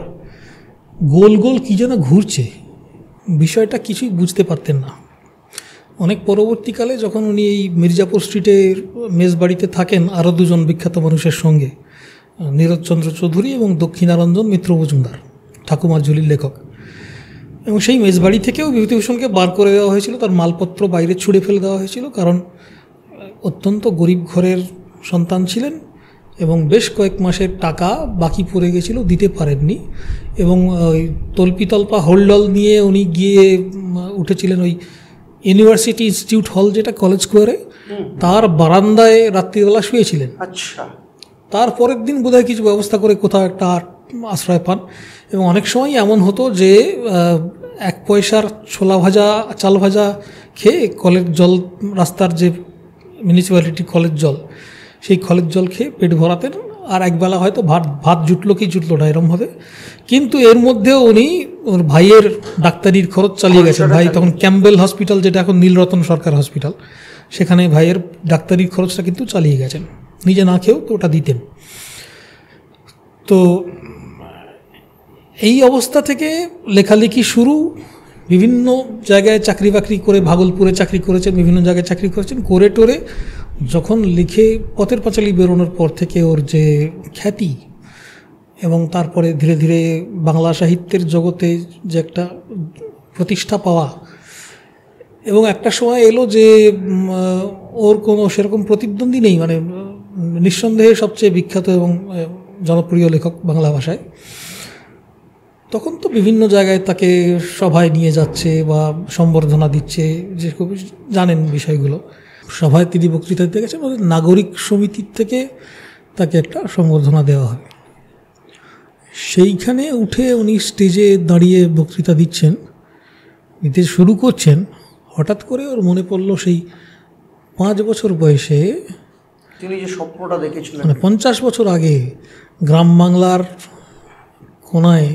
গোল গোল কী যেন ঘুরছে। বিষয়টা কিছুই বুঝতে পারতেন না। অনেক পরবর্তীকালে যখন উনি এই মির্জাপুর স্ট্রিটের মেজবাড়িতে থাকেন আরও 2 জন বিখ্যাত মানুষের সঙ্গে, নীরজচন্দ্র চৌধুরী এবং দক্ষিণারঞ্জন মিত্র মজুমদার, ঠাকুমার ঝুলির লেখক, এবং সেই মেজবাড়ি থেকেও বিভূতিভূষণকে বার করে দেওয়া হয়েছিল, তার মালপত্র বাইরে ছুঁড়ে ফেলে দেওয়া হয়েছিল, কারণ অত্যন্ত গরিব ঘরের সন্তান ছিলেন এবং বেশ কয়েক মাসের টাকা বাকি পড়ে গেছিল, দিতে পারেননি, এবং ওই তল্পিতল্পা হোলডল নিয়ে উনি গিয়ে উঠেছিলেন ওই ইউনিভার্সিটি ইনস্টিটিউট হল, যেটা কলেজ স্কোয়ারে, তার বারান্দায় রাত্রিবেলা শুয়েছিলেন। আচ্ছা, তারপরের দিন বোধহয় কিছু ব্যবস্থা করে কোথাও একটা আশ্রয় পান। এবং অনেক সময় এমন হতো যে 1 পয়সার ছোলা ভাজা, চাল ভাজা খেয়ে কলের জল, রাস্তার যে মিউনিসিপ্যালিটি কলের জল, সেই কলের জল খেয়ে পেট ভরাতেন, আর একবেলা হয়তো ভাত জুটলো কি জুটলো না এরমভাবে। কিন্তু এর মধ্যেও উনি ওর ভাইয়ের ডাক্তারির খরচ চালিয়ে গেছেন। ভাই তখন ক্যাম্বেল হসপিটাল, যেটা এখন নীলরতন সরকার হসপিটাল, সেখানে ভাইয়ের ডাক্তারির খরচটা কিন্তু চালিয়ে গেছেন, নিজে না খেয়েও তো ওটা দিতেন। তো এই অবস্থা থেকে লেখালেখি শুরু, বিভিন্ন জায়গায় চাকরি বাকরি করে, ভাগলপুরে চাকরি করেছেন, বিভিন্ন জায়গায় চাকরি করেছেন, করে টোরে যখন লিখে পথের পাঁচালী বেরোনোর পর থেকে ওর যে খ্যাতি, এবং তারপরে ধীরে ধীরে বাংলা সাহিত্যের জগতে যে একটা প্রতিষ্ঠা পাওয়া, এবং একটা সময় এলো যে ওর কোনো সেরকম প্রতিদ্বন্দ্বী নেই, মানে নিঃসন্দেহে সবচেয়ে বিখ্যাত এবং জনপ্রিয় লেখক বাংলা ভাষায়। তখন তো বিভিন্ন জায়গায় তাকে সভায় নিয়ে যাচ্ছে বা সম্বর্ধনা দিচ্ছে, যে খুব জানেন বিষয়গুলো। সভায় তিনি বক্তৃতা দিতে গেছেন, নাগরিক সমিতির থেকে তাকে একটা সম্বর্ধনা দেওয়া হবে। সেইখানে উঠে উনি স্টেজে দাঁড়িয়ে বক্তৃতা দিতে শুরু করছেন, হঠাৎ করে ওর মনে পড়লো সেই 5 বছর বয়সে তিনি যে স্বপ্নটা দেখেছিলেন, মানে 50 বছর আগে গ্রাম বাংলার কোনায়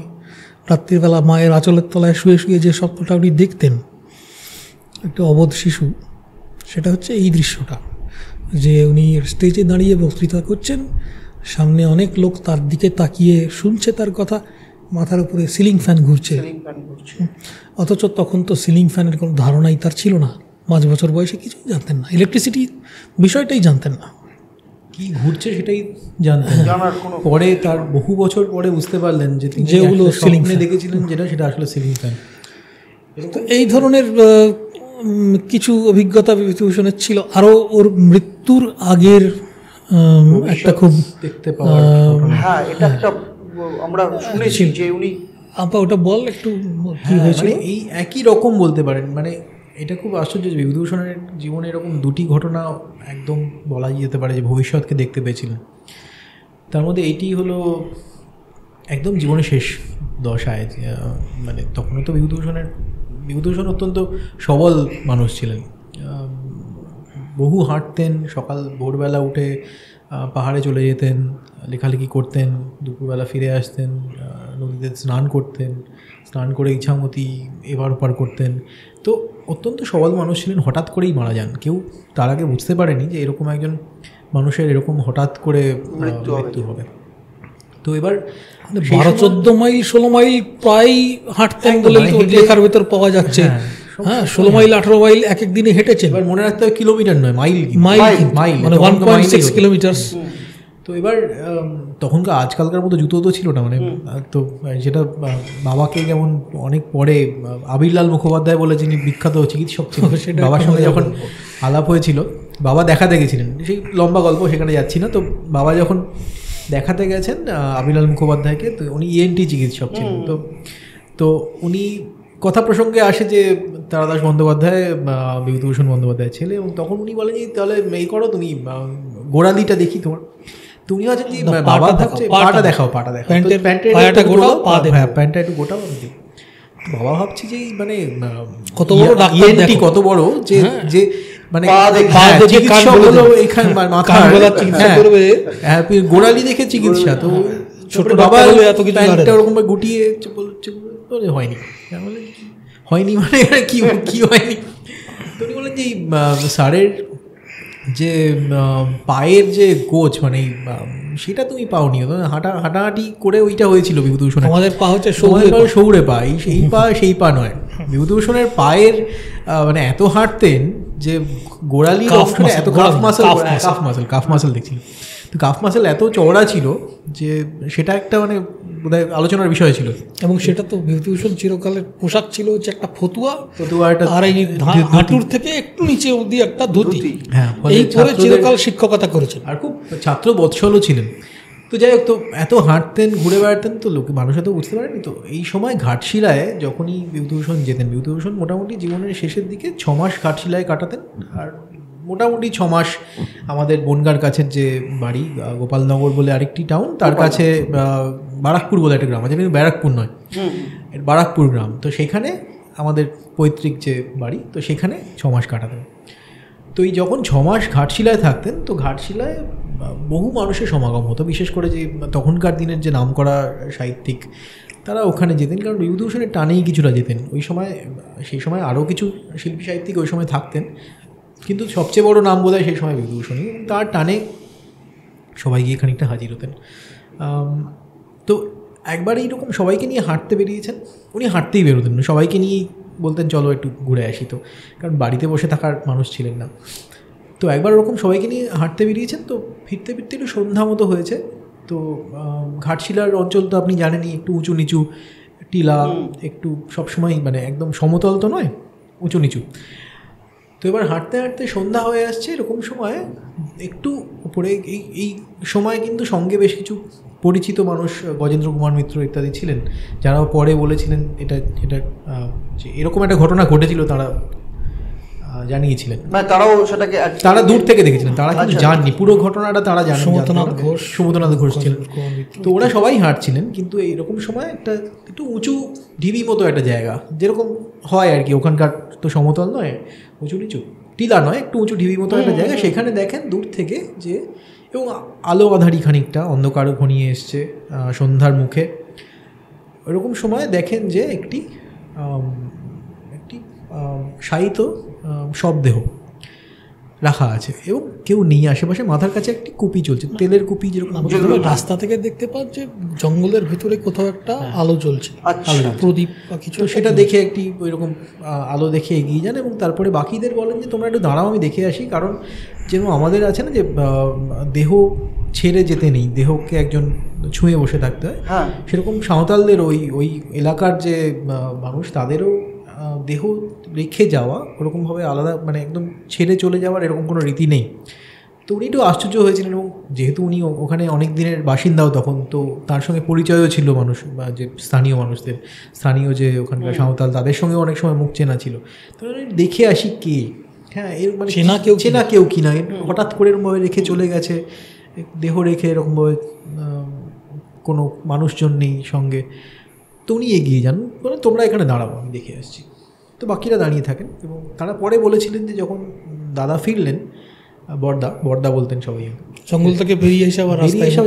রাত্রিবেলা মায়ের আঁচলের তলায় শুয়ে শুয়ে যে স্বপ্নটা উনি দেখতেন, একটা অবোধ শিশু, সেটা হচ্ছে এই দৃশ্যটা, যে উনি স্টেজে দাঁড়িয়ে বক্তৃতা করছেন, সামনে অনেক লোক তার দিকে তাকিয়ে শুনছে তার কথা, মাথার উপরে সিলিং ফ্যান ঘুরছে। অথচ তখন তো সিলিং ফ্যানের কোনো ধারণাই তার ছিল না, 5 বছর বয়সে কিছুই জানতেন না, ইলেকট্রিসিটি বিষয়টাই জানতেন না, কি ঘুরছে সেটাই জানতেন। পরে তার বহু বছর পরে বুঝতে পারলেন যে তিনি যেগুলো সিলিং ফ্যান দেখেছিলেন, সেটা আসলে সিলিং ফ্যান। তো এই ধরনের কিছু অভিজ্ঞতা বিভূতিভূষণের ছিল। আরও ওর মৃত্যুর আগের একটা খুব দেখতে পাওয়া, হ্যাঁ, এটা একটা আমরা শুনেছি যে উনি, আপা ওটা বল একটু কি হয়েছিল। এই একই রকম বলতে পারেন, মানে এটা খুব আশ্চর্য যে বিভূতিভূষণের জীবনে এরকম 2টি ঘটনা একদম বলা যেতে পারে যে ভবিষ্যৎকে দেখতে পেয়েছিলেন। তার মধ্যে এইটি হলো একদম জীবনের শেষ দশায়, মানে তখনও তো বিভূতিভূষণ অত্যন্ত সবল মানুষ ছিলেন, বহু হাঁটতেন, সকাল ভোরবেলা উঠে পাহাড়ে চলে যেতেন, লেখালেখি করতেন, দুপুরবেলা ফিরে আসতেন, নদীতে স্নান করতেন, স্নান করে ইছামতি এবার ওপার করতেন। তো অত্যন্ত সবল মানুষ ছিলেন, হঠাৎ করেই মারা যান। কেউ তার আগে বুঝতে পারেনি যে এরকম একজন মানুষের এরকম হঠাৎ করে মৃত্যু হবে। তো এবার 12-14 মাইল 16 মাইল প্রায় হাঁটতেন বলে লেখার ভেতর পাওয়া যাচ্ছে। হ্যাঁ, 16 মাইল 18 মাইল এক এক দিনে হেঁটেছেন। এবার মনে রাখতে হবে কিলোমিটার নয়, মাইল, মানে 1.6 কিলোমিটার। তো এবার তখনকার আজকালকার মতো জুতো তো ছিল না, মানে তো যেটা বাবাকে যেমন অনেক পরে আবিরলাল মুখোপাধ্যায় বলে যিনি বিখ্যাত চিকিৎসক ছিলেন, বাবার সঙ্গে যখন আলাপ হয়েছিল, বাবা দেখাতে গেছিলেন, সেই লম্বা গল্প সেখানে যাচ্ছি না। তো বাবা যখন দেখাতে গেছেন আবিরলাল মুখোপাধ্যায়কে, তো উনি ENT চিকিৎসক ছিলেন, তো উনি কথা প্রসঙ্গে আসে যে তারাদাস বন্দ্যোপাধ্যায় বিভূতিভূষণ বন্দ্যোপাধ্যায়ের ছেলে, এবং তখন উনি বলেন যে তাহলে এই করো তুমি গোড়ালিটা দেখি তোমার। তুমি আছেন যে বাবা ভাবছে পাটা দেখাও, প্যান্টটা গোটাও, প্যান্টটা একটু গোটাও। বাবা ভাবছি যে মানে কত বড় ডাক্তার, কত বড় যে যে মানে গোড়ালি দেখে চিকিৎসা। তো ছোট বাবা ওরকম গুটিয়ে হয়নি, হয়নি মানে কি কি হয়নি। তো উনি বলেন যে স্যারের যে পায়ের যে কোচ মানে সেটা তুমি পাওনি, হাঁটাহাঁটি করে ওইটা হয়েছিল বিভূতিভূষণ। আমাদের পা হচ্ছে সৌড়ে পা, সেই পা নয়। বিভূতিভূষণের পায়ের মানে এত হাঁটতেন যে গোড়ালির অংশটা এত কাফ মাসল দেখছিল। তো কাফ মাসল এত চওড়া ছিল যে সেটা একটা মানে বোধহয় আলোচনার বিষয় ছিল। এবং সেটা তো বিভূতিভূষণ চিরকালের পোশাক ছিল হচ্ছে একটা ফতুয়া, একটা আর এই হাঁটুর থেকে একটু নিচে অবধি একটা ধুতি। হ্যাঁ, এই পরে চিরকাল শিক্ষকতা করেছেন আর খুব ছাত্র বৎসলও ছিলেন। তো যাই হোক, তো এত হাঁটতেন, ঘুরে বেড়াতেন, তো লোকে মানুষ এত বুঝতে পারেনি। তো এই সময় ঘাটশিলায় যখনই বিভূতিভূষণ যেতেন, বিভূতিভূষণ মোটামুটি জীবনের শেষের দিকে 6 মাস ঘাটশিলায় কাটাতেন। আর মোটামুটি 6 মাস আমাদের বনগাঁর কাছের যে বাড়ি গোপালনগর বলে আরেকটি টাউন, তার কাছে বারাকপুর বলে একটা গ্রাম আছে, কিন্তু ব্যারাকপুর নয়, বারাকপুর গ্রাম। তো সেখানে আমাদের পৈতৃক যে বাড়ি, তো সেখানে 6 মাস কাটাতেন। তো এই যখন 6 মাস ঘাটশিলায় থাকতেন, তো ঘাটশিলায় বহু মানুষের সমাগম হতো, বিশেষ করে যে তখনকার দিনের যে নামকরা সাহিত্যিক তারা ওখানে যেতেন, কারণ বিভূতিভূষণের টানেই কিছুটা যেতেন। ওই সময় সেই সময় আরও কিছু শিল্পী সাহিত্যিক ওই সময় থাকতেন, কিন্তু সবচেয়ে বড় নাম বোধহয় সেই সময় বিভূতিভূষণই। তার টানে সবাই গিয়ে খানিকটা হাজির হতেন। তো একবার এইরকম সবাইকে নিয়ে হাঁটতে বেরিয়েছেন। উনি হাঁটতেই বেরোতেন, সবাইকে নিয়েই বলতেন চলো একটু ঘুরে আসি, তো কারণ বাড়িতে বসে থাকার মানুষ ছিলেন না। তো একবার ওরকম সবাইকে নিয়ে হাঁটতে বেরিয়েছেন। তো ফিরতে ফিরতে একটু সন্ধ্যা মতো হয়েছে। তো ঘাটশিলার অঞ্চল তো আপনি জানেনই, একটু উঁচু নিচু টিলা, একটু সবসময় মানে একদম সমতল তো নয়, উঁচু নিচু। তো এবার হাঁটতে হাঁটতে সন্ধ্যা হয়ে আসছে, এরকম সময় একটু উপরে এই সময় কিন্তু সঙ্গে বেশ কিছু পরিচিত মানুষ, গজেন্দ্র কুমার মিত্র ইত্যাদি ছিলেন, যারা পরে বলেছিলেন এটা এরকম একটা ঘটনা ঘটেছিল, তারা জানিয়েছিলেন। তারা দূর থেকে দেখেছিলেন, তারা কিন্তু জাননি পুরো ঘটনাটা, তারা জানেন। সমুদ্রনাথ ঘোষ ছিলেন। তো ওরা সবাই হাঁটছিলেন, কিন্তু এইরকম সময় একটা একটু উঁচু ঢিবি মতো একটা জায়গা, যেরকম হয় আর কি, ওখানকার তো সমতল নয়, উঁচু নিচু টিলা নয়, একটু উঁচু ঢিবি মতো একটা জায়গা। সেখানে দেখেন দূর থেকে যে, এবং আলো আধারি খানিকটা অন্ধকারও ঘনিয়ে এসছে সন্ধ্যার মুখে, ওরকম সময় দেখেন যে একটি শায়িত শবদেহ রাখা আছে, এবং কেউ নেই আশেপাশে। মাথার কাছে একটি কুপি চলছে, তেলের কুপি, যেরকম রাস্তা থেকে দেখতে পান যে জঙ্গলের ভিতরে কোথাও একটা আলো জ্বলছে, প্রদীপ বা কিছু। সেটা দেখে একটি ওইরকম আলো দেখে এগিয়ে যান, এবং তারপরে বাকিদের বলেন যে তোমরা একটু দাঁড়াও, আমি দেখে আসি। কারণ যেরকম আমাদের আছে না যে দেহ ছেড়ে যেতে নেই, দেহকে একজন ছুঁয়ে বসে থাকতে হয়, সেরকম সাঁওতালদের ওই এলাকার যে মানুষ, তাদেরও দেহ রেখে যাওয়া ওরকমভাবে আলাদা, মানে একদম ছেড়ে চলে যাওয়ার এরকম কোনো রীতি নেই। তো উনি একটু আশ্চর্য হয়েছিলেন, এবং যেহেতু উনি ওখানে অনেক দিনের বাসিন্দাও তখন, তো তার সঙ্গে পরিচয়ও ছিল মানুষ বা যে স্থানীয় মানুষদের, স্থানীয় যে ওখানকার সাঁওতাল, তাদের সঙ্গে অনেক সময় মুখ চেনা ছিল। তো দেখে আসি কে, হ্যাঁ এর মানে চেনা কেউ কিনা, হঠাৎ করে এরকমভাবে রেখে চলে গেছে, দেহ রেখে এরকমভাবে, কোনো মানুষজন নেই সঙ্গে। তো উনি এগিয়ে যান, বলেন তোমরা এখানে দাঁড়াবো, আমি দেখে আসছি। তো বাকিরা দাঁড়িয়ে থাকেন, এবং তারা পরে বলেছিলেন যে যখন দাদা ফিরলেন, বর্দা বলতেন সবাই, জঙ্গল থেকে বেরিয়ে এসে আবার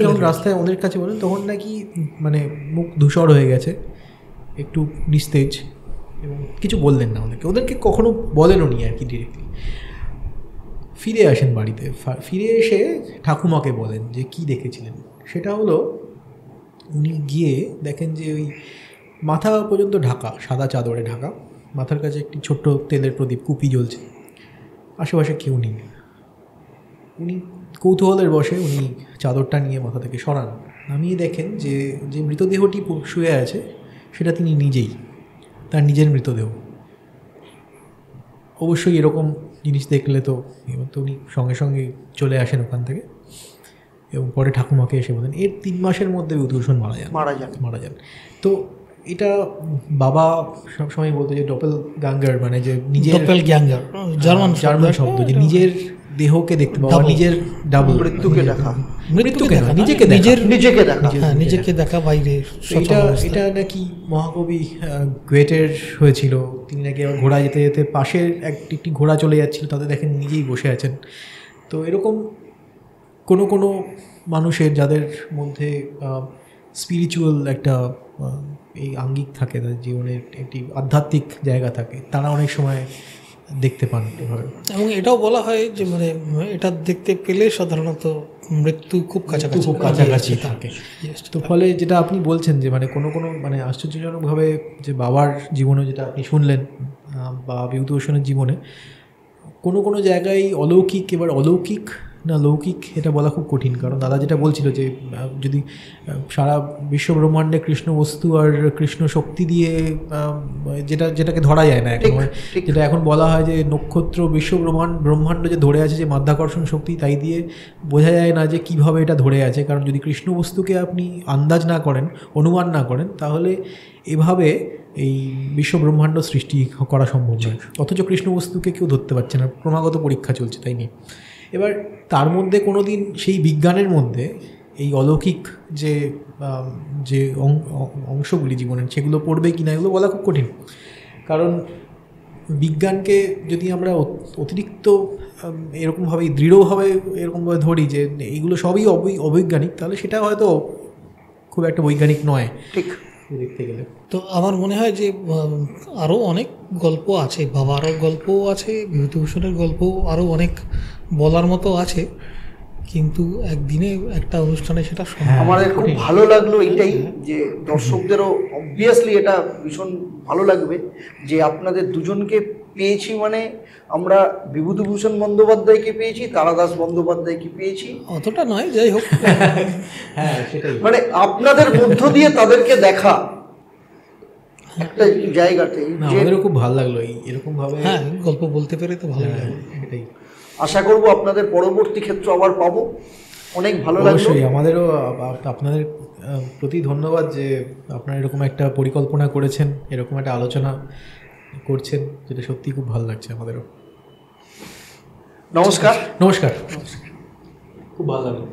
যখন রাস্তায় ওদের কাছে বলেন, তখন নাকি মানে মুখ ধূসর হয়ে গেছে, একটু নিস্তেজ, এবং কিছু বললেন না ওদেরকে কখনো বলেনও নি আর কি ডিরেক্টলি। ফিরে আসেন বাড়িতে, ফিরে এসে ঠাকুমাকে বলেন যে কি দেখেছিলেন। সেটা হলো, উনি গিয়ে দেখেন যে ওই মাথা পর্যন্ত ঢাকা, সাদা চাদরে ঢাকা, মাথার কাছে একটি ছোট্ট তেলের প্রদীপ, কুপি জ্বলছে, আশেপাশে কেউ নেই। উনি কৌতূহলের বশে উনি চাদরটা নিয়ে মাথা থেকে সরান, নামিয়ে দেখেন যে মৃতদেহটি শুয়ে আছে সেটা তিনি নিজেই, তার নিজের মৃতদেহ। অবশ্যই এরকম জিনিস দেখলে তো উনি সঙ্গে সঙ্গে চলে আসেন ওখান থেকে, এবং পরে ঠাকুমাকে এসে বলেন। এর 3 মাসের মধ্যে বিভূতিভূষণ মারা যান। তো এটা বাবা সবসময় বলতো যে ডপেল গাঙ্গার, মানে যে নিজের ডপেলগ্যাঙ্গার জার্মান শব্দ, যে নিজের দেহকে দেখতে পাওয়া, নিজের ডাবল, মৃত্যুকে দেখা, মৃত্যুকে না, নিজেকে দেখা, নিজেকে দেখা বাইরে। এটা নাকি মহাকবি গোয়েটের হয়েছিল। তিনি নাকি আবার ঘোড়া যেতে যেতে পাশের একটি ঘোড়া চলে যাচ্ছিল, তাতে দেখেন নিজেই বসে আছেন। তো এরকম কোনো মানুষের যাদের মধ্যে স্পিরিচুয়াল একটা এই আঙ্গিক থাকে, তাদের জীবনের একটি আধ্যাত্মিক জায়গা থাকে, তারা অনেক সময় দেখতে পান এভাবে। এবং এটাও বলা হয় যে মানে এটা দেখতে পেলে সাধারণত মৃত্যু খুব কাছাকাছি থাকে। তো ফলে যেটা আপনি বলছেন যে মানে কোনো মানে আশ্চর্যজনকভাবে যে বাবার জীবনে যেটা আপনি শুনলেন বা বিভূতিভূষণের জীবনে কোনো জায়গায় অলৌকিক, এবার অলৌকিক না লৌকিক এটা বলা খুব কঠিন, কারণ দাদা যেটা বলছিল যে যদি সারা বিশ্ব ব্রহ্মাণ্ডে কৃষ্ণ বস্তু আর কৃষ্ণ শক্তি দিয়ে যেটাকে ধরা যায় না এখন, যেটা এখন বলা হয় যে নক্ষত্র বিশ্ব ব্রহ্মাণ্ড যে ধরে আছে যে মাধ্যাকর্ষণ শক্তি, তাই দিয়ে বোঝা যায় না যে কিভাবে এটা ধরে আছে। কারণ যদি কৃষ্ণ বস্তুকে আপনি আন্দাজ না করেন, অনুমান না করেন, তাহলে এভাবে এই বিশ্ব ব্রহ্মাণ্ড সৃষ্টি করা সম্ভব নয়। অথচ কৃষ্ণ বস্তুকে কেউ ধরতে পারছে না, ক্রমাগত পরীক্ষা চলছে, তাই নিয়ে। এবার তার মধ্যে কোনো দিন সেই বিজ্ঞানের মধ্যে এই অলৌকিক যে অংশগুলি জীবনের, সেগুলো পড়বে কি না এগুলো বলা খুব কঠিন। কারণ বিজ্ঞানকে যদি আমরা অতিরিক্ত এরকমভাবে দৃঢ়ভাবে এরকমভাবে ধরি যে এইগুলো সবই অবৈজ্ঞানিক, তাহলে সেটা হয়তো খুব একটা বৈজ্ঞানিক নয় ঠিক দেখতে গেলে। তো আমার মনে হয় যে আরও অনেক গল্প আছে, বাবারও গল্পও আছে, বিভূতিভূষণের গল্প আরও অনেক বলার মতো আছে, কিন্তু একদিনে একটা অনুষ্ঠানে সেটা আমাদের খুব ভালো লাগলো এইটাই যে দর্শকদেরও অবভিয়াসলি এটা ভীষণ ভালো লাগবে যে আপনাদের দুজনকে পেয়েছি, মানে আমরা বিভূতিভূষণ বন্দ্যোপাধ্যায়কে পেয়েছি, তারাদাস বন্দ্যোপাধ্যায়কে পেয়েছি, অতটা নয়, যাই হোক। হ্যাঁ সেটাই, মানে আপনাদের মধ্য দিয়ে তাদেরকে দেখা একটা জায়গাতে আমাদেরও খুব ভালো লাগলো এরকম ভাবে গল্প বলতে পেরে, তো ভালো লাগলো। এটাই আশা করব আপনাদের পরবর্তী ক্ষেত্র আবার পাবো। অনেক ভালো লাগলো। অবশ্যই আমাদেরও আপনাদের প্রতি ধন্যবাদ যে আপনারা এরকম একটা পরিকল্পনা করেছেন, এরকম একটা আলোচনা করছেন, যেটা সত্যিই খুব ভালো লাগছে আমাদেরও। নমস্কার। নমস্কার, খুব ভালো লাগলো।